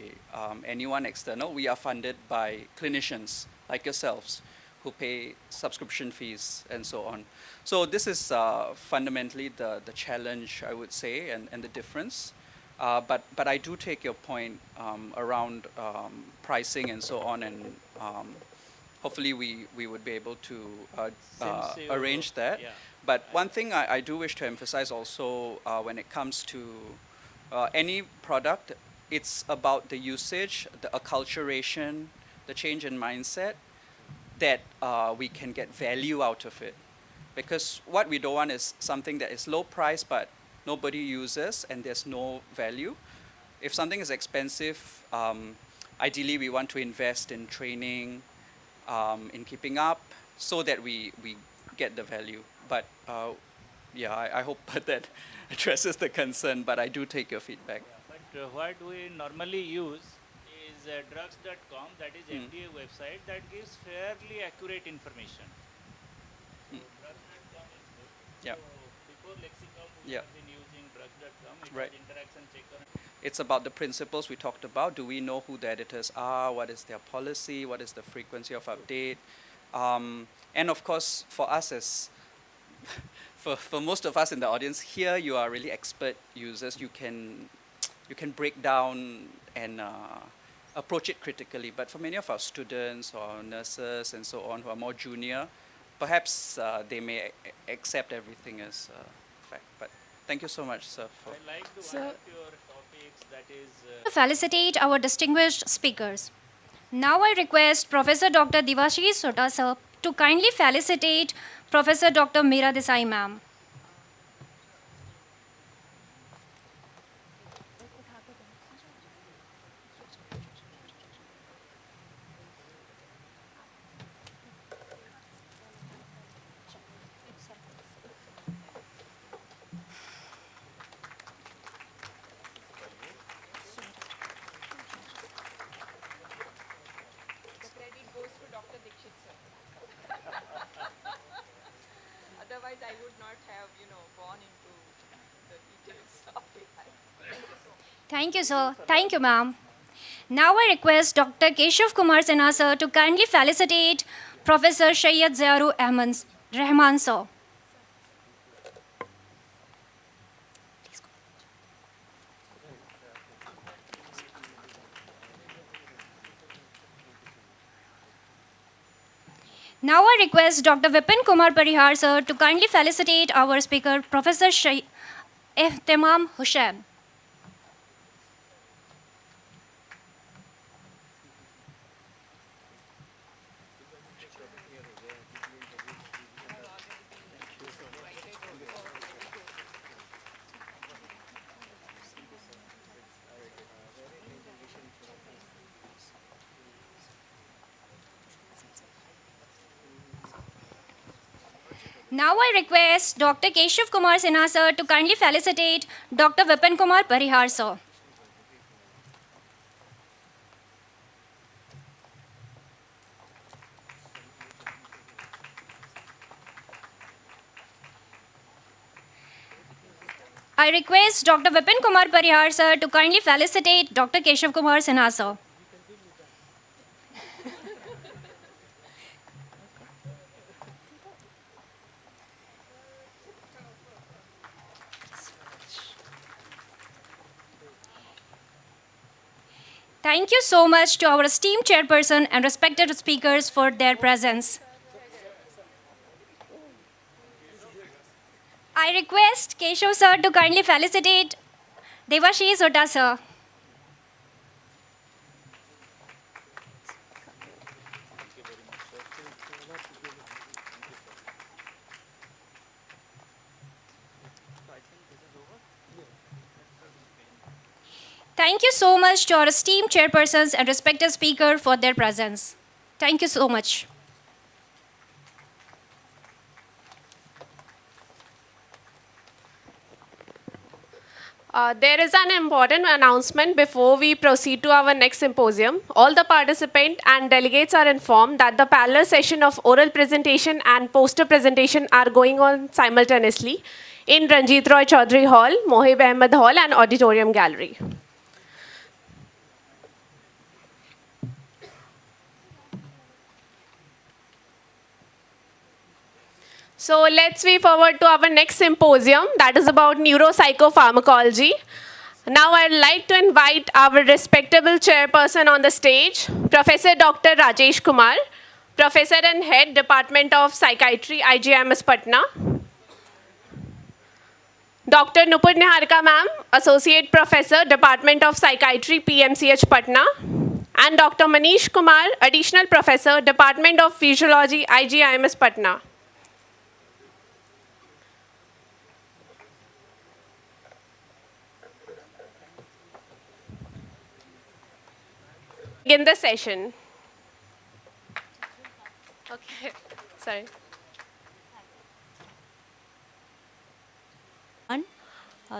anyone external. We are funded by clinicians like yourselves who pay subscription fees and so on. So this is fundamentally the challenge, I would say, and the difference. But I do take your point around pricing and so on, and hopefully we would be able to arrange that. Yeah. But one thing I do wish to emphasize also when it comes to any product, it's about the usage, the acculturation, the change in mindset that we can get value out of it. Because what we don't want is something that is low price but nobody uses and there's no value. If something is expensive, ideally we want to invest in training, in keeping up, so that we get the value. But yeah, I hope that addresses the concern, but I do take your feedback. But what we normally use is drugs.com, that is FDA website that gives fairly accurate information. So drugs.com is good. Yeah. So before Lexicom, we Yeah. have been using drugs.com. It Right. was interaction checker. It's about the principles we talked about. Do we know who the editors are? What is their policy? What is the frequency of update? And of course, for us as for most of us in the audience here, you are really expert users. You can break down and approach it critically. But for many of our students or nurses and so on who are more junior, perhaps they may accept everything as fact. But thank you so much, sir. For I like the So- one of your topics that is To felicitate our distinguished speakers. Now I request Professor Dr. Devashish Sota sir to kindly felicitate Professor Dr. Meera Desai ma'am. Otherwise, I would not have, gone into the details of it. Thank you, sir. Thank you, ma'am. Now I request Dr. Keshav Kumar Sinha sir to kindly felicitate Professor Syed Ziaur Rahman sir. Now I request Dr. Vipin Kumar Parihar sir to kindly felicitate our speaker, Professor Ehtemam Hussain. Now I request Dr. Keshav Kumar Sinha sir to kindly felicitate Dr. Vipin Kumar Parihar sir. I request Dr. Vipin Kumar Parihar sir to kindly felicitate Dr. Keshav Kumar Sinha sir. Thank you so much to our esteemed chairperson and respected speakers for their presence. I request Keshav sir to kindly felicitate Devashish Sota sir. Thank you so much to our esteemed chairpersons and respected speaker for their presence. Thank you so much. There is an important announcement before we proceed to our next symposium. All the participants and delegates are informed that the parallel session of oral presentation and poster presentation are going on simultaneously in Ranjit Roy Chaudhary Hall, Mohib Ahmed Hall, and Auditorium Gallery. So let's move forward to our next symposium that is about neuropsychopharmacology. Now I'd like to invite our respectable chairperson on the stage, Professor Dr. Rajesh Kumar, Professor and Head, Department of Psychiatry, IGIMS Patna. Dr. Nupur Niharika ma'am, Associate Professor, Department of Psychiatry, PMCH Patna. And Dr. Manish Kumar, Additional Professor, Department of Physiology, IGIMS Patna. Begin the session. Okay, sorry.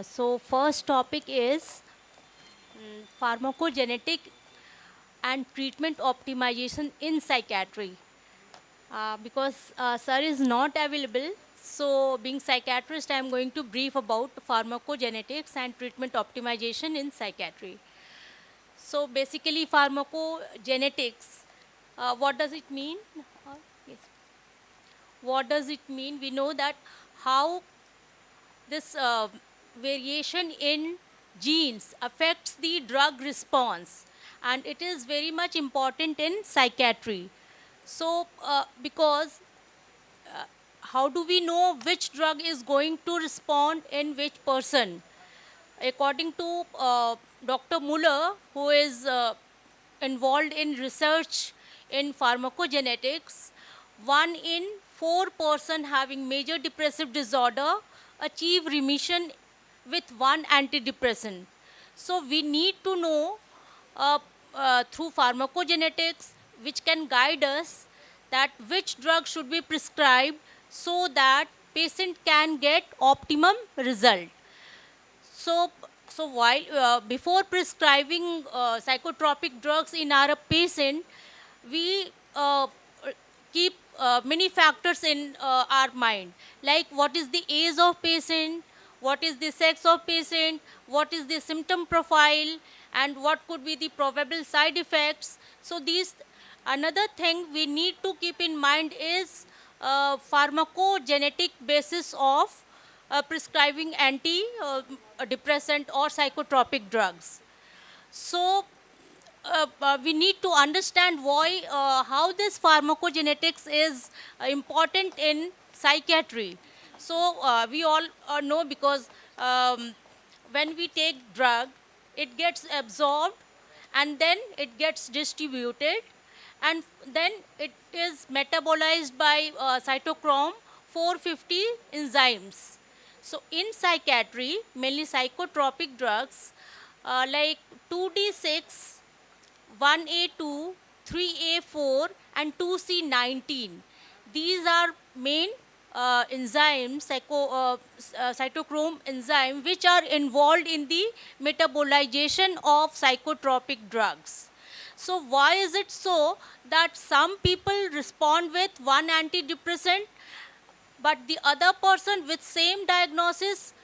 So first topic is pharmacogenetic and treatment optimization in psychiatry. Because sir is not available, so being psychiatrist, I am going to brief about pharmacogenetics and treatment optimization in psychiatry. So basically pharmacogenetics, what does it mean? Yes. What does it mean? We know that how this variation in genes affects the drug response, and it is very much important in psychiatry. So because how do we know which drug is going to respond in which person? According to Dr. Muller, who is involved in research in pharmacogenetics, 1 in 4 person having major depressive disorder achieve remission with one antidepressant. So we need to know through pharmacogenetics, which can guide us that which drug should be prescribed so that patient can get optimum result. So while before prescribing psychotropic drugs in our patient, we keep many factors in our mind, like what is the age of patient, what is the sex of patient, what is the symptom profile, and what could be the probable side effects. So these, another thing we need to keep in mind is pharmacogenetic basis of prescribing anti-depressant or psychotropic drugs. So we need to understand why, how this pharmacogenetics is important in psychiatry. So we all know because when we take drug, it gets absorbed and then it gets distributed, and then it is metabolized by cytochrome 450 enzymes. So in psychiatry, mainly psychotropic drugs like 2D6, 1A2, 3A4, and 2C19. These are main enzymes, cytochrome enzyme, which are involved in the metabolization of psychotropic drugs. So why is it so that some people respond with one antidepressant, but the other person with same diagnosis,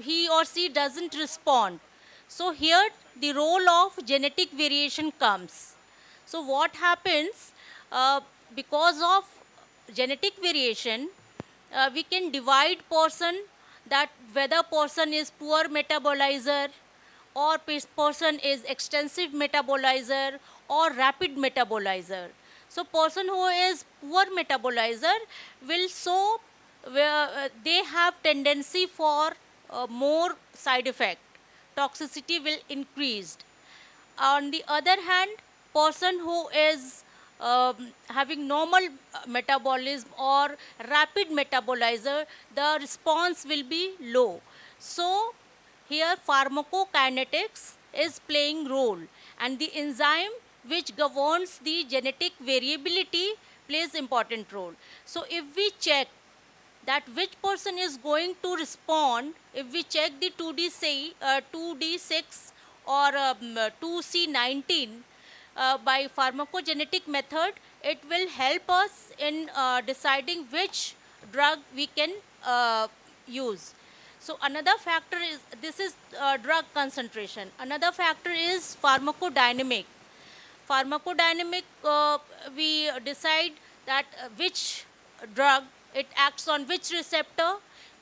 he or she doesn't respond? So here the role of genetic variation comes. So what happens, because of genetic variation, we can divide person, that whether person is poor metabolizer or person is extensive metabolizer or rapid metabolizer. So person who is poor metabolizer will so they have tendency for more side effect. Toxicity will increase. On the other hand, person who is having normal metabolism or rapid metabolizer, the response will be low. So here pharmacokinetics is playing role, and the enzyme which governs the genetic variability plays important role. So if we check that which person is going to respond if we check the 2D6 or 2C19 by pharmacogenetic method. It will help us in deciding which drug we can use. So another factor is, this is drug concentration. Another factor is pharmacodynamic. Pharmacodynamic, we decide that which drug, it acts on which receptor,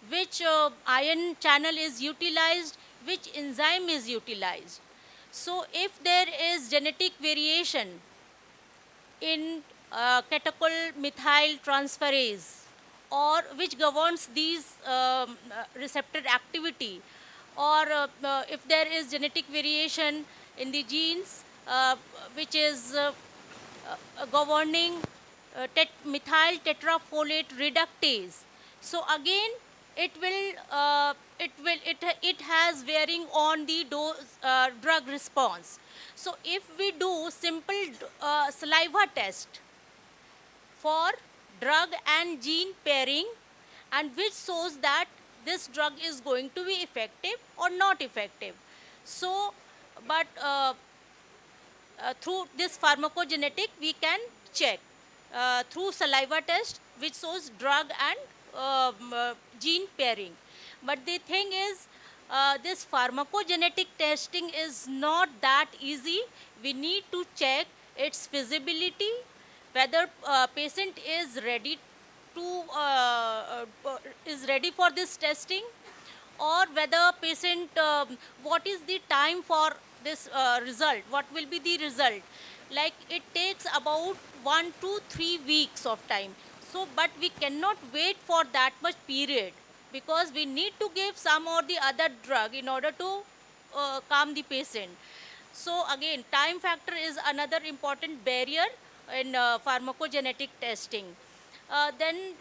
which ion channel is utilized, which enzyme is utilized. So if there is genetic variation in catechol methyl transferase, or which governs these receptor activity, or if there is genetic variation in the genes which is governing methyl tetrafolate reductase. So again, it has varying on the dose drug response. So if we do simple saliva test for drug and gene pairing, and which shows that this drug is going to be effective or not effective. So, but through this pharmacogenetic, we can check through saliva test, which shows drug and gene pairing. But the thing is, this pharmacogenetic testing is not that easy. We need to check its feasibility, whether patient is ready for this testing, or whether patient, what is the time for this result, what will be the result. Like it takes about 1 to 3 weeks of time. So, but we cannot wait for that much period, because we need to give some or the other drug in order to calm the patient. So again, time factor is another important barrier in pharmacogenetic testing. Then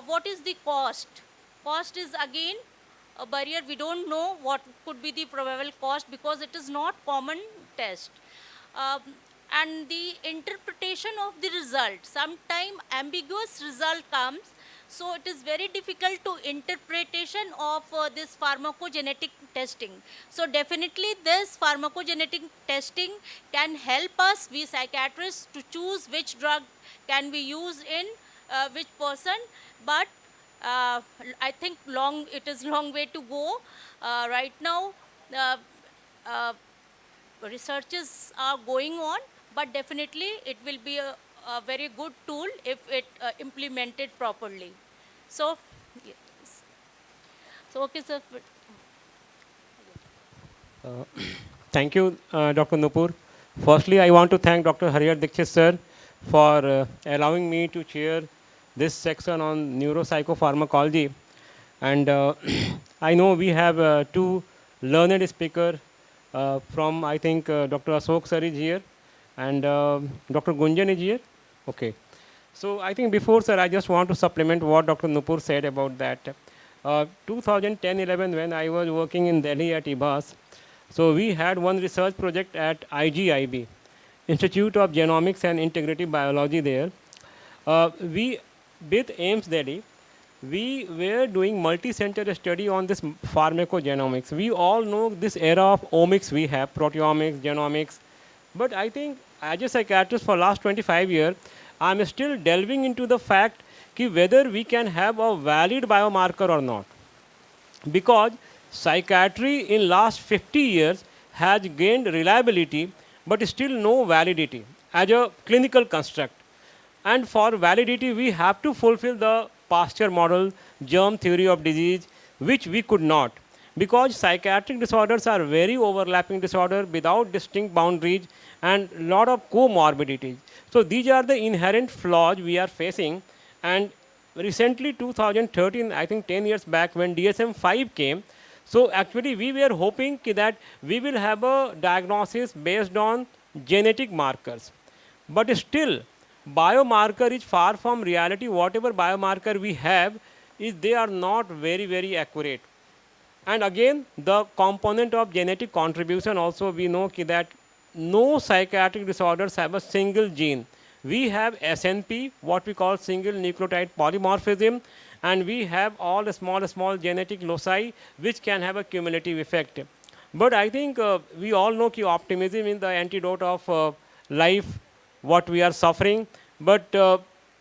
what is the cost? Cost is again a barrier. We don't know what could be the probable cost, because it is not common test. Um, and the interpretation of the result, sometime ambiguous result comes, so it is very difficult to interpretation of this pharmacogenetic testing. So definitely this pharmacogenetic testing can help us, we psychiatrists, to choose which drug can be used in which person. But I think it is long way to go. Right now, uh, researches are going on, but definitely it will be a very good tool if it implemented properly. So, yes. So okay, sir. Uh, Thank you, Dr. Nupur. Firstly, I want to thank Dr. Hariyar Dikshit sir for allowing me to chair this section on neuropsychopharmacology. And I know we have two learned speakers from, I think, Dr. Ashok sir is here, and Dr. Gunjan is here. Okay. So I think before, sir, I just want to supplement what Dr. Nupur said about that. 2010-11, when I was working in Delhi at IBAS, so we had one research project at IGIB, Institute of Genomics and Integrative Biology there. We, with AIMS Delhi, we were doing multi-center study on this pharmacogenomics. We all know this era of omics we have, proteomics, genomics. But I think as a psychiatrist for last 25 years, I'm still delving into the fact whether we can have a valid biomarker or not. Because psychiatry in last 50 years has gained reliability, but still no validity as a clinical construct. And for validity, we have to fulfill the Pasteur model, germ theory of disease, which we could not. Because psychiatric disorders are very overlapping disorder without distinct boundaries and lot of comorbidities. So these are the inherent flaws we are facing. And recently, 2013, I think 10 years back, when DSM-5 came, so actually we were hoping that we will have a diagnosis based on genetic markers. But still, biomarker is far from reality. Whatever biomarker we have, they are not very, very accurate. And again, the component of genetic contribution also, we know that no psychiatric disorders have a single gene. We have SNP, what we call single nucleotide polymorphism, and we have all the small genetic loci which can have a cumulative effect. But I think we all know that optimism is the antidote of life, what we are suffering. But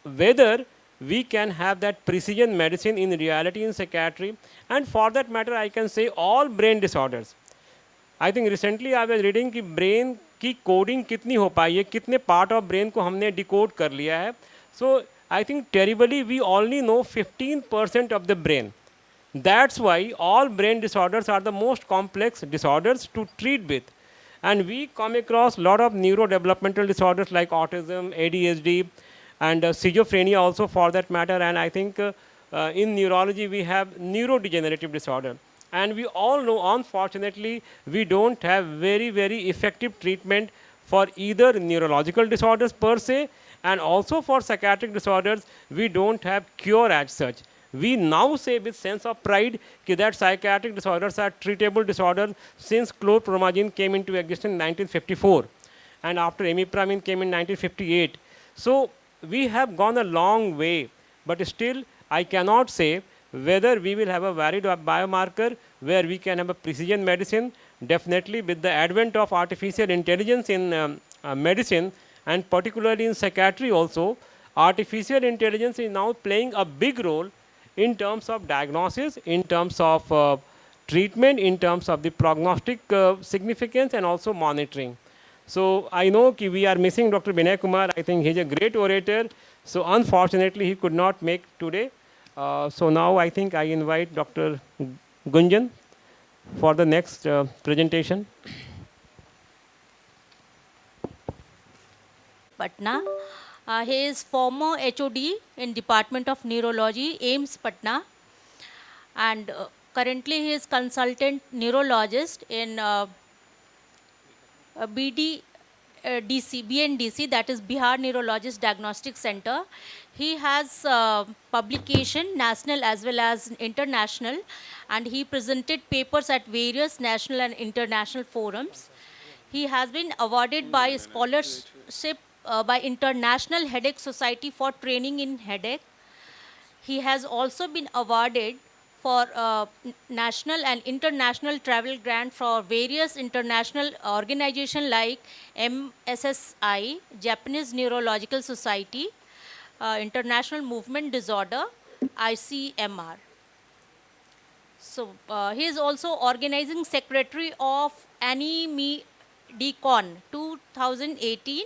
whether we can have that precision medicine in reality in psychiatry, and for that matter, I can say all brain disorders. I think recently I was reading कि brain की coding कितनी हो पाई है, कितने part of brain को हमने decode कर लिया है. So I think terribly we only know 15% of the brain. That's why all brain disorders are the most complex disorders to treat with. And we come across a lot of neurodevelopmental disorders like autism, ADHD, and schizophrenia also for that matter. And I think in neurology we have neurodegenerative disorder. And we all know, unfortunately, we don't have very effective treatment for either neurological disorders per se, and also for psychiatric disorders, we don't have cure as such. We now say with sense of pride that psychiatric disorders are treatable disorders since chlorpromazine came into existence in 1954, and after imipramine came in 1958. So we have gone a long way, but still I cannot say whether we will have a valid biomarker where we can have a precision medicine. Definitely with the advent of artificial intelligence in medicine, and particularly in psychiatry also, artificial intelligence is now playing a big role in terms of diagnosis, in terms of treatment, in terms of the prognostic significance, and also monitoring. So I know we are missing Dr. Binay Kumar. I think he's a great orator. So unfortunately, he could not make today. So now I think I invite Dr. Gunjan for the next presentation. Patna. He is former HOD in Department of Neurology, AIMS Patna, and currently he is consultant neurologist in BNDC, that is Bihar Neurologist Diagnostic Center. He has publication, national as well as international, and he presented papers at various national and international forums. He has been awarded by scholarship by International Headache Society for training in headache. He has also been awarded for national and international travel grant for various international organizations like MSSI, Japanese Neurological Society, International Movement Disorder, ICMR. So he is also organizing secretary of ANIMEDCON 2018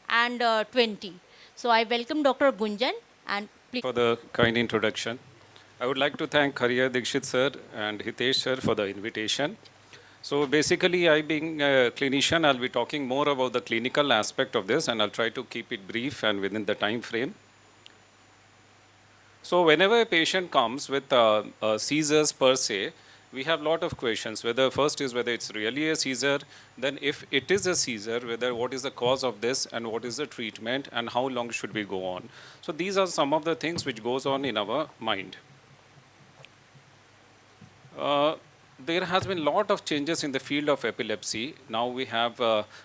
and 20. So I welcome Dr. Gunjan and please. For the kind introduction. I would like to thank Harya Dikshit sir and Hitesh sir for the invitation. So basically, I being a clinician, I'll be talking more about the clinical aspect of this, and I'll try to keep it brief and within the time frame. So whenever a patient comes with seizures per se, we have a lot of questions. Whether first is whether it's really a seizure, then if it is a seizure, whether what is the cause of this and what is the treatment and how long should we go on. So these are some of the things which goes on in our mind. There has been a lot of changes in the field of epilepsy. Now we have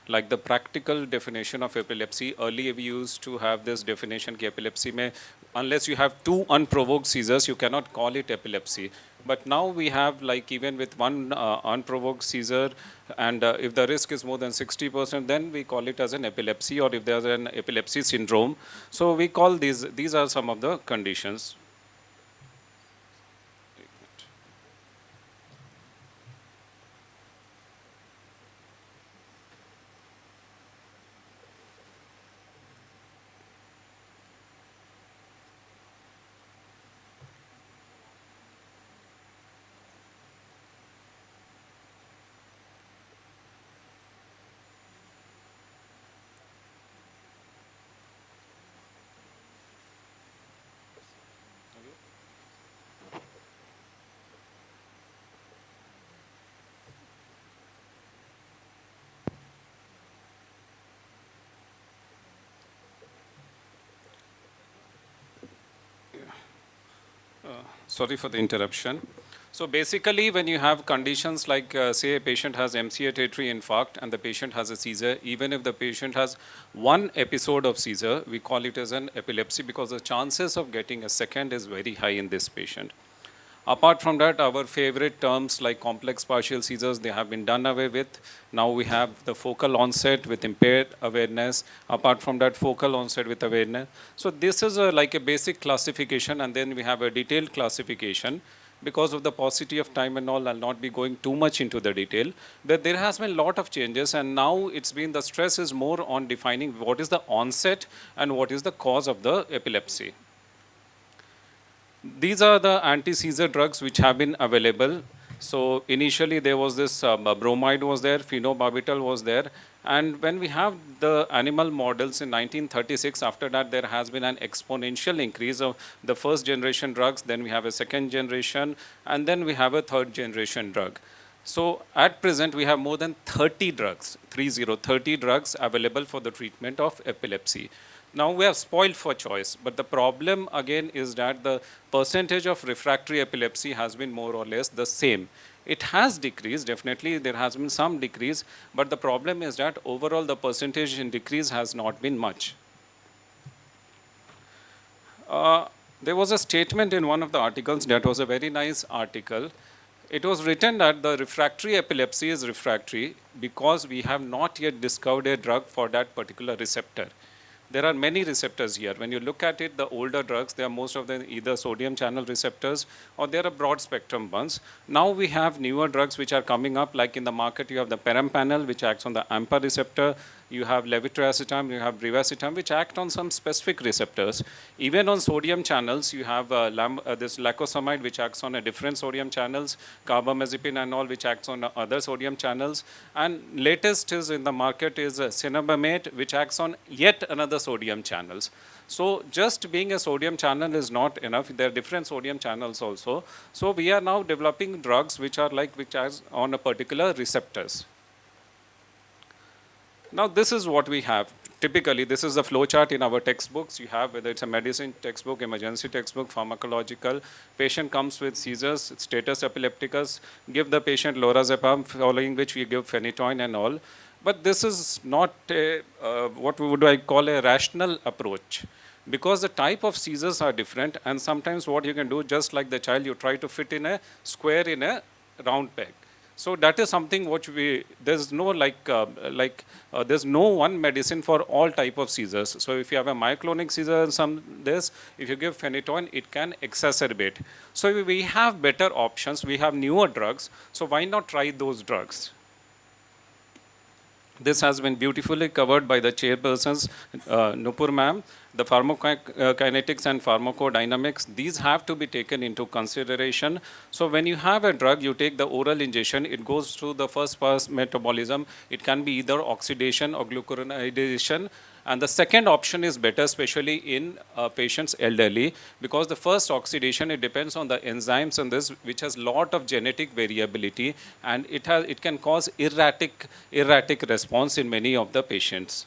like the practical definition of epilepsy. Earlier we used to have this definition that epilepsy may, unless you have two unprovoked seizures, you cannot call it epilepsy. But now we have like even with one unprovoked seizure, and if the risk is more than 60%, then we call it as an epilepsy, or if there's an epilepsy syndrome. So we call these are some of the conditions. Sorry for the interruption. So basically, when you have conditions like, say, a patient has MCA tertiary infarct and the patient has a seizure, even if the patient has one episode of seizure, we call it as an epilepsy because the chances of getting a second is very high in this patient. Apart from that, our favorite terms like complex partial seizures, they have been done away with. Now we have the focal onset with impaired awareness. Apart from that, focal onset with awareness. So this is like a basic classification, and then we have a detailed classification. Because of the paucity of time and all, I'll not be going too much into the detail. But there has been a lot of changes, and now it's been the stress is more on defining what is the onset and what is the cause of the epilepsy. These are the anti-seizure drugs which have been available. So initially there was this bromide was there, phenobarbital was there. And when we have the animal models in 1936, after that there has been an exponential increase of the first generation drugs, then we have a second generation, and then we have a third generation drug. So at present we have more than 30 drugs, 30 drugs available for the treatment of epilepsy. Now we are spoiled for choice, but the problem again is that the percentage of refractory epilepsy has been more or less the same. It has decreased, definitely there has been some decrease, but the problem is that overall the percentage in decrease has not been much. There was a statement in one of the articles that was a very nice article. It was written that the refractory epilepsy is refractory because we have not yet discovered a drug for that particular receptor. There are many receptors here. When you look at it, the older drugs, they are most of them either sodium channel receptors or they are broad spectrum ones. Now we have newer drugs which are coming up, like in the market you have the perampanel which acts on the AMPA receptor, you have levetiracetam, you have brivactam which act on some specific receptors. Even on sodium channels, you have this lacosamide which acts on a different sodium channels, carbamazepine and all which acts on other sodium channels. And latest is in the market is cenobamate which acts on yet another sodium channels. So just being a sodium channel is not enough. There are different sodium channels also. So we are now developing drugs which are like which are on a particular receptors. Now this is what we have. Typically, this is the flow chart in our textbooks. You have whether it's a medicine textbook, emergency textbook, pharmacological. Patient comes with seizures, status epilepticus. Give the patient lorazepam, following which we give phenytoin and all. But this is not a, what would I call a rational approach. Because the type of seizures are different, and sometimes what you can do, just like the child, you try to fit in a square in a round peg. So that is something which there's no there's no one medicine for all type of seizures. So if you have a myoclonic seizure and if you give phenytoin, it can exacerbate. So we have better options, we have newer drugs, so why not try those drugs? This has been beautifully covered by the chairpersons, Nupur ma'am. The pharmacokinetics and pharmacodynamics, these have to be taken into consideration. So when you have a drug, you take the oral injection, it goes through the first pass metabolism. It can be either oxidation or glucuronidation. And the second option is better, especially in patients elderly, because the first oxidation, it depends on the enzymes and this, which has lot of genetic variability, and it can cause erratic response in many of the patients.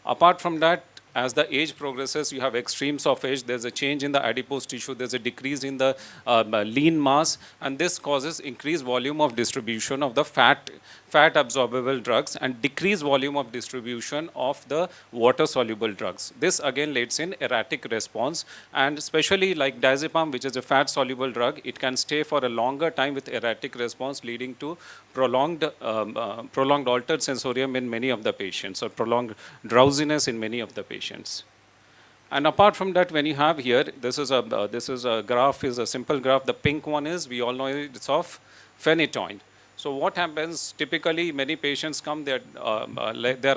Apart from that, as the age progresses, you have extremes of age. There's a change in the adipose tissue. There's a decrease in the lean mass. And this causes increased volume of distribution of the fat absorbable drugs and decreased volume of distribution of the water soluble drugs. This again leads in erratic response. And especially like diazepam, which is a fat soluble drug, it can stay for a longer time with erratic response, leading to prolonged altered sensorium in many of the patients, or prolonged drowsiness in many of the patients. And apart from that, when you have here, this is a graph, is a simple graph. The pink one is, we all know it's of phenytoin. So what happens, typically many patients come, they're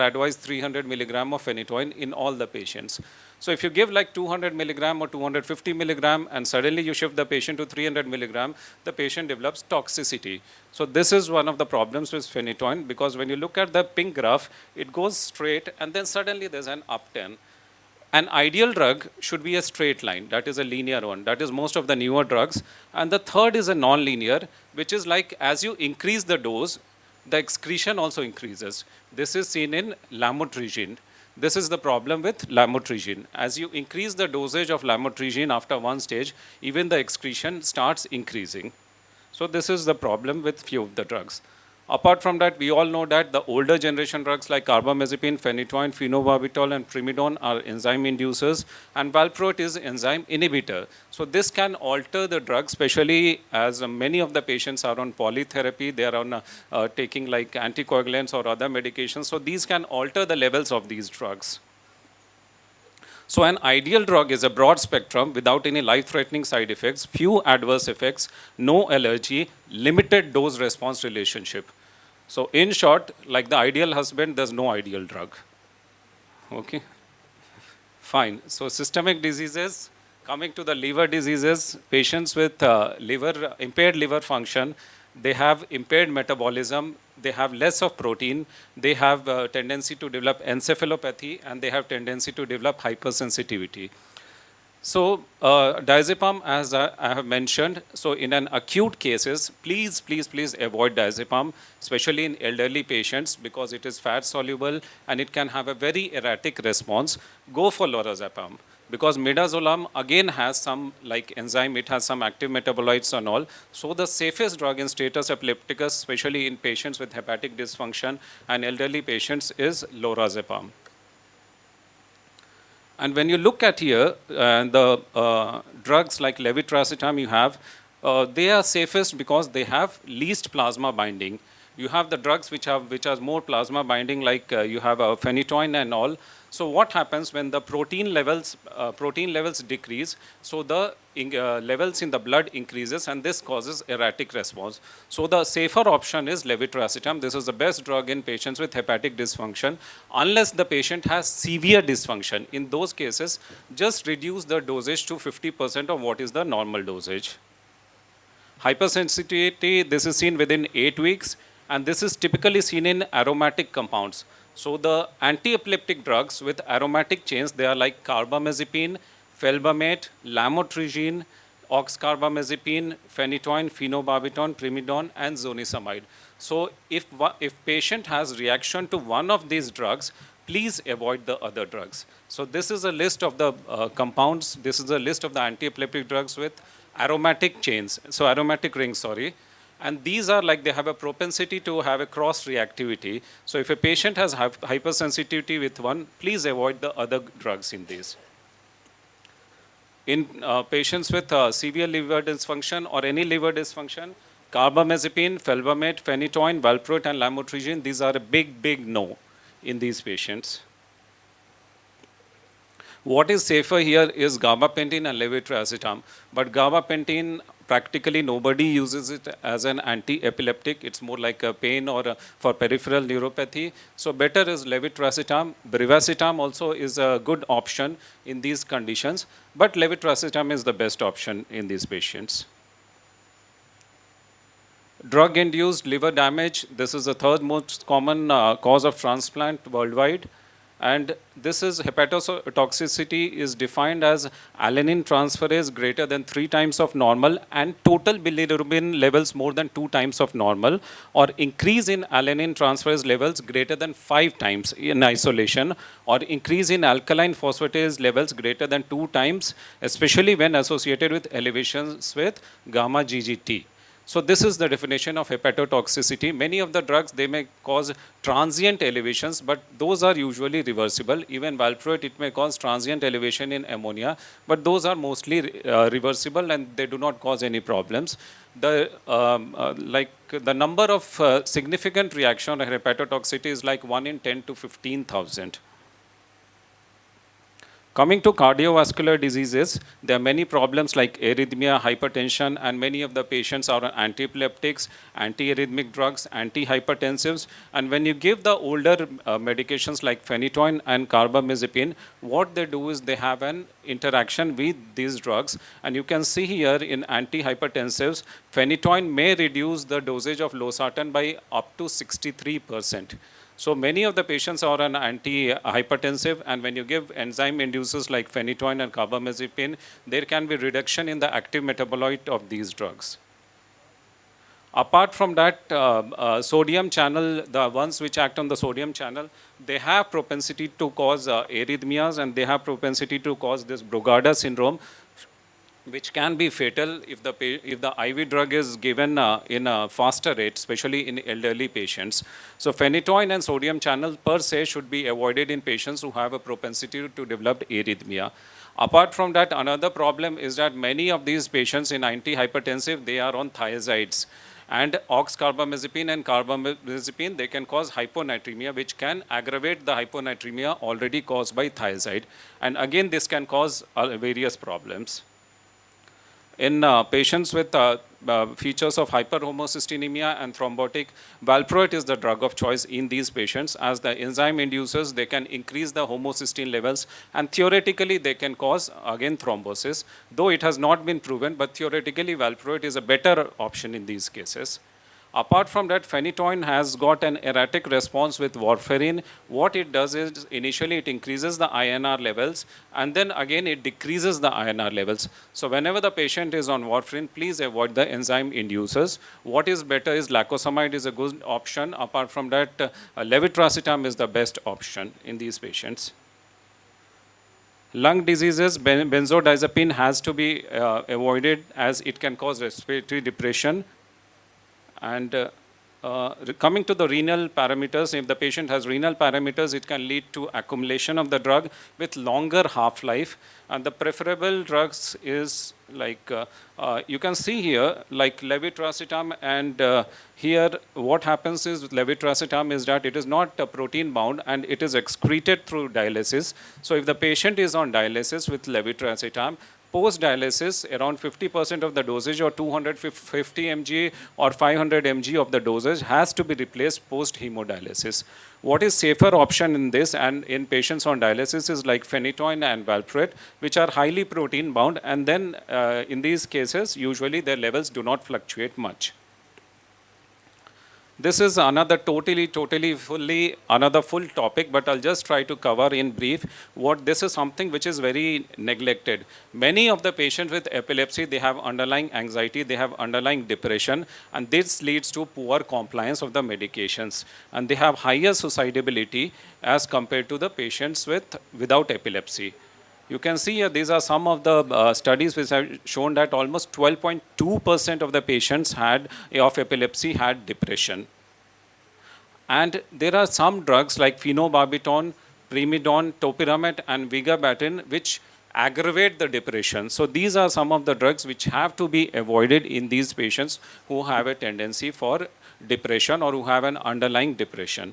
advised 300 milligram of phenytoin in all the patients. So if you give like 200 milligram or 250 milligram and suddenly you shift the patient to 300 milligram, the patient develops toxicity. So this is one of the problems with phenytoin, because when you look at the pink graph, it goes straight and then suddenly there's an upturn. An ideal drug should be a straight line, that is a linear one. That is most of the newer drugs. And the third is a non-linear, which is like as you increase the dose, the excretion also increases. This is seen in lamotrigine. This is the problem with lamotrigine. As you increase the dosage of lamotrigine after one stage, even the excretion starts increasing. So this is the problem with few of the drugs. Apart from that, we all know that the older generation drugs like carbamazepine, phenytoin, phenobarbital, and primidone are enzyme inducers, and valproate is enzyme inhibitor. So this can alter the drug, especially as many of the patients are on polytherapy, they are on taking like anticoagulants or other medications. So these can alter the levels of these drugs. So an ideal drug is a broad spectrum without any life-threatening side effects, few adverse effects, no allergy, limited dose-response relationship. So in short, like the ideal husband, there's no ideal drug. Okay, fine. So systemic diseases, coming to the liver diseases, patients with impaired liver function, they have impaired metabolism, they have less of protein, they have a tendency to develop encephalopathy, and they have tendency to develop hypersensitivity. So diazepam, as I have mentioned, so in an acute cases, please avoid diazepam, especially in elderly patients, because it is fat soluble and it can have a very erratic response. Go for lorazepam, because midazolam again has some like enzyme, it has some active metabolites and all. So the safest drug in status epilepticus, especially in patients with hepatic dysfunction and elderly patients, is lorazepam. And when you look at here, the drugs like levetiracetam you have, they are safest because they have least plasma binding. You have the drugs which have more plasma binding, like you have phenytoin and all. So what happens when the protein levels decrease? So the levels in the blood increases, and this causes erratic response. So the safer option is levetiracetam. This is the best drug in patients with hepatic dysfunction, unless the patient has severe dysfunction. In those cases, just reduce the dosage to 50% of what is the normal dosage. Hypersensitivity, this is seen within 8 weeks, and this is typically seen in aromatic compounds. So the anti-epileptic drugs with aromatic chains, they are like carbamazepine, felbamate, lamotrigine, oxcarbamazepine, phenytoin, phenobarbital, primidone, and zonisamide. So if patient has reaction to one of these drugs, please avoid the other drugs. So this is a list of the compounds. This is a list of the anti-epileptic drugs with aromatic chains, so aromatic rings, sorry. And these are like they have a propensity to have a cross reactivity. So if a patient has hypersensitivity with one, please avoid the other drugs in these. In patients with severe liver dysfunction or any liver dysfunction, carbamazepine, felbamate, phenytoin, valproate, and lamotrigine, these are a big no in these patients. What is safer here is gabapentin and levetiracetam. But gabapentin, practically nobody uses it as an anti-epileptic. It's more like a pain or for peripheral neuropathy. So better is levetiracetam. Brivaracetam also is a good option in these conditions. But levetiracetam is the best option in these patients. Drug-induced liver damage. This is the third most common cause of transplant worldwide. And this is hepatotoxicity is defined as alanine transferase greater than 3 times of normal and total bilirubin levels more than 2 times of normal, or increase in alanine transferase levels greater than 5 times in isolation, or increase in alkaline phosphatase levels greater than 2 times, especially when associated with elevations with gamma GGT. So this is the definition of hepatotoxicity. Many of the drugs, they may cause transient elevations, but those are usually reversible. Even valproate, it may cause transient elevation in ammonia, but those are mostly reversible and they do not cause any problems. The the number of significant reaction or hepatotoxicity is like 1 in 10 to 15,000. Coming to cardiovascular diseases, there are many problems like arrhythmia, hypertension, and many of the patients are on antiepileptics, antiarrhythmic drugs, antihypertensives. And when you give the older medications like phenytoin and carbamazepine, what they do is they have an interaction with these drugs. And you can see here in antihypertensives, phenytoin may reduce the dosage of losartan by up to 63%. So many of the patients are on antihypertensive, and when you give enzyme inducers like phenytoin and carbamazepine, there can be reduction in the active metabolite of these drugs. Apart from that, sodium channel, the ones which act on the sodium channel, they have propensity to cause arrhythmias, and they have propensity to cause this Brugada syndrome, which can be fatal if the IV drug is given in a faster rate, especially in elderly patients. So phenytoin and sodium channel per se should be avoided in patients who have a propensity to develop arrhythmia. Apart from that, another problem is that many of these patients in antihypertensive, they are on thiazides. And oxcarbamazepine and carbamazepine, they can cause hyponatremia, which can aggravate the hyponatremia already caused by thiazide. And again, this can cause various problems. In patients with features of hyperhomocystinemia and thrombotic, valproate is the drug of choice in these patients. As the enzyme inducers, they can increase the homocysteine levels, and theoretically they can cause again thrombosis. Though it has not been proven, but theoretically valproate is a better option in these cases. Apart from that, phenytoin has got an erratic response with warfarin. What it does is initially it increases the INR levels, and then again it decreases the INR levels. So whenever the patient is on warfarin, please avoid the enzyme inducers. What is better is lacosamide is a good option. Apart from that, levetiracetam is the best option in these patients. Lung diseases, benzodiazepine has to be avoided as it can cause respiratory depression. And coming to the renal parameters, if the patient has renal parameters, it can lead to accumulation of the drug with longer half-life. And the preferable drugs is like, you can see here, like levetiracetam. And here, what happens is with levetiracetam is that it is not protein bound and it is excreted through dialysis. So if the patient is on dialysis with levetiracetam, post-dialysis, around 50% of the dosage or 250 mg or 500 mg of the dosage has to be replaced post-hemodialysis. What is safer option in this and in patients on dialysis is like phenytoin and valproate, which are highly protein bound, and then in these cases, usually their levels do not fluctuate much. This is another another full topic, but I'll just try to cover in brief what this is something which is very neglected. Many of the patients with epilepsy, they have underlying anxiety, they have underlying depression, and this leads to poor compliance of the medications. And they have higher suicidability as compared to the patients without epilepsy. You can see here, these are some of the studies which have shown that almost 12.2% of the patients of epilepsy had depression. And there are some drugs like phenobarbital, primidone, topiramate, and vigabatrin which aggravate the depression. So these are some of the drugs which have to be avoided in these patients who have a tendency for depression or who have an underlying depression.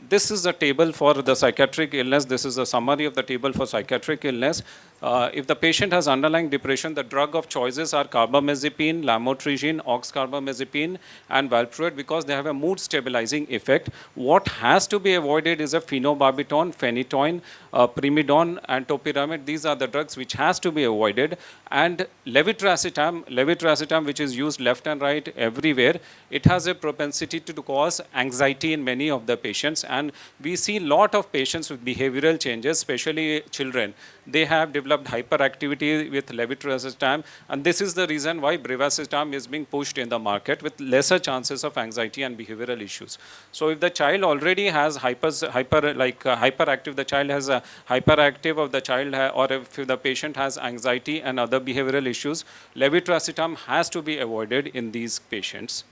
This is the table for the psychiatric illness. This is a summary of the table for psychiatric illness. If the patient has underlying depression, the drug of choices are carbamazepine, lamotrigine, oxcarbamazepine, and valproate because they have a mood stabilizing effect. What has to be avoided is a phenobarbital, phenytoin, primidone, and topiramate. These are the drugs which has to be avoided. And levetiracetam, which is used left and right everywhere, it has a propensity to cause anxiety in many of the patients. And we see a lot of patients with behavioral changes, especially children. They have developed hyperactivity with levetiracetam, and this is the reason why brivaracetam is being pushed in the market with lesser chances of anxiety and behavioral issues. So if the child already has hyperactive, the child has a hyperactive of the child, or if the patient has anxiety and other behavioral issues, levetiracetam has to be avoided in these patients.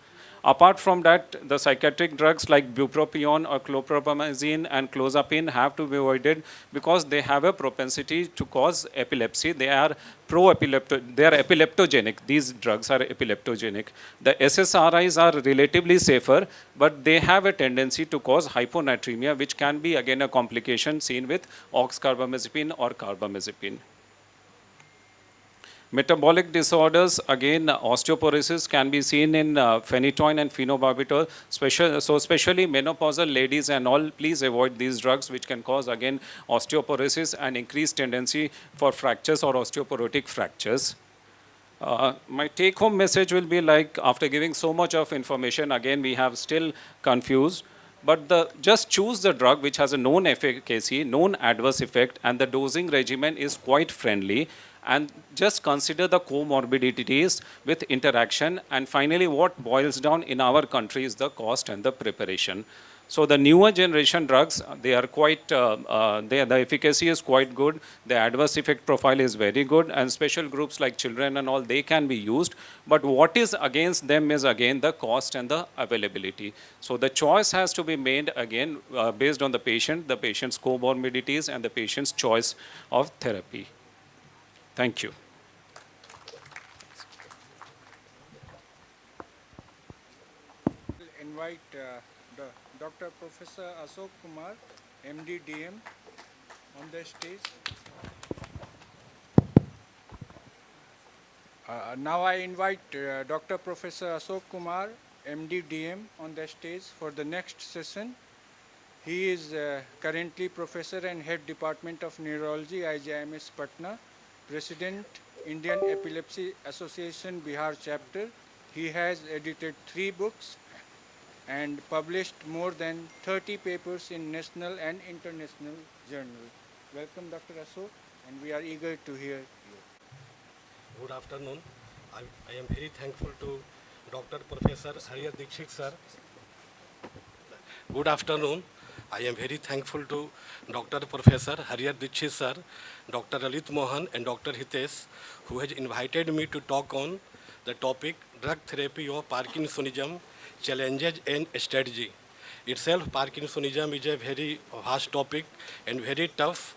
Apart from that, the psychiatric drugs like bupropion or chlorpromazine and clozapine have to be avoided because they have a propensity to cause epilepsy. They are epileptogenic. These drugs are epileptogenic. The SSRIs are relatively safer, but they have a tendency to cause hyponatremia, which can be again a complication seen with oxcarbamazepine or carbamazepine. Metabolic disorders, again, osteoporosis can be seen in phenytoin and phenobarbital. Especially menopausal ladies and all, please avoid these drugs which can cause, again, osteoporosis and increased tendency for fractures or osteoporotic fractures. My take-home message will be like, after giving so much of information, again, we have still confused. But just choose the drug which has a known efficacy, known adverse effect, and the dosing regimen is quite friendly. and just consider the comorbidities with interaction. And finally, what boils down in our country is the cost and the preparation. So the newer generation drugs, they are quite, the efficacy is quite good. The adverse effect profile is very good, and special groups like children and all, they can be used. But what is against them is again the cost and the availability. So the choice has to be made again based on the patient's comorbidities and the patient's choice of therapy. Thank you. Invite Dr. Professor Ashok Kumar, MD DM, on the stage. Now I invite Dr. Professor Ashok Kumar, MD DM, on the stage for the next session. He is currently Professor and Head Department of Neurology, IJIMS Patna, President, Indian Epilepsy Association, Bihar Chapter. He has edited 3 books and published more than 30 papers in national and international journals. Welcome, Dr. Ashok, and we are eager to hear you. Good afternoon. I am very thankful to Dr. Professor Hariyar Dikshit sir. Good afternoon. I am very thankful to Dr. Professor Hariyar Dikshit sir, Dr. Lalit Mohan and Dr. Hitesh, who has invited me to talk on the topic drug therapy of Parkinsonism, challenges and strategy. Itself, Parkinsonism is a very vast topic and very tough.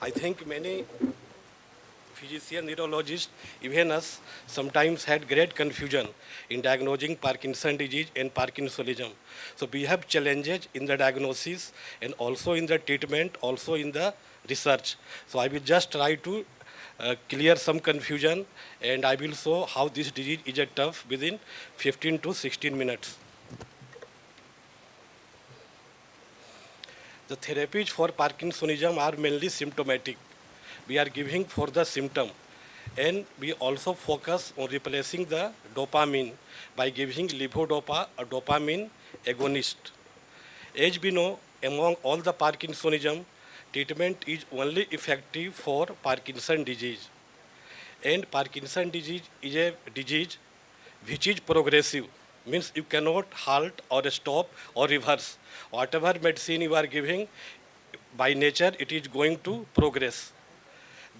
I think many physician, neurologist, even us, sometimes had great confusion in diagnosing Parkinson's disease and Parkinsonism. So we have challenges in the diagnosis and also in the treatment, also in the research. So I will just try to clear some confusion, and I will show how this disease is a tough within 15 to 16 minutes. The therapies for Parkinsonism are mainly symptomatic. We are giving for the symptom, and we also focus on replacing the dopamine by giving levodopa, a dopamine agonist. As we know, among all the Parkinsonism, treatment is only effective for Parkinson's disease. And Parkinson's disease is a disease which is progressive, means you cannot halt or stop or reverse. Whatever medicine you are giving, by nature it is going to progress.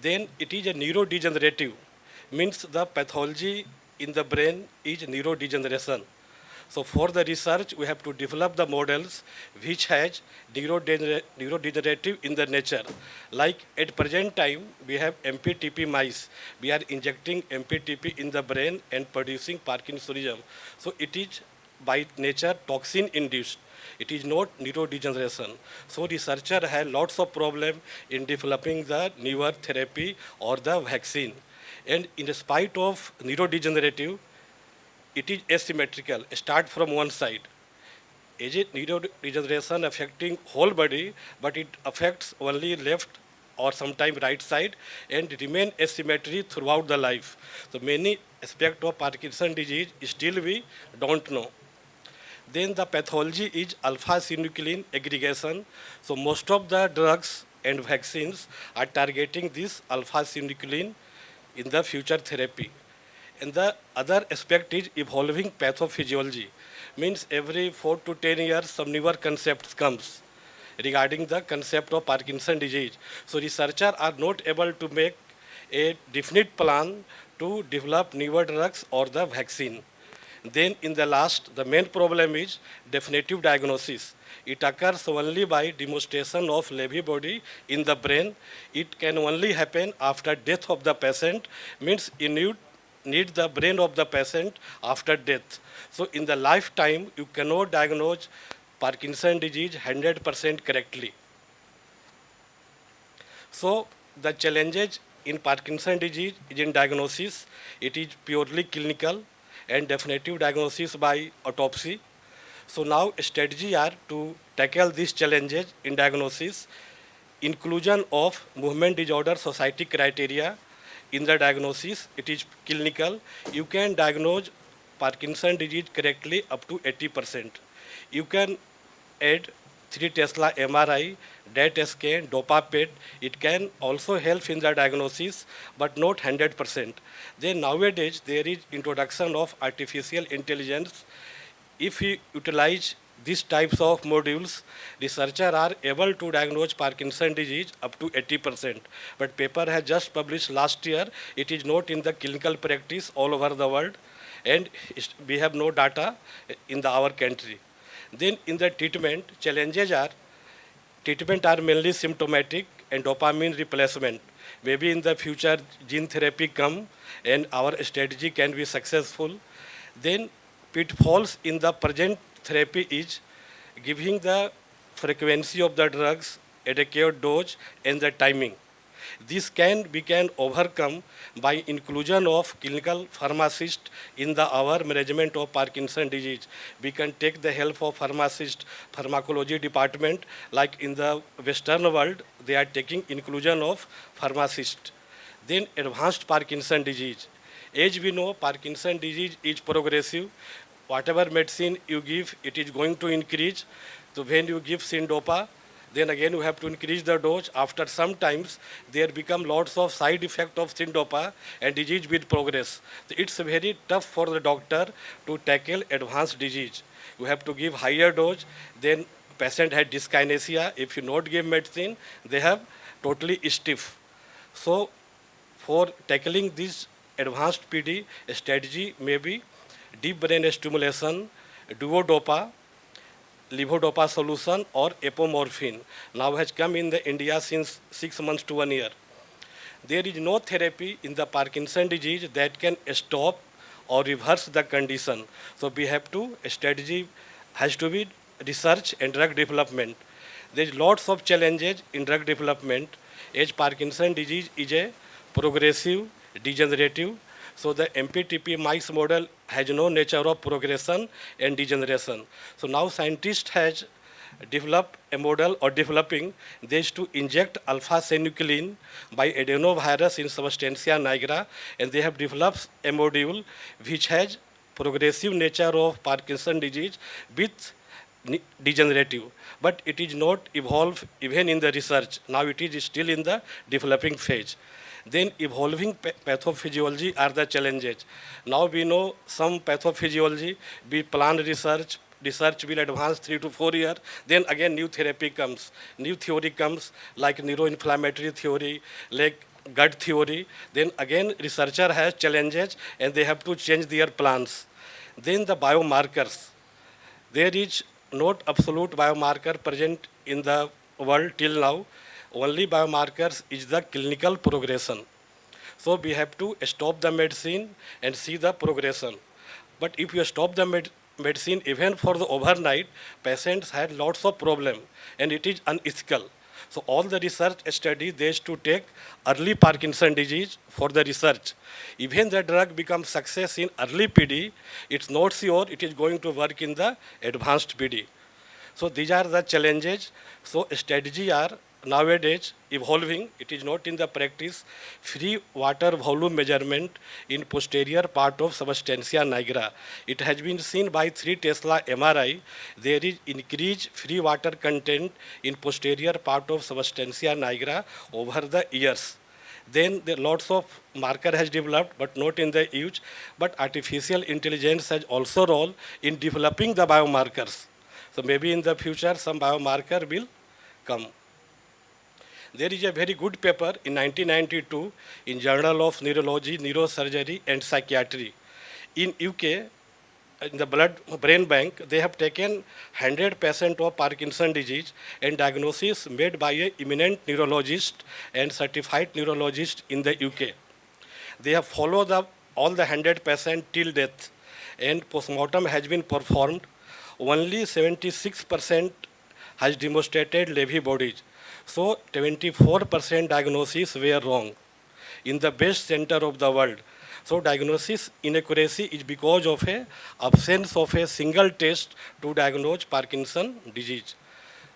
Then it is a neurodegenerative, means the pathology in the brain is neurodegeneration. So for the research, we have to develop the models which has neurodegenerative in the nature. Like at present time, we have MPTP mice. We are injecting MPTP in the brain and producing Parkinsonism. So it is by nature toxin induced. It is not neurodegeneration. So researcher has lots of problem in developing the newer therapy or the vaccine. And in spite of neurodegenerative, it is asymmetrical. Start from one side. Is it neurodegeneration affecting whole body, but it affects only left or sometimes right side and remain asymmetry throughout the life. So many aspects of Parkinson's disease still we don't know. Then the pathology is alpha-synuclein aggregation. So most of the drugs and vaccines are targeting this alpha-synuclein in the future therapy. And the other aspect is evolving pathophysiology. Means every 4 to 10 years some newer concepts comes regarding the concept of Parkinson's disease. So researchers are not able to make a definite plan to develop newer drugs or the vaccine. Then in the last, the main problem is definitive diagnosis. It occurs only by demonstration of Lewy body in the brain. It can only happen after death of the patient, means you need the brain of the patient after death. So in the lifetime, you cannot diagnose Parkinson's disease 100% correctly. So the challenges in Parkinson's disease is in diagnosis. It is purely clinical and definitive diagnosis by autopsy. So now strategy are to tackle these challenges in diagnosis, inclusion of movement disorder society criteria in the diagnosis. It is clinical. You can diagnose Parkinson's disease correctly up to 80%. You can add 3 Tesla MRI, DET scan, DOPA-PET. It can also help in the diagnosis, but not 100%. Then nowadays, there is introduction of artificial intelligence. If we utilize these types of modules, researchers are able to diagnose Parkinson's disease up to 80%. But paper has just published last year. It is not in the clinical practice all over the world, and we have no data in our country. Then in the treatment are mainly symptomatic and dopamine replacement. Maybe in the future gene therapy come and our strategy can be successful. Then pitfalls in the present therapy is giving the frequency of the drugs, adequate dose, and the timing. This we can overcome by inclusion of clinical pharmacist in our management of Parkinson's disease. We can take the help of pharmacology department, like in the Western world, they are taking inclusion of pharmacist. Then advanced Parkinson's disease. As we know, Parkinson's disease is progressive. Whatever medicine you give, it is going to increase. So when you give Syndopa, then again you have to increase the dose. After some times, there become lots of side effect of Syndopa and disease will progress. So it's very tough for the doctor to tackle advanced disease. You have to give higher dose, then patient had dyskinesia. If you not give medicine, they have totally stiff. So for tackling this advanced PD, a strategy may be deep brain stimulation, duodopa, levodopa solution, or apomorphine. Now has come in the India since 6 months to 1 year. There is no therapy in the Parkinson's disease that can stop or reverse the condition. So we have to, a strategy has to be research and drug development. There is lots of challenges in drug development, as Parkinson's disease is a progressive, degenerative. So the MPTP mice model has no nature of progression and degeneration. So now scientists has developed a model or developing this to inject alpha-synuclein by adenovirus in substantia nigra, and they have developed a module which has progressive nature of Parkinson's disease with degenerative, but it is not evolved even in the research. Now it is still in the developing phase. Then evolving pathophysiology are the challenges. Now we know some pathophysiology, we plan research will advance 3 to 4 years, then again new therapy comes, new theory comes like neuroinflammatory theory, like gut theory, then again researcher has challenges and they have to change their plans. Then the biomarkers. There is not absolute biomarker present in the world till now. Only biomarkers is the clinical progression. So we have to stop the medicine and see the progression. But if you stop the medicine even for the overnight, patients had lots of problem and it is unethical. So all the research studies, they used to take early Parkinson's disease for the research. Even the drug becomes success in early PD, it's not sure it is going to work in the advanced PD. So these are the challenges. So strategy are nowadays evolving. It is not in the practice. Free water volume measurement in posterior part of substantia nigra. It has been seen by 3 Tesla MRI. There is increased free water content in posterior part of substantia nigra over the years. Then there lots of marker has developed, but not in the use. But artificial intelligence has also role in developing the biomarkers. So maybe in the future some biomarker will come. There is a very good paper in 1992 in Journal of Neurology, Neurosurgery and Psychiatry. In UK, in the brain bank, they have taken 100% of Parkinson's disease and diagnosis made by an eminent neurologist and certified neurologist in the UK. They have followed up all the 100% till death, and postmortem has been performed. Only 76% has demonstrated Levy bodies. So 24% diagnosis were wrong in the best center of the world. So diagnosis inaccuracy is because of a absence of a single test to diagnose Parkinson's disease.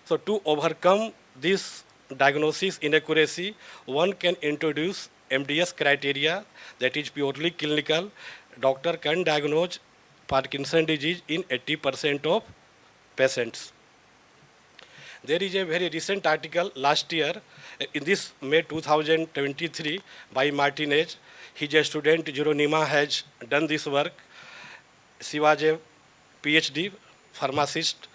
So to overcome this diagnosis inaccuracy, one can introduce MDS criteria, that is purely clinical. Doctor can diagnose Parkinson's disease in 80% of patients. There is a very recent article last year, in this May 2023, by Martinez. His a student, Jeronima, has done this work. She was a PhD pharmacist.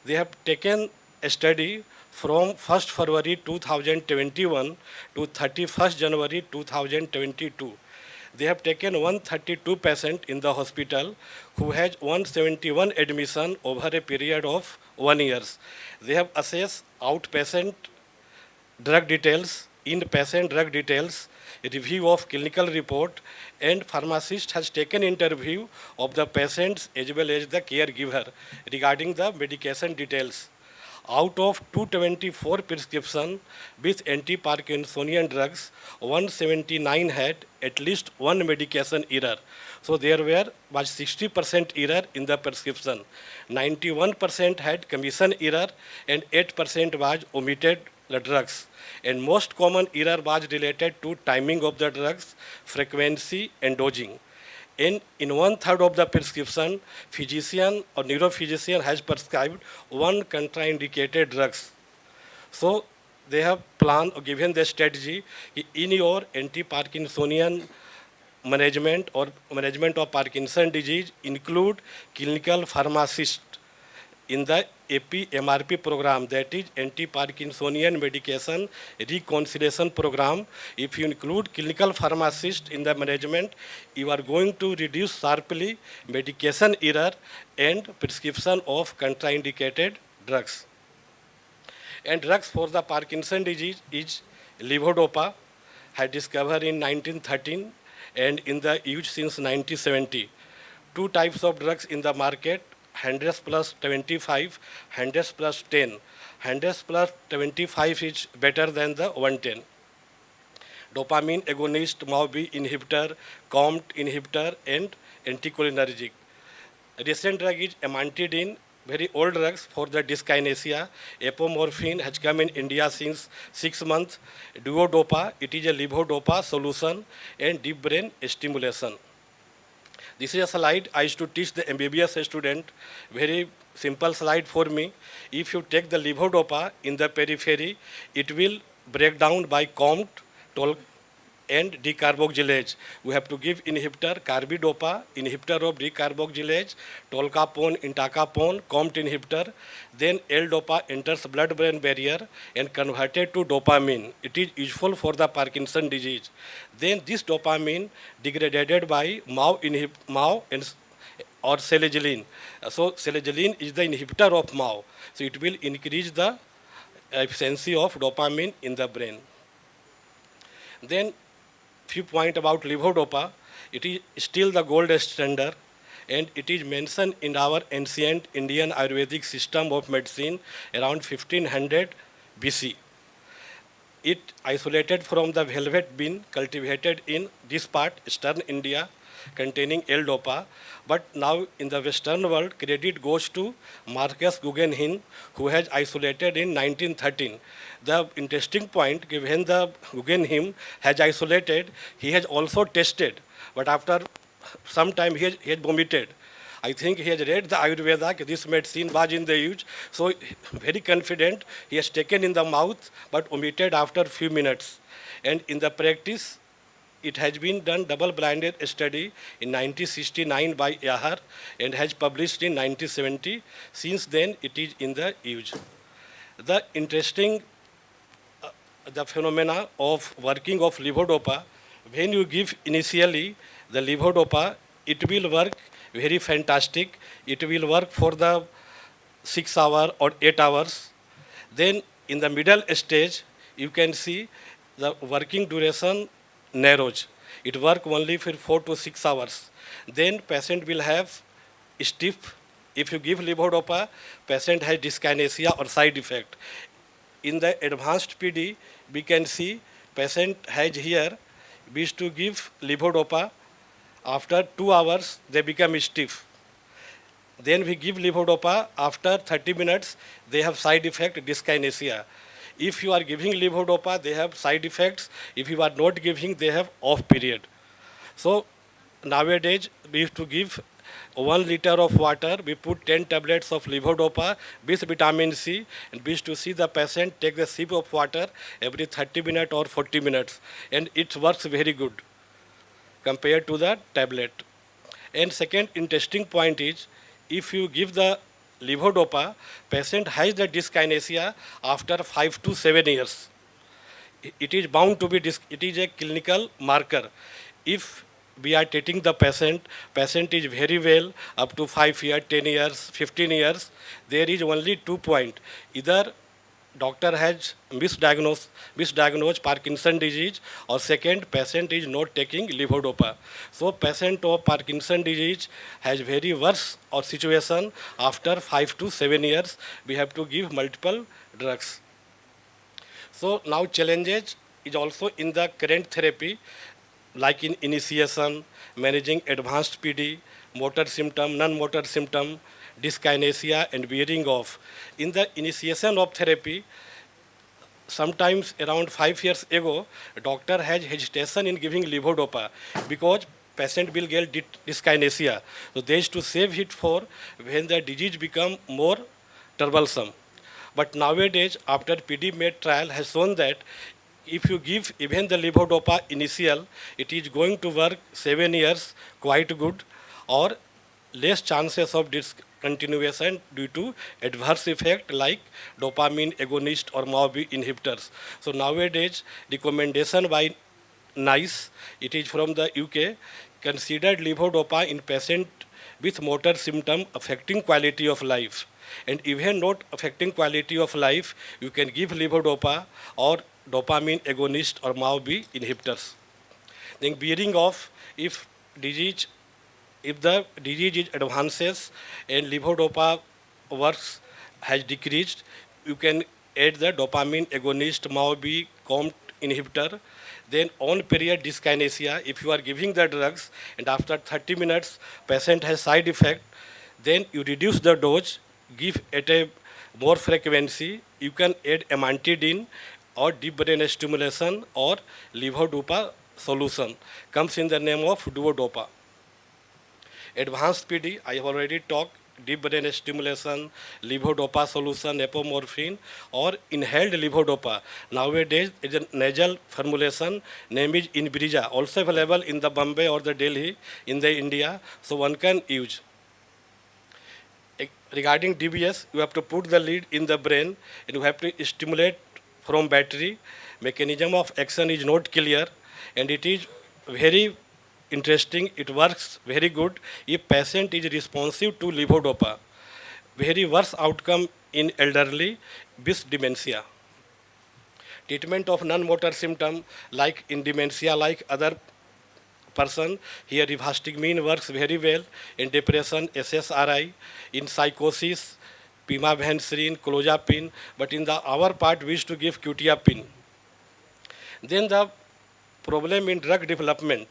They have taken a study from 1st February 2021 to 31st January 2022. They have taken 132 patients in the hospital who has 171 admission over a period of 1 year. They have assessed outpatient drug details, in-patient drug details, review of clinical report, and pharmacist has taken interview of the patients as well as the caregiver regarding the medication details. Out of 224 prescription with anti-Parkinsonian drugs, 179 had at least one medication error. So there was 60% error in the prescription. 91% had commission error and 8% was omitted the drugs. And most common error was related to timing of the drugs, frequency and dosing. And in 1/3 of the prescription, physician or neurophysician has prescribed one contraindicated drugs. So they have planned or given the strategy in your anti-Parkinsonian management or management of Parkinson disease include clinical pharmacist in the AP-MRP program, that is anti-Parkinsonian medication reconciliation program. If you include clinical pharmacist in the management, you are going to reduce sharply medication error and prescription of contraindicated drugs. And drugs for the Parkinson disease is levodopa, had discovered in 1913 and in the use since 1970. Two types of drugs in the market, 100 plus 25, 100 plus 10. 100 plus 25 is better than the 110. Dopamine agonist, MAO-B inhibitor, COMT inhibitor, and anticholinergic. Recent drug is amantadine, very old drugs for the dyskinesia. Apomorphine has come in India since 6 months. Duodopa, it is a levodopa solution and deep brain stimulation. This is a slide I used to teach the MBBS student, very simple slide for me. If you take the levodopa in the periphery, it will break down by COMT, and decarboxylase. We have to give inhibitor, carbidopa, inhibitor of decarboxylase, tolcapone, intacapone, COMT inhibitor. Then L-dopa enters blood-brain barrier and converted to dopamine. It is useful for the Parkinson disease. Then this dopamine degraded by MAO and or selegiline. So selegiline is the inhibitor of MAO. So it will increase the efficiency of dopamine in the brain. Then few point about levodopa. It is still the gold standard and it is mentioned in our ancient Indian Ayurvedic system of medicine around 1500 BC. It isolated from the velvet bean cultivated in this part, eastern India, containing L-dopa. But now in the Western world, credit goes to Marcus Guggenheim, who has isolated in 1913. The interesting point, given the Guggenheim has isolated, he has also tested, but after some time he had vomited. I think he has read the Ayurveda, this medicine was in the use, so very confident, he has taken in the mouth, but omitted after few minutes. And in the practice, it has been done double-blinded study in 1969 by Yahar and has published in 1970. Since then, it is in the use. The interesting the phenomena of working of levodopa, when you give initially the levodopa, it will work very fantastic. It will work for the 6 hours or 8 hours. Then in the middle stage, you can see the working duration narrows. It works only for 4 to 6 hours. Then patient will have stiff. If you give levodopa, patient has dyskinesia or side effect. In the advanced PD, we can see patient has here, we used to give levodopa. After 2 hours, they become stiff. Then we give levodopa. After 30 minutes, they have side effect dyskinesia. If you are giving levodopa, they have side effects. If you are not giving, they have off period. So nowadays, we used to give 1 liter of water, we put 10 tablets of levodopa with vitamin C, and wish to see the patient take the sip of water every 30 minutes or 40 minutes. And it works very good compared to the tablet. And second interesting point is, if you give the levodopa, patient has the dyskinesia after 5 to 7 years. It is bound to be, it is a clinical marker. If we are treating the patient is very well up to 5 years, 10 years, 15 years, there is only 2 points. Either doctor has misdiagnosed Parkinson disease, or second, patient is not taking levodopa. So patient of Parkinson disease has very worse or situation after 5 to 7 years. We have to give multiple drugs. So now challenges is also in the current therapy, like in initiation, managing advanced PD, motor symptom, non-motor symptom, dyskinesia, and wearing off. In the initiation of therapy, sometimes around 5 years ago, a doctor has hesitation in giving levodopa because patient will get dyskinesia. So they used to save it for when the disease become more troublesome. But nowadays, after PD-MAD trial has shown that if you give even the levodopa initial, it is going to work 7 years quite good, or less chances of discontinuation due to adverse effect like dopamine agonist or MAO-B inhibitors. So nowadays, recommendation by NICE, it is from the UK, considered levodopa in patient with motor symptom affecting quality of life. And even not affecting quality of life, you can give levodopa or dopamine agonist or MAO-B inhibitors. Then bearing off, if the disease advances and levodopa works has decreased, you can add the dopamine agonist MAO-B COMT inhibitor. Then on period dyskinesia, if you are giving the drugs and after 30 minutes patient has side effect, then you reduce the dose, give at a more frequency. You can add amantadine or deep brain stimulation or levodopa solution. Comes in the name of duodopa. Advanced PD, I have already talked, deep brain stimulation, levodopa solution, apomorphine, or inhaled levodopa. Nowadays, it's a nasal formulation, name is Inbrija, also available in the Bombay or the Delhi, in the India, so one can use. Regarding DBS, you have to put the lead in the brain and you have to stimulate from battery. Mechanism of action is not clear, and it is very interesting. It works very good if patient is responsive to levodopa. Very worse outcome in elderly with dementia. Treatment of non-motor symptom like in dementia, like other person, here rivastigmine works very well in depression, SSRI, in psychosis, pimavanserin, clozapine, but in our part we used to give quetiapine. Then the problem in drug development.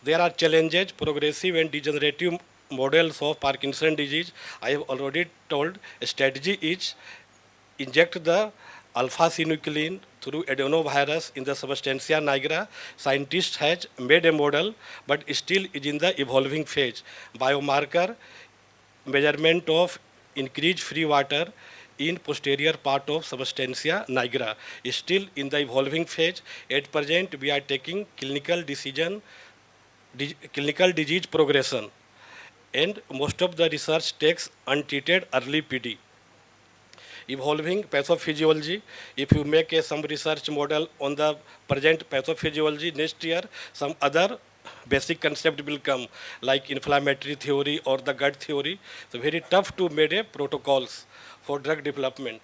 There are challenges, progressive and degenerative models of Parkinson disease. I have already told, a strategy is inject the alpha-synuclein through adenovirus in the substantia nigra. Scientists has made a model, but still is in the evolving phase. Biomarker, measurement of increased free water in posterior part of substantia nigra is still in the evolving phase. At present, we are taking clinical disease progression, and most of the research takes untreated early PD. Evolving pathophysiology, if you make some research model on the present pathophysiology, next year some other basic concept will come, like inflammatory theory or the gut theory. So very tough to make a protocols for drug development.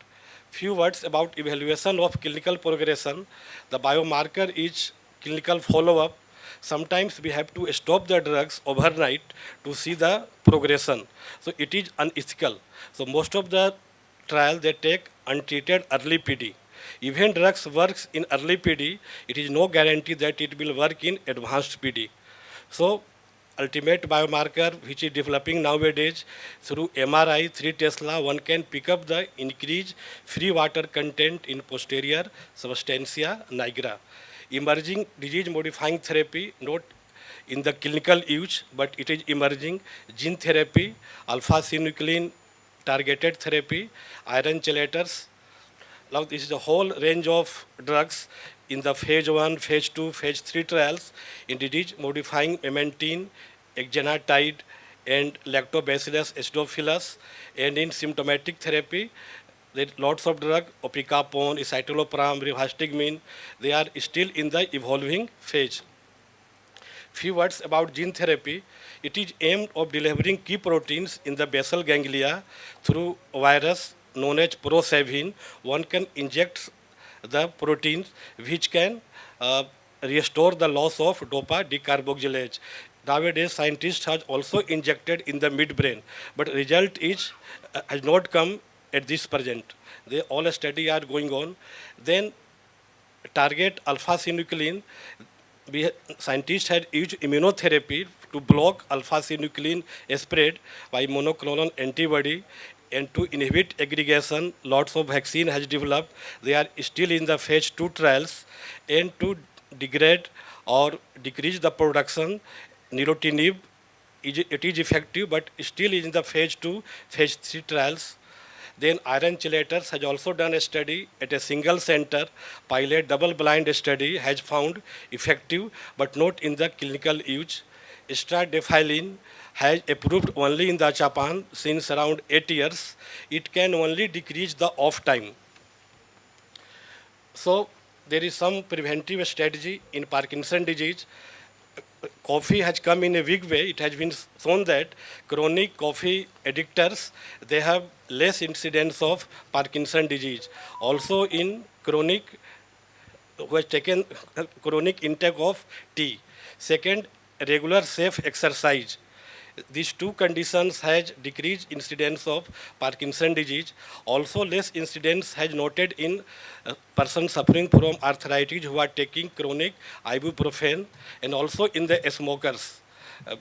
Few words about evaluation of clinical progression. The biomarker is clinical follow-up. Sometimes we have to stop the drugs overnight to see the progression. So it is unethical. So most of the trial they take untreated early PD. Even drugs works in early PD, it is no guarantee that it will work in advanced PD. So ultimate biomarker which is developing nowadays through MRI 3 Tesla, one can pick up the increased free water content in posterior substantia nigra. Emerging disease modifying therapy, not in the clinical use, but it is emerging gene therapy, alpha-synuclein targeted therapy, iron chelators. Now this is a whole range of drugs in the phase 1, phase 2, phase 3 trials in disease-modifying memantine, exenatide, and lactobacillus acidophilus, and in symptomatic therapy, there are lots of drugs, opicapone, escitalopram, rivastigmine, they are still in the evolving phase. Few words about gene therapy. It is aimed of delivering key proteins in the basal ganglia through virus known as prosavin. One can inject the proteins which can restore the loss of dopa decarboxylase. Nowadays, scientists have also injected in the midbrain, but result is has not come at this present. They all study are going on. Then target alpha-synuclein. Scientists had used immunotherapy to block alpha-synuclein spread by monoclonal antibody and to inhibit aggregation. Lots of vaccine has developed. They are still in the phase 2 trials, and to degrade or decrease the production, nilotinib, it is effective, but still is in the phase 2, phase 3 trials. Then iron chelators has also done a study at a single center, pilot double-blind study has found effective, but not in the clinical use. Stradifylline has approved only in the Japan since around 8 years. It can only decrease the off time. So there is some preventive strategy in Parkinson disease. Coffee has come in a big way. It has been shown that chronic coffee addictors, they have less incidence of Parkinson disease. Also in chronic, who has taken chronic intake of tea. Second, regular safe exercise. These two conditions has decreased incidence of Parkinson disease. Also less incidence has noted in persons suffering from arthritis who are taking chronic ibuprofen, and also in the smokers. Uh,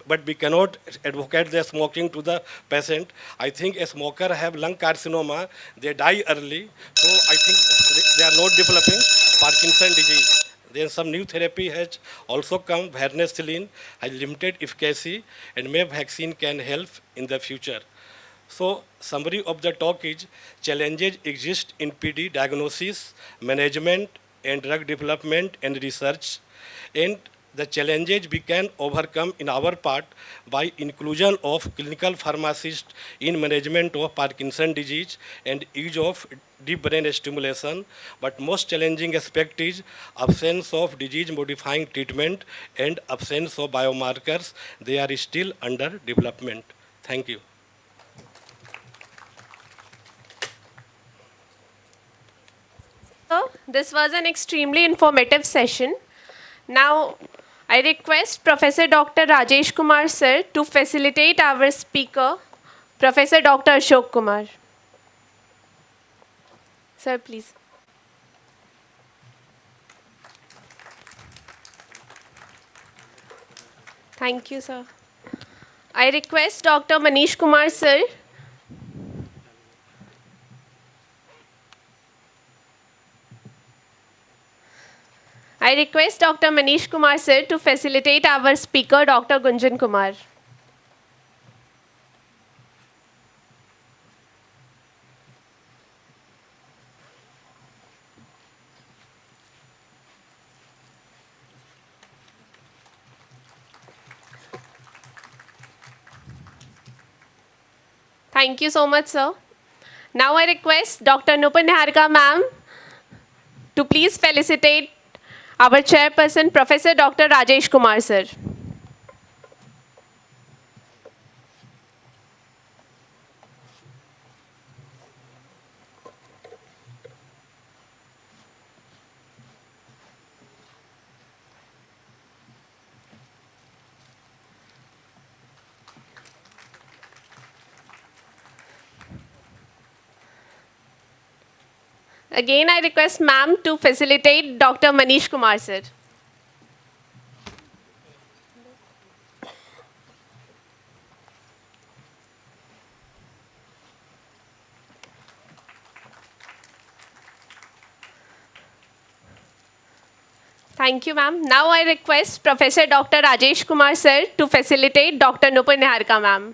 but we cannot advocate the smoking to the patient. I think a smoker have lung carcinoma, they die early. So I think they are not developing Parkinson disease. Then some new therapy has also come. Varnestylin has limited efficacy, and maybe vaccine can help in the future. So summary of the talk is challenges exist in PD diagnosis, management, and drug development and research. And the challenges we can overcome in our part by inclusion of clinical pharmacists in management of Parkinson disease and use of deep brain stimulation. But most challenging aspect is absence of disease modifying treatment and absence of biomarkers. They are still under development. Thank you. So, this was an extremely informative session. Now, I request Professor Dr. Rajesh Kumar sir to facilitate our speaker, Professor Dr. Ashok Kumar. Sir, please. Thank you, sir. I request Dr. Manish Kumar sir. I request Dr. Manish Kumar sir to facilitate our speaker, Dr. Gunjan Kumar. Thank you so much, sir. Now I request Dr. Nupur Niharika ma'am to please felicitate our chairperson, Professor Dr. Rajesh Kumar sir. Again, I request ma'am to facilitate Dr. Manish Kumar sir. Thank you, ma'am. Now I request Professor Dr. Rajesh Kumar sir to facilitate Dr. Nupur Niharika ma'am.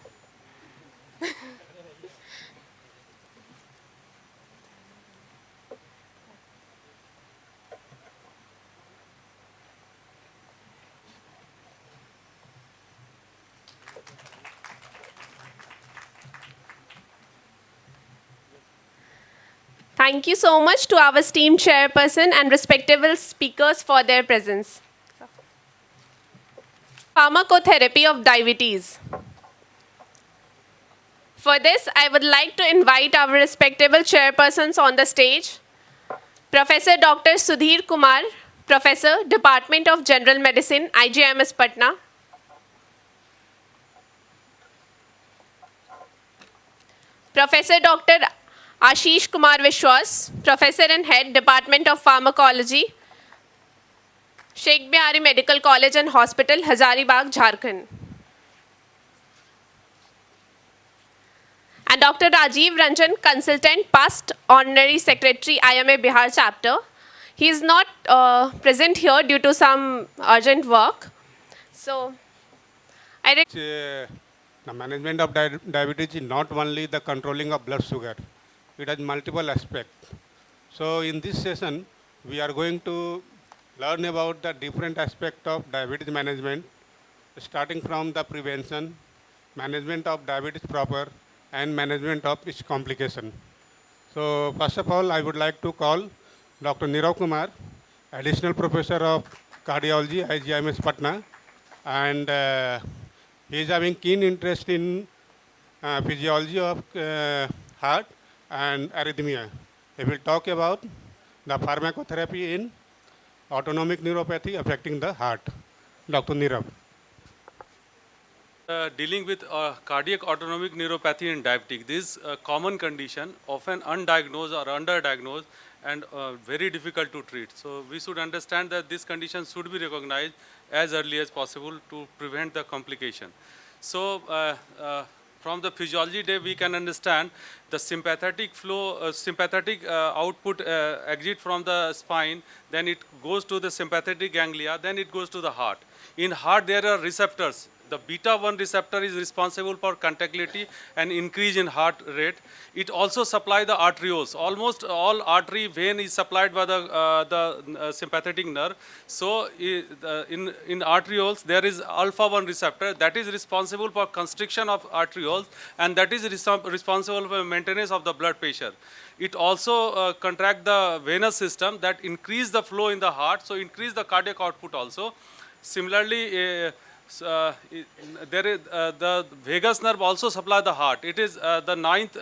Thank you so much to our esteemed chairperson and respectable speakers for their presence. Pharmacotherapy of diabetes. For this, I would like to invite our respectable chairpersons on the stage. Professor Dr. Sudhir Kumar, Professor, Department of General Medicine, IGIMS Patna. Professor Dr. Ashish Kumar Vishwas, Professor and Head, Department of Pharmacology, Sheikh Bihari Medical College and Hospital, Hazaribagh, Jharkhand. And Dr. Rajiv Ranjan, Consultant, Past Honorary Secretary, IMA Bihar Chapter. He is not present here due to some urgent work. So, the management of diabetes is not only the controlling of blood sugar. It has multiple aspects. So in this session, we are going to learn about the different aspects of diabetes management, starting from the prevention, management of diabetes proper, and management of its complication. So first of all, I would like to call Dr. Nirav Kumar, Additional Professor of Cardiology, IGIMS Patna, and he is having keen interest in physiology of heart and arrhythmia. He will talk about the pharmacotherapy in autonomic neuropathy affecting the heart. Dr. Nirav. Dealing with cardiac autonomic neuropathy in diabetic. This is a common condition, often undiagnosed or underdiagnosed, and very difficult to treat. So we should understand that this condition should be recognized as early as possible to prevent the complication. So from the physiology day, we can understand the sympathetic flow, sympathetic output exit from the spine, then it goes to the sympathetic ganglia, then it goes to the heart. In heart, there are receptors. The beta-1 receptor is responsible for contractility and increase in heart rate. It also supplies the arterioles. Almost all artery vein is supplied by the sympathetic nerve. So in arterioles, there is alpha-1 receptor that is responsible for constriction of arterioles, and that is responsible for maintenance of the blood pressure. It also contract the venous system that increase the flow in the heart, so increase the cardiac output also. Similarly, there is the vagus nerve also supply the heart. It is the ninth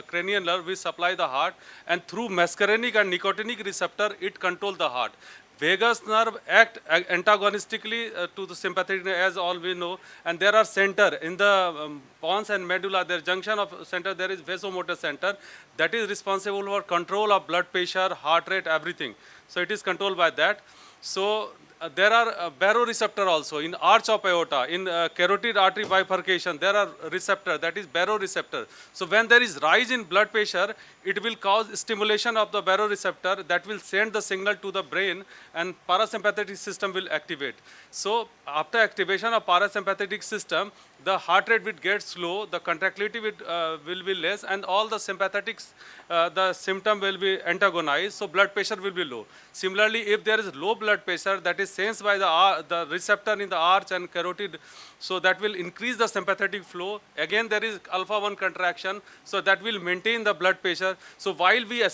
cranial nerve which supply the heart, and through muscarinic and nicotinic receptor it control the heart. Vagus nerve act antagonistically to the sympathetic nerve, as all we know, and there are center in the pons and medulla. There junction of center, there is vasomotor center that is responsible for control of blood pressure, heart rate, everything. So it is controlled by that. So there are baroreceptor also in arch of aorta, in carotid artery bifurcation, there are receptor, that is baroreceptor. So when there is rise in blood pressure, it will cause stimulation of the baroreceptor that will send the signal to the brain, and parasympathetic system will activate. So after activation of parasympathetic system, the heart rate will get slow, the contractility will be less, and all the sympathetics, the symptom will be antagonized, so blood pressure will be low. Similarly, if there is low blood pressure that is sensed by the receptor in the arch and carotid, so that will increase the sympathetic flow. Again, there is alpha-1 contraction, so that will maintain the blood pressure. So while we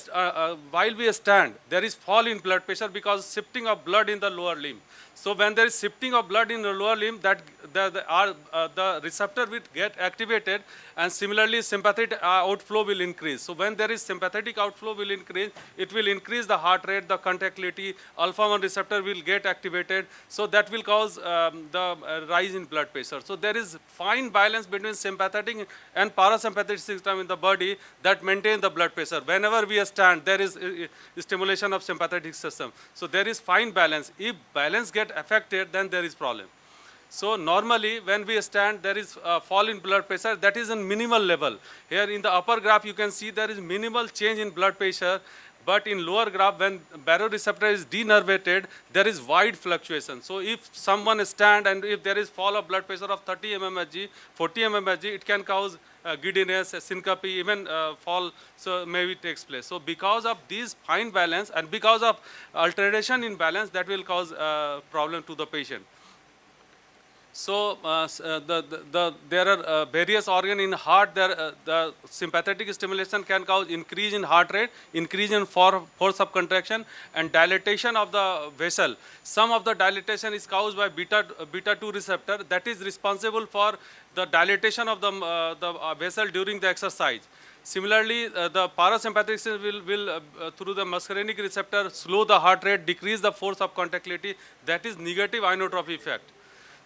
stand, there is fall in blood pressure because shifting of blood in the lower limb. So when there is shifting of blood in the lower limb, that the receptor will get activated, and similarly sympathetic outflow will increase. So when there is sympathetic outflow will increase, it will increase the heart rate, the contractility, alpha-1 receptor will get activated. So that will cause the rise in blood pressure. So there is fine balance between sympathetic and parasympathetic system in the body that maintain the blood pressure. Whenever we stand, there is stimulation of sympathetic system. So there is fine balance. If balance get affected, then there is problem. So normally when we stand, there is fall in blood pressure that is in minimal level. Here in the upper graph you can see there is minimal change in blood pressure, But in lower graph, when baroreceptor is denervated, there is wide fluctuation. So if someone stand and if there is fall of blood pressure of 30 mmHg, 40 mmHg, it can cause giddiness, syncope, even fall, so maybe takes place. So because of these fine balance and because of alteration in balance, that will cause problem to the patient. So there are various organs in heart. The sympathetic stimulation can cause increase in heart rate, increase in force of contraction, and dilatation of the vessel. Some of the dilatation is caused by beta 2 receptor that is responsible for the dilatation of the vessel during the exercise. Similarly, the parasympathetic system will through the muscarinic receptor slow the heart rate, decrease the force of contractility. That is negative inotropy effect.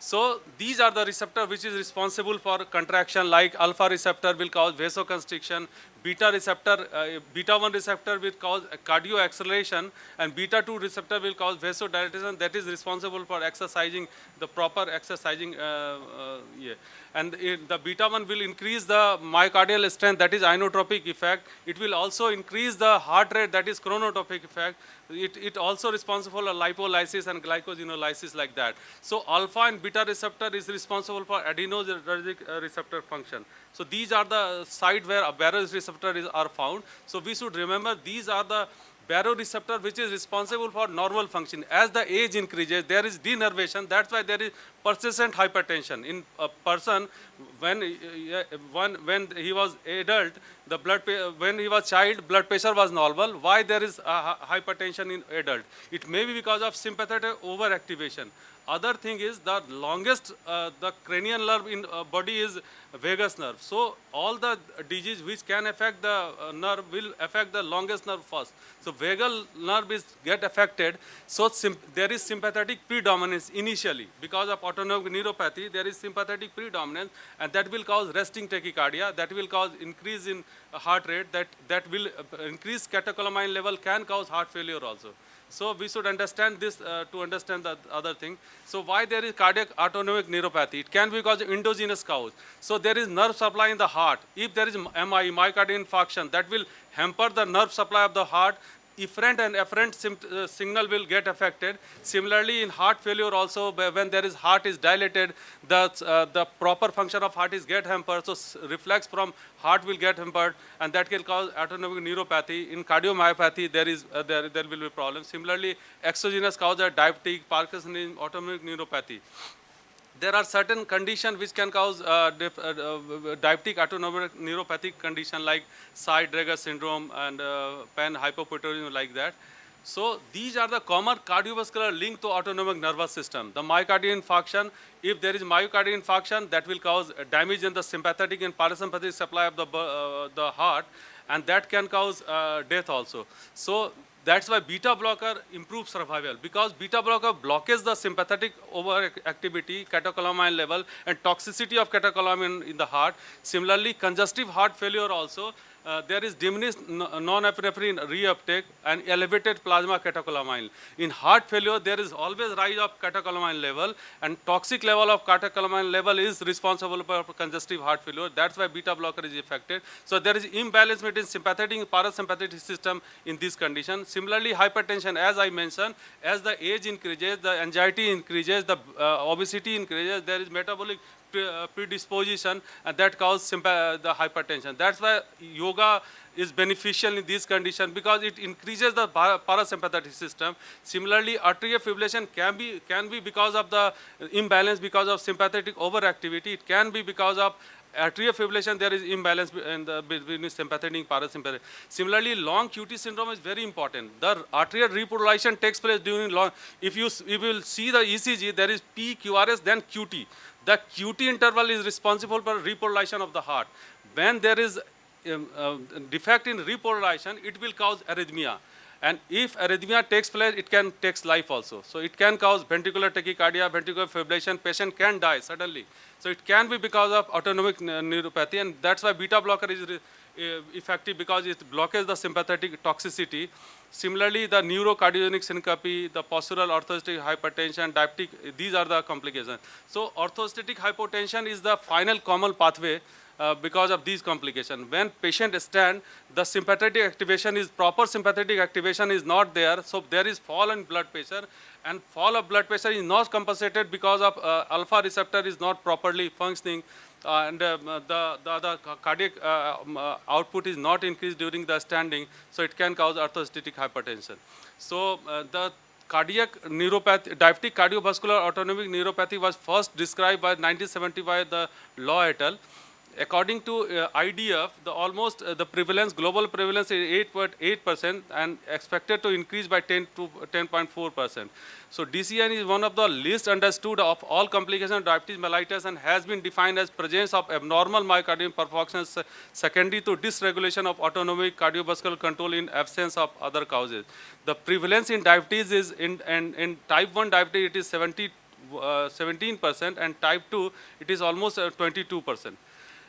So these are the receptor which is responsible for contraction, like alpha receptor will cause vasoconstriction, beta receptor, beta 1 receptor will cause cardio acceleration, and beta 2 receptor will cause vasodilatation, that is responsible for exercising, the proper exercising. Yeah. And the beta 1 will increase the myocardial strength, that is inotropic effect. It will also increase the heart rate, that is chronotropic effect. It also responsible for lipolysis and glycogenolysis, like that. So alpha and beta receptor is responsible for adrenergic receptor function. So these are the site where a baroreceptor are found. So we should remember these are the baroreceptor which is responsible for normal function. As the age increases, there is denervation. That's why there is persistent hypertension in a person. When he was adult, when he was child, blood pressure was normal. Why there is hypertension in adult? It may be because of sympathetic overactivation. Other thing is the longest, the cranial nerve in body is vagus nerve. So all the disease which can affect the nerve will affect the longest nerve first. So vagal nerve is get affected. So there is sympathetic predominance initially. Because of autonomic neuropathy, there is sympathetic predominance, and that will cause resting tachycardia. That will cause increase in heart rate. That will increase catecholamine level, can cause heart failure also. So we should understand this to understand the other thing. So why there is cardiac autonomic neuropathy? It can be because of endogenous cause. So there is nerve supply in the heart. If there is MI, myocardial infarction, that will hamper the nerve supply of the heart. Efferent and efferent signal will get affected. Similarly, in heart failure also, when there is heart is dilated, the proper function of heart is get hampered. So reflex from heart will get hampered, and that can cause autonomic neuropathy. In cardiomyopathy, there will be problems. Similarly, exogenous cause are diabetic, Parkinsonism, autonomic neuropathy. There are certain conditions which can cause diabetic autonomic neuropathic condition, like Side-Drager syndrome and pan-hypopituitarism, like that. So these are the common cardiovascular link to autonomic nervous system. The myocardial infarction, if there is myocardial infarction, that will cause damage in the sympathetic and parasympathetic supply of the heart, and that can cause death also. So that's why beta blocker improves survival, because beta blocker blockages the sympathetic overactivity, catecholamine level, and toxicity of catecholamine in the heart. Similarly, congestive heart failure also, there is diminished non-epinephrine reuptake and elevated plasma catecholamine. In heart failure, there is always rise of catecholamine level, and toxic level of catecholamine level is responsible for congestive heart failure. That's why beta blocker is affected. So there is imbalance between sympathetic and parasympathetic system in this condition. Similarly, hypertension, as I mentioned, as the age increases, the anxiety increases, the obesity increases, there is metabolic predisposition, and that causes the hypertension. That's why yoga is beneficial in this condition, because it increases the parasympathetic system. Similarly, atrial fibrillation can be because of the imbalance because of sympathetic overactivity. It can be because of atrial fibrillation. There is imbalance between sympathetic and parasympathetic. Similarly, long QT syndrome is very important. The atrial repolarization takes place during long. If you will see the ECG, there is P, QRS, then QT. The QT interval is responsible for repolarization of the heart. When there is defect in repolarization, it will cause arrhythmia. And if arrhythmia takes place, it can take life also. So it can cause ventricular tachycardia, ventricular fibrillation, patient can die suddenly. So it can be because of autonomic neuropathy, and that's why beta blocker is effective, because it blockages the sympathetic toxicity. Similarly, the neurocardiogenic syncope, the postural orthostatic hypertension, diabetic, these are the complications. So orthostatic hypotension is the final common pathway because of these complications. When patient stand, the sympathetic activation is proper sympathetic activation is not there, so there is fall in blood pressure, and fall of blood pressure is not compensated because of alpha receptor is not properly functioning, and the cardiac output is not increased during the standing, so it can cause orthostatic hypertension. So the cardiac neuropathy, diabetic cardiovascular autonomic neuropathy was first described by 1970 by the Law et al. According to IDF, the prevalence, global prevalence is 8.8% and expected to increase by 10 to 10.4%. So DCN is one of the least understood of all complications of diabetes mellitus and has been defined as presence of abnormal myocardial perfunctions secondary to dysregulation of autonomic cardiovascular control in absence of other causes. The prevalence in diabetes is in type 1 diabetes it is 17%, and type 2 it is almost 22%.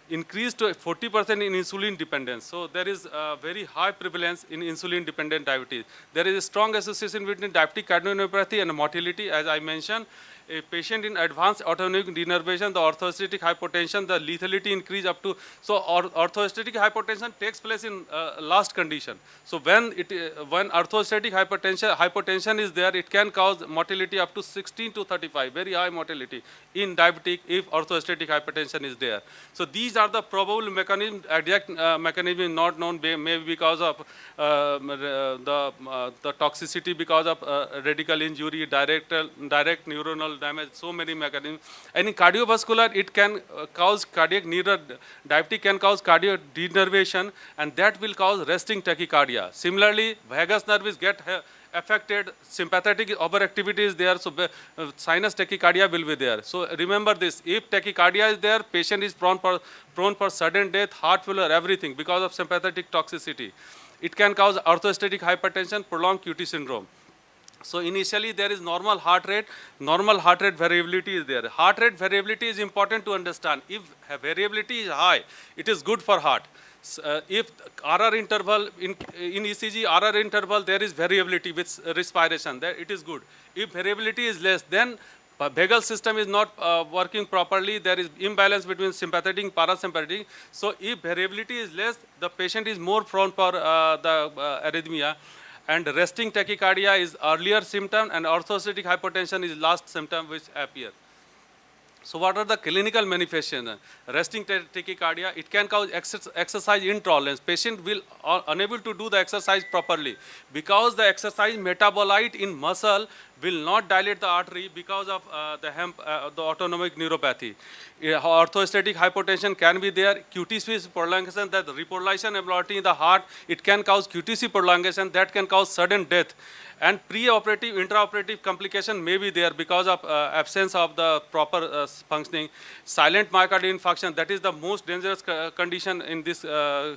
Increased to 40% in insulin dependence. So there is a very high prevalence in insulin dependent diabetes. There is a strong association between diabetic cardiomyopathy and mortality. As I mentioned, a patient in advanced autonomic denervation, the orthostatic hypotension, the lethality increase up to, so orthostatic hypotension takes place in last condition. So when orthostatic hypotension is there, it can cause mortality up to 16 to 35, very high mortality in diabetic if orthostatic hypertension is there. So these are the probable mechanism, exact mechanism is not known, maybe because of the toxicity, because of radical injury, direct neuronal damage, so many mechanisms. And in cardiovascular, it can cause cardiac diabetic can cause cardiac denervation, and that will cause resting tachycardia. Similarly, vagus nerve is get affected, sympathetic overactivity is there, so sinus tachycardia will be there. So remember this, if tachycardia is there, patient is prone for sudden death, heart failure, everything because of sympathetic toxicity. It can cause orthostatic hypertension, prolonged QT syndrome. So initially there is normal heart rate variability is there. Heart rate variability is important to understand. If variability is high, it is good for heart. If RR interval, in ECG RR interval there is variability with respiration, there it is good. If variability is less, then vagal system is not working properly, there is imbalance between sympathetic and parasympathetic. So if variability is less, the patient is more prone for the arrhythmia. And resting tachycardia is earlier symptom, and orthostatic hypotension is last symptom which appear. So what are the clinical manifestations? Resting tachycardia, it can cause exercise intolerance. Patient will unable to do the exercise properly because the exercise metabolite in muscle will not dilate the artery because of the autonomic neuropathy. Orthostatic hypotension can be there. QTC prolongation, that repolation abnormality in the heart, it can cause QTC prolongation that can cause sudden death. And pre-operative, intraoperative complication may be there because of absence of the proper functioning. Silent myocardial infarction, that is the most dangerous condition in this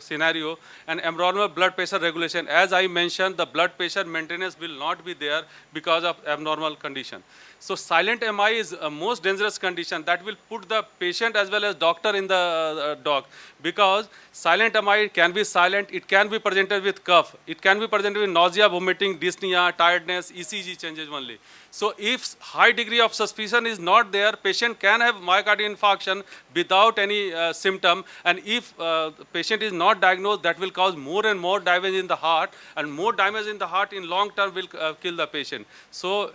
scenario. And abnormal blood pressure regulation. As I mentioned, the blood pressure maintenance will not be there because of abnormal condition. So silent MI is a most dangerous condition that will put the patient as well as doctor in the dock, because silent MI can be silent, it can be presented with cough, it can be presented with nausea, vomiting, dyspnea, tiredness, ECG changes only. So if high degree of suspicion is not there, patient can have myocardial infarction without any symptom, and if patient is not diagnosed, that will cause more and more damage in the heart, and more damage in the heart in long term will kill the patient. So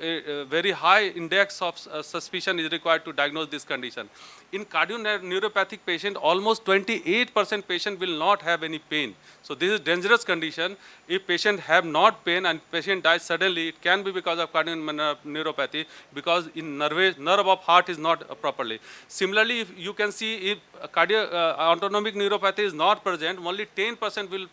very high index of suspicion is required to diagnose this condition. In cardio-neuropathic patient, almost 28% patient will not have any pain. So this is dangerous condition. If patient have not pain and patient dies suddenly, it can be because of cardio-neuropathy, because in nerve of heart is not properly. Similarly, if you can see if autonomic neuropathy is not present, only 10% will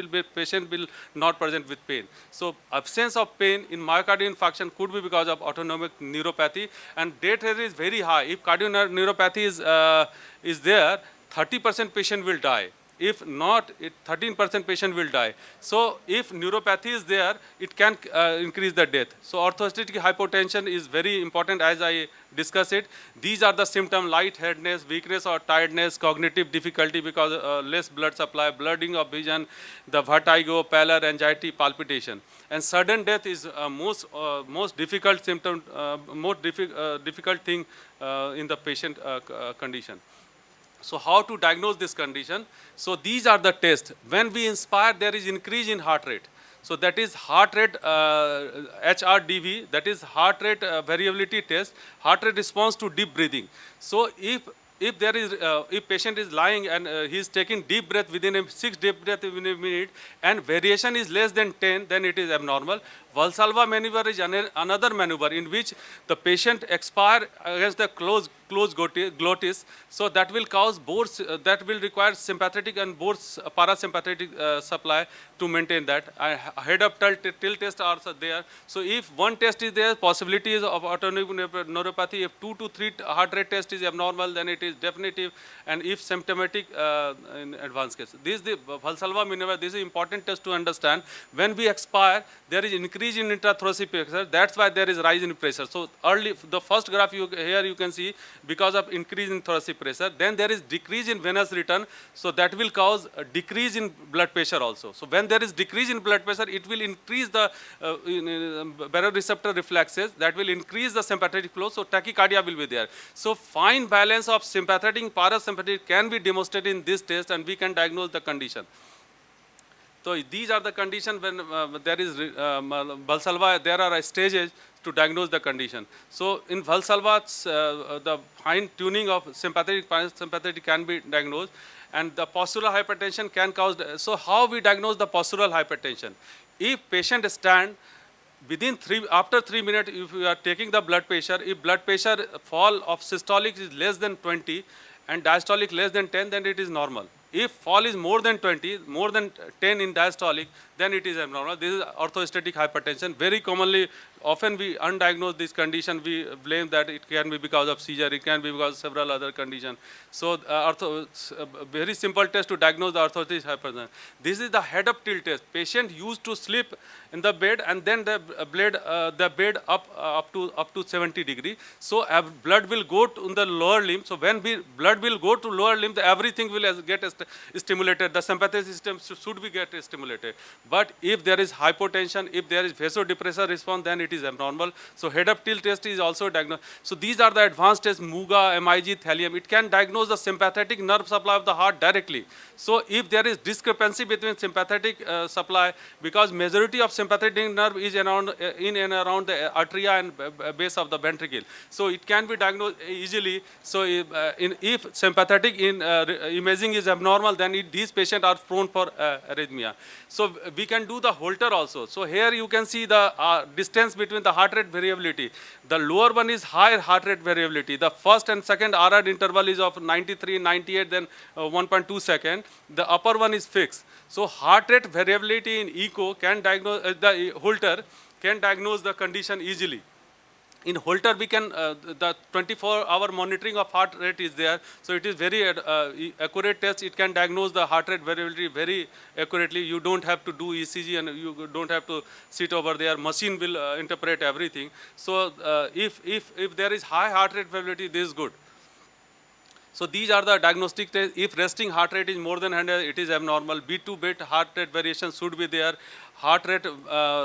be patient will not present with pain. So absence of pain in myocardial infarction could be because of autonomic neuropathy, and death rate is very high. If cardio-neuropathy is there, 30% patient will die. If not, 13% patient will die. So if neuropathy is there, it can increase the death. So orthostatic hypotension is very important, as I discussed it. These are the symptoms: lightheadedness, weakness or tiredness, cognitive difficulty because less blood supply, blurring of vision, the vertigo, pallor, anxiety, palpitation. And sudden death is most difficult symptom, most difficult thing in the patient condition. So how to diagnose this condition? So these are the tests. When we inspire, there is increase in heart rate. So that is heart rate HRDV, that is heart rate variability test, heart rate response to deep breathing. So if there is if patient is lying and he is taking deep breath within a 6 deep breath within a minute and variation is less than 10, then it is abnormal. Valsalva maneuver is another maneuver in which the patient expire against the closed glottis. So that will cause both, that will require sympathetic and both parasympathetic supply to maintain that. Head-up tilt test are also there. So if one test is there, possibility is of autonomic neuropathy. If 2 to 3 heart rate test is abnormal, then it is definitive. And if symptomatic, in advanced case. This is the Valsalva maneuver. This is important test to understand. When we expire, there is increase in intrathoracic pressure. That's why there is rise in pressure. So early, the first graph here you can see because of increase in thoracic pressure. Then there is decrease in venous return. So that will cause a decrease in blood pressure also. So when there is decrease in blood pressure, it will increase the baroreceptor reflexes. That will increase the sympathetic flow. So tachycardia will be there. So fine balance of sympathetic and parasympathetic can be demonstrated in this test, and we can diagnose the condition. So these are the conditions when there is Valsalva, there are stages to diagnose the condition. So in Valsalva, the fine tuning of sympathetic, parasympathetic can be diagnosed, and the postural hypertension can cause. So how we diagnose the postural hypertension? If patient stand within after 3 minutes, if you are taking the blood pressure, if blood pressure fall of systolic is less than 20 and diastolic less than 10, then it is normal. If fall is more than 20, more than 10 in diastolic, then it is abnormal. This is orthostatic hypertension. Very commonly, often we undiagnose this condition. We blame that it can be because of seizure, it can be because of several other conditions. So very simple test to diagnose the orthostatic hypertension. This is the head-up tilt test. Patient used to sleep in the bed and then the bed up to 70 degree. So blood will go to the lower limb. So when blood will go to lower limb, everything will get stimulated. The sympathetic system should be get stimulated. But if there is hypotension, if there is vasodepressor response, then it is abnormal. So head-up tilt test is also diagnosed. So these are the advanced tests, MUGA, MIG, thallium. It can diagnose the sympathetic nerve supply of the heart directly. So if there is discrepancy between sympathetic supply, because majority of sympathetic nerve is around, in and around the atria and base of the ventricle. So it can be diagnosed easily. So if sympathetic imaging is abnormal, then these patients are prone for arrhythmia. So we can do the Holter also. So here you can see the distance between the heart rate variability. The lower one is higher heart rate variability. The first and second RR interval is of 93, 98, then 1.2 second. The upper one is fixed. So heart rate variability in echo can diagnose, the Holter can diagnose the condition easily. In Holter, we can, the 24-hour monitoring of heart rate is there. So it is very accurate test. It can diagnose the heart rate variability very accurately. You don't have to do ECG and you don't have to sit over there. Machine will interpret everything. So if there is high heart rate variability, this is good. So these are the diagnostic tests. If resting heart rate is more than 100, it is abnormal. Beat-to bit heart rate variation should be there. Heart rate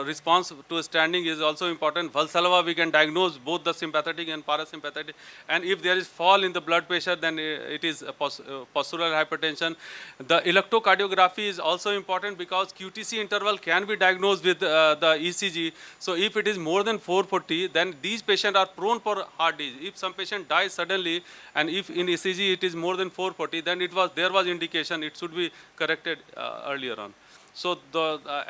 response to standing is also important. Valsalva, we can diagnose both the sympathetic and parasympathetic. And if there is fall in the blood pressure, then it is postural hypertension. The electrocardiography is also important because QTC interval can be diagnosed with the ECG. So if it is more than 440, then these patients are prone for heart disease. If some patient dies suddenly, and if in ECG it is more than 440, then there was indication it should be corrected earlier on. So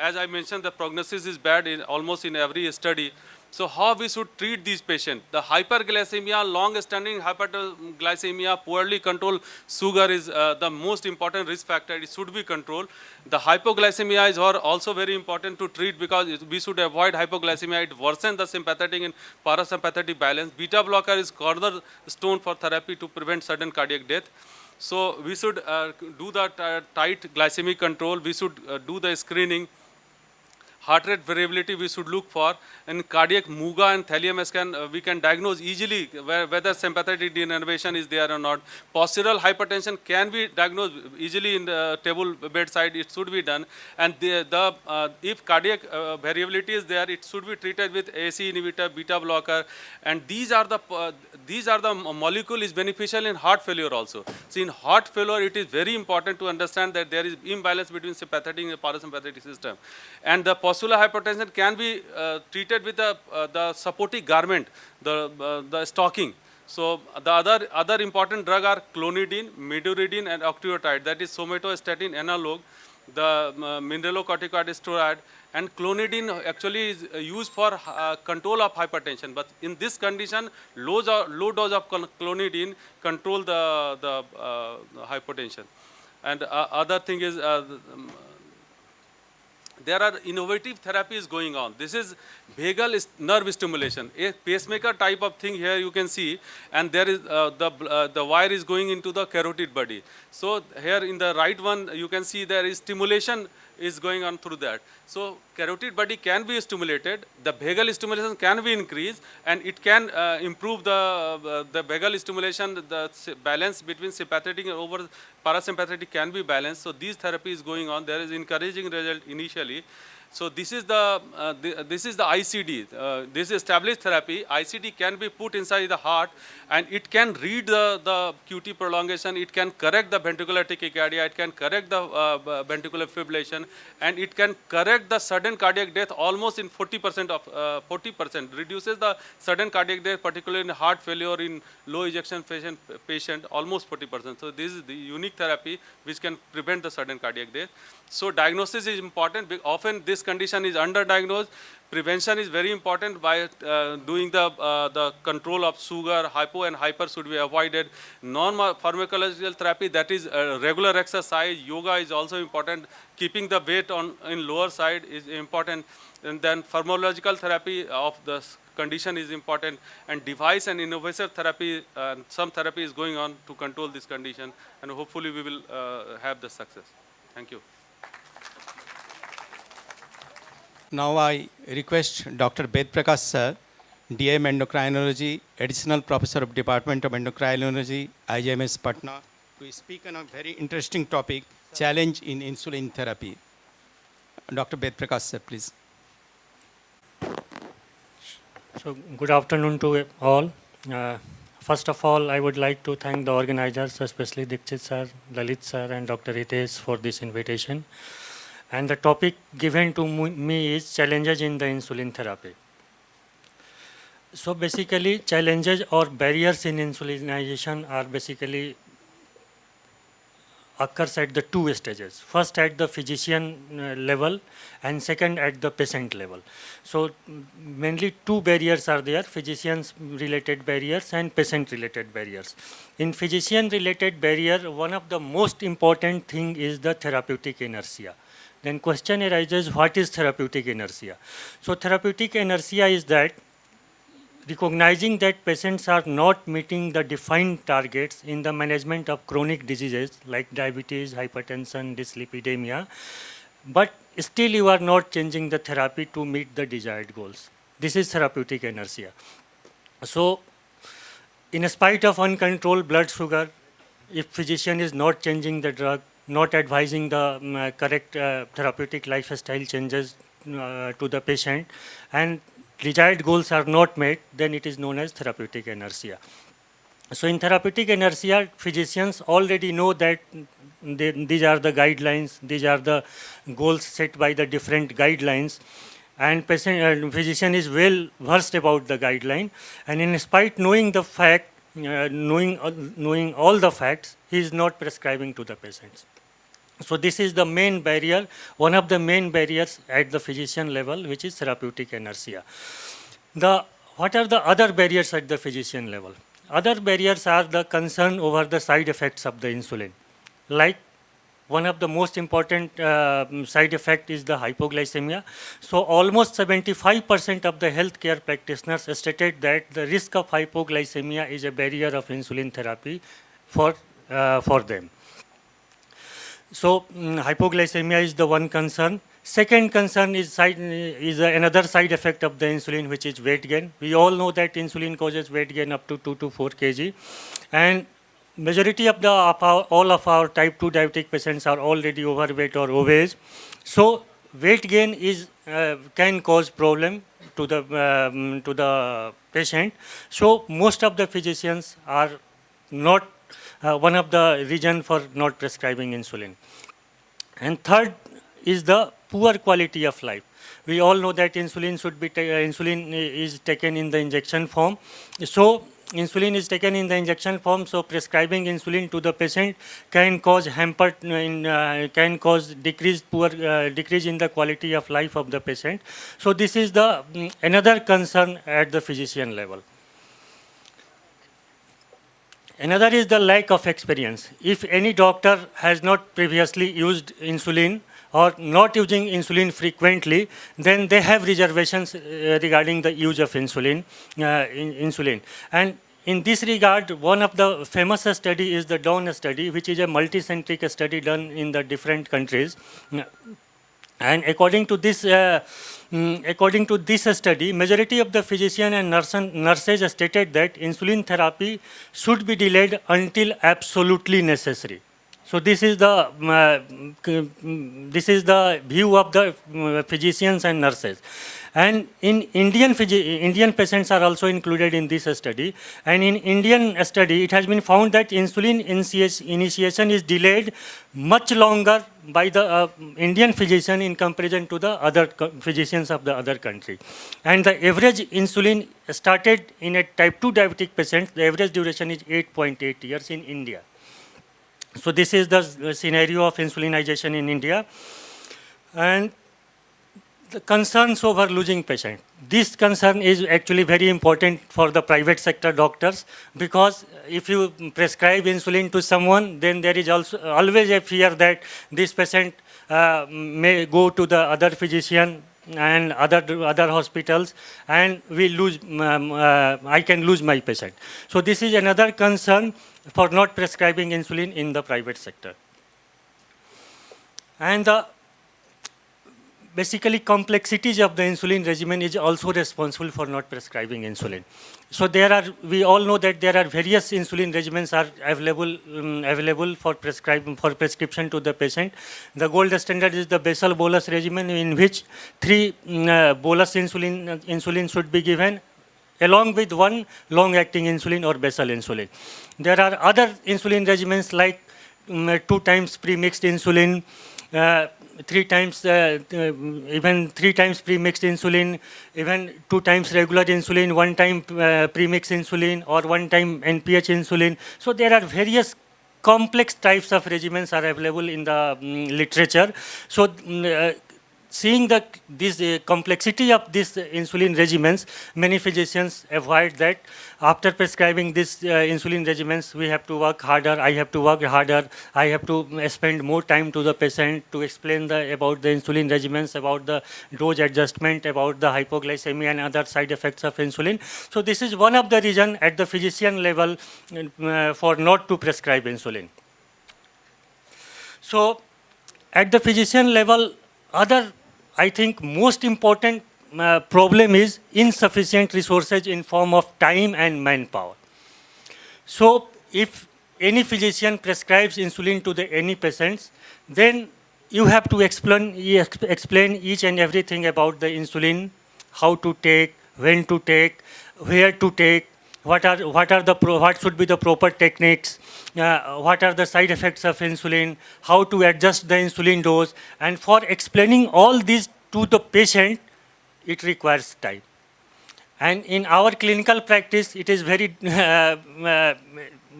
as I mentioned, the prognosis is bad almost in every study. So how we should treat these patients? The hyperglycemia, long-standing hyperglycemia, poorly controlled sugar is the most important risk factor. It should be controlled. The hypoglycemia is also very important to treat because we should avoid hypoglycemia. It worsens the sympathetic and parasympathetic balance. Beta blocker is cornerstone for therapy to prevent sudden cardiac death. So we should do the tight glycemic control. We should do the screening. heart rate variability we should look for. In cardiac MUGA and thallium scan, we can diagnose easily whether sympathetic denervation is there or not. Postural hypertension can be diagnosed easily in the table bedside. It should be done. And if cardiac variability is there, it should be treated with AC inhibitor, beta blocker. And these are the molecule is beneficial in heart failure also. So in heart failure, it is very important to understand that there is imbalance between sympathetic and parasympathetic system. And the postural hypertension can be treated with the supporting garment, the stocking. So the other important drug are clonidine, meduridine, and octreotide. That is somatostatin analog, the mineralocorticoid steroid, and clonidine actually is used for control of hypertension. But in this condition, low dose of clonidine control the hypertension. And other thing is there are innovative therapies going on. This is vagal nerve stimulation, a pacemaker type of thing here you can see, and there is the wire is going into the carotid body. So here in the right one you can see there is stimulation is going on through that. So carotid body can be stimulated, the vagal stimulation can be increased, and it can improve the vagal stimulation, the balance between sympathetic and over parasympathetic can be balanced. So these therapy is going on. There is encouraging result initially. So this is the ICD. This established therapy. ICD can be put inside the heart, and it can read the QT prolongation. It can correct the ventricular tachycardia. It can correct the ventricular fibrillation, and it can correct the sudden cardiac death almost in 40% of 40%. Reduces the sudden cardiac death, particularly in heart failure in low ejection patient almost 40%. So this is the unique therapy which can prevent the sudden cardiac death. So diagnosis is important. Often this condition is underdiagnosed. Prevention is very important by doing the control of sugar, hypo and hyper should be avoided. Non-pharmacological therapy, that is regular exercise, yoga is also important. Keeping the weight in lower side is important. And then pharmacological therapy of the condition is important, and device and innovative therapy, some therapy is going on to control this condition, and hopefully we will have the success. Thank you. Now I request Dr. Ved Prakash sir, DM Endocrinology, Additional Professor of Department of Endocrinology, IGMS Patna, to speak on a very interesting topic, challenge in insulin therapy. Dr. Ved Prakash sir, please. So good afternoon to all. First of all, I would like to thank the organizers, especially Dikshit sir, Lalit sir, and Dr. Hitesh for this invitation. And the topic given to me is challenges in the insulin therapy. So basically, challenges or barriers in insulinization are basically occurs at the two stages. First at the physician level, and second at the patient level. So mainly two barriers are there, physicians related barriers and patient related barriers. In physician related barrier, one of the most important thing is the therapeutic inertia. Then question arises, what is therapeutic inertia? So therapeutic inertia is that recognizing that patients are not meeting the defined targets in the management of chronic diseases like diabetes, hypertension, dyslipidemia, but still you are not changing the therapy to meet the desired goals. This is therapeutic inertia. So in spite of uncontrolled blood sugar, if physician is not changing the drug, not advising the correct therapeutic lifestyle changes to the patient, and desired goals are not met, then it is known as therapeutic inertia. So in therapeutic inertia, physicians already know that these are the guidelines, these are the goals set by the different guidelines, and physician is well versed about the guideline, and in spite knowing the fact, knowing all the facts, he is not prescribing to the patients. So this is the main barrier, one of the main barriers at the physician level, which is therapeutic inertia. What are the other barriers at the physician level? Other barriers are the concern over the side effects of the insulin. Like one of the most important side effect is the hypoglycemia. So almost 75% of the healthcare practitioners stated that the risk of hypoglycemia is a barrier of insulin therapy for them. So hypoglycemia is the one concern. Second concern is another side effect of the insulin, which is weight gain. We all know that insulin causes weight gain up to 2 to 4 kg, and majority of all of our type 2 diabetic patients are already overweight or obese. So weight gain can cause problem to the patient. So most of the physicians are not one of the reason for not prescribing insulin. And third is the poor quality of life. We all know that insulin is taken in the injection form. So insulin is taken in the injection form. So prescribing insulin to the patient can cause decrease in the quality of life of the patient. So this is the another concern at the physician level. Another is the lack of experience. If any doctor has not previously used insulin or not using insulin frequently, then they have reservations regarding the use of insulin. And in this regard, one of the famous study is the Dawn study, which is a multicentric study done in the different countries. And according to this study, majority of the physicians and nurses stated that insulin therapy should be delayed until absolutely necessary. So this is the view of the physicians and nurses. And in Indian patients are also included in this study. And in Indian study, it has been found that insulin initiation is delayed much longer by the Indian physician in comparison to the other physicians of the other country. And the average insulin started in a type 2 diabetic patient, the average duration is 8.8 years in India. So this is the scenario of insulinization in India. And the concerns over losing patient. This concern is actually very important for the private sector doctors, because if you prescribe insulin to someone, then there is also always a fear that this patient may go to the other physician and other hospitals, and I can lose my patient. So this is another concern for not prescribing insulin in the private sector. And basically complexities of the insulin regimen is also responsible for not prescribing insulin. So we all know that there are various insulin regimens are available for prescription to the patient. The gold standard is the basal bolus regimen, in which 3 bolus insulin should be given along with 1 long-acting insulin or basal insulin. There are other insulin regimens like 2 times pre-mixed insulin, 3 times even 3 times pre-mixed insulin, even 2 times regular insulin, 1 time pre-mixed insulin, or 1 time NPH insulin. So there are various complex types of regimens are available in the literature. So seeing this complexity of these insulin regimens, many physicians avoid that. After prescribing these insulin regimens, we have to work harder, I have to work harder, I have to spend more time to the patient to explain about the insulin regimens, about the dose adjustment, about the hypoglycemia and other side effects of insulin. So this is one of the reasons at the physician level for not to prescribe insulin. So at the physician level, I think most important problem is insufficient resources in form of time and manpower. So if any physician prescribes insulin to any patients, then you have to explain each and everything about the insulin, how to take, when to take, where to take, what should be the proper techniques, what are the side effects of insulin, how to adjust the insulin dose. And for explaining all this to the patient, it requires time. And in our clinical practice, it is very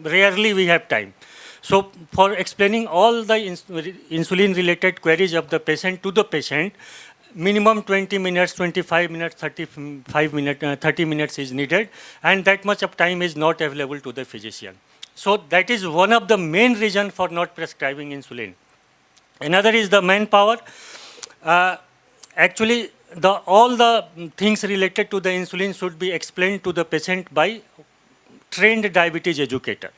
rarely we have time. So for explaining all the insulin-related queries of the patient to the patient, minimum 20 minutes, 25 minutes, 30 minutes is needed, and that much of time is not available to the physician. So that is one of the main reasons for not prescribing insulin. Another is the manpower. Actually, all the things related to the insulin should be explained to the patient by trained diabetes educator.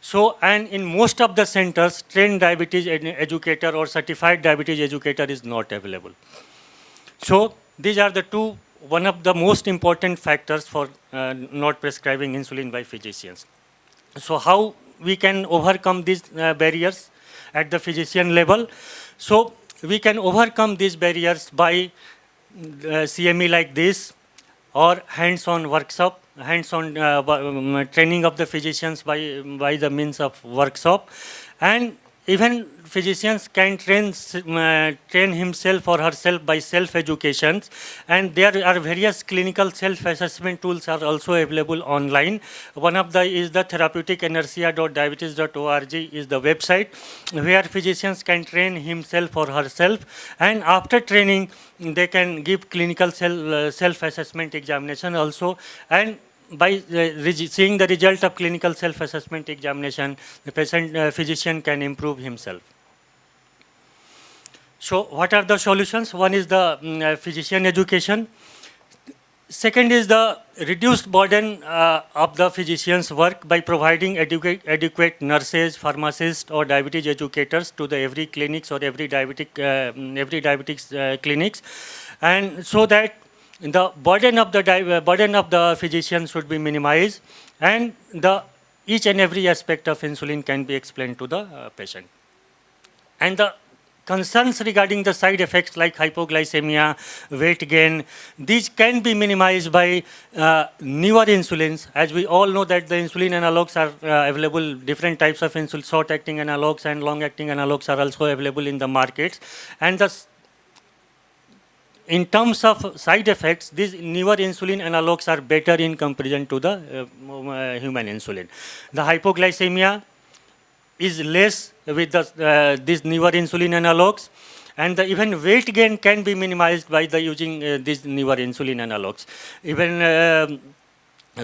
So, and in most of the centers, trained diabetes educator or certified diabetes educator is not available. So, these are the one of the most important factors for not prescribing insulin by physicians. So, how we can overcome these barriers at the physician level? So, we can overcome these barriers by CME like this, or hands-on workshop, hands-on training of the physicians by the means of workshop. And even physicians can train himself or herself by self-education, and there are various clinical self-assessment tools are also available online. One of the is the therapeutikinertia.diabetes.org is the website where physicians can train himself or herself, and after training they can give clinical self-assessment examination also, and by seeing the result of clinical self-assessment examination, the physician can improve himself. So what are the solutions? One is the physician education. Second is the reduced burden of the physician's work by providing adequate nurses, pharmacists, or diabetes educators to the every clinics or every diabetics clinics, and so that the burden of the physician should be minimized, and each and every aspect of insulin can be explained to the patient. And the concerns regarding the side effects like hypoglycemia, weight gain, these can be minimized by newer insulins. As we all know that the insulin analogs are available, different types of insulin, short-acting analogs and long-acting analogs are also available in the markets. And in terms of side effects, these newer insulin analogs are better in comparison to the human insulin. The hypoglycemia is less with these newer insulin analogs, and even weight gain can be minimized by using these newer insulin analogs. Even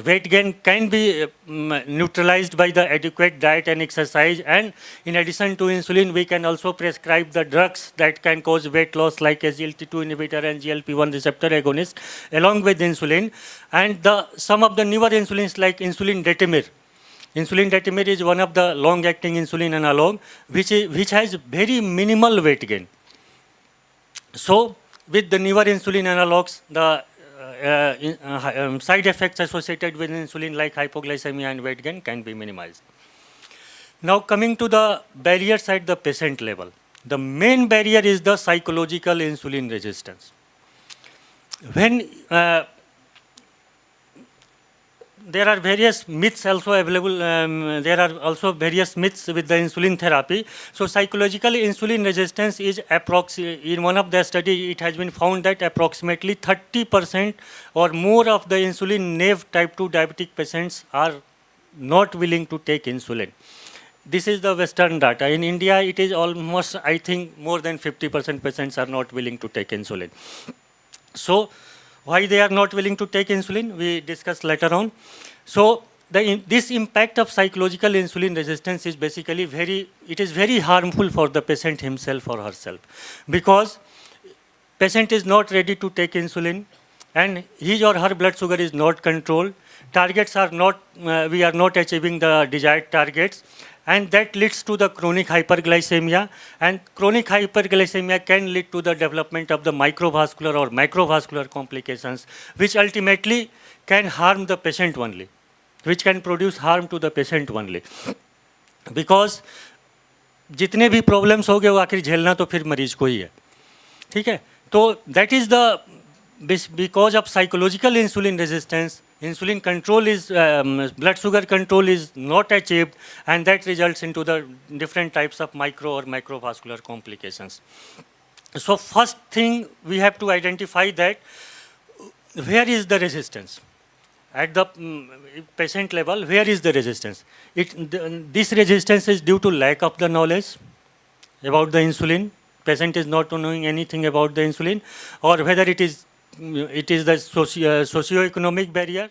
weight gain can be neutralized by the adequate diet and exercise, and in addition to insulin, we can also prescribe the drugs that can cause weight loss like SGLT2 inhibitor and GLP-1 receptor agonist along with insulin. And some of the newer insulins like insulin detamir. Insulin detamir is one of the long-acting insulin analog which has very minimal weight gain. So with the newer insulin analogs, the side effects associated with insulin like hypoglycemia and weight gain can be minimized. Now coming to the barriers at the patient level. The main barrier is the psychological insulin resistance. When there are various myths also available. There are also various myths with the insulin therapy. So psychological insulin resistance is in one of the studies, it has been found that approximately 30% or more of the insulin naive type 2 diabetic patients are not willing to take insulin. This is the Western data. In India, it is almost, I think, more than 50% patients are not willing to take insulin. So why they are not willing to take insulin, we discuss later on. So this impact of psychological insulin resistance is basically very harmful for the patient himself or herself, because patient is not ready to take insulin and his or her blood sugar is not controlled. Targets are not, we are not achieving the desired targets, and that leads to the chronic hyperglycemia, and chronic hyperglycemia can lead to the development of the microvascular or macrovascular complications, which ultimately can harm the patient only, which can produce harm to the patient only. Because जितने भी problems हो गए वो आखिर झेलना तो फिर मरीज को ही है, ठीक है. तो that is the because of psychological insulin resistance, insulin control is, blood sugar control is not achieved, and that results into the different types of micro or macrovascular complications. So first thing we have to identify that where is the resistance? At the patient level, where is the resistance? This resistance is due to lack of the knowledge about the insulin. Patient is not knowing anything about the insulin, or whether it is the socio-economic barrier.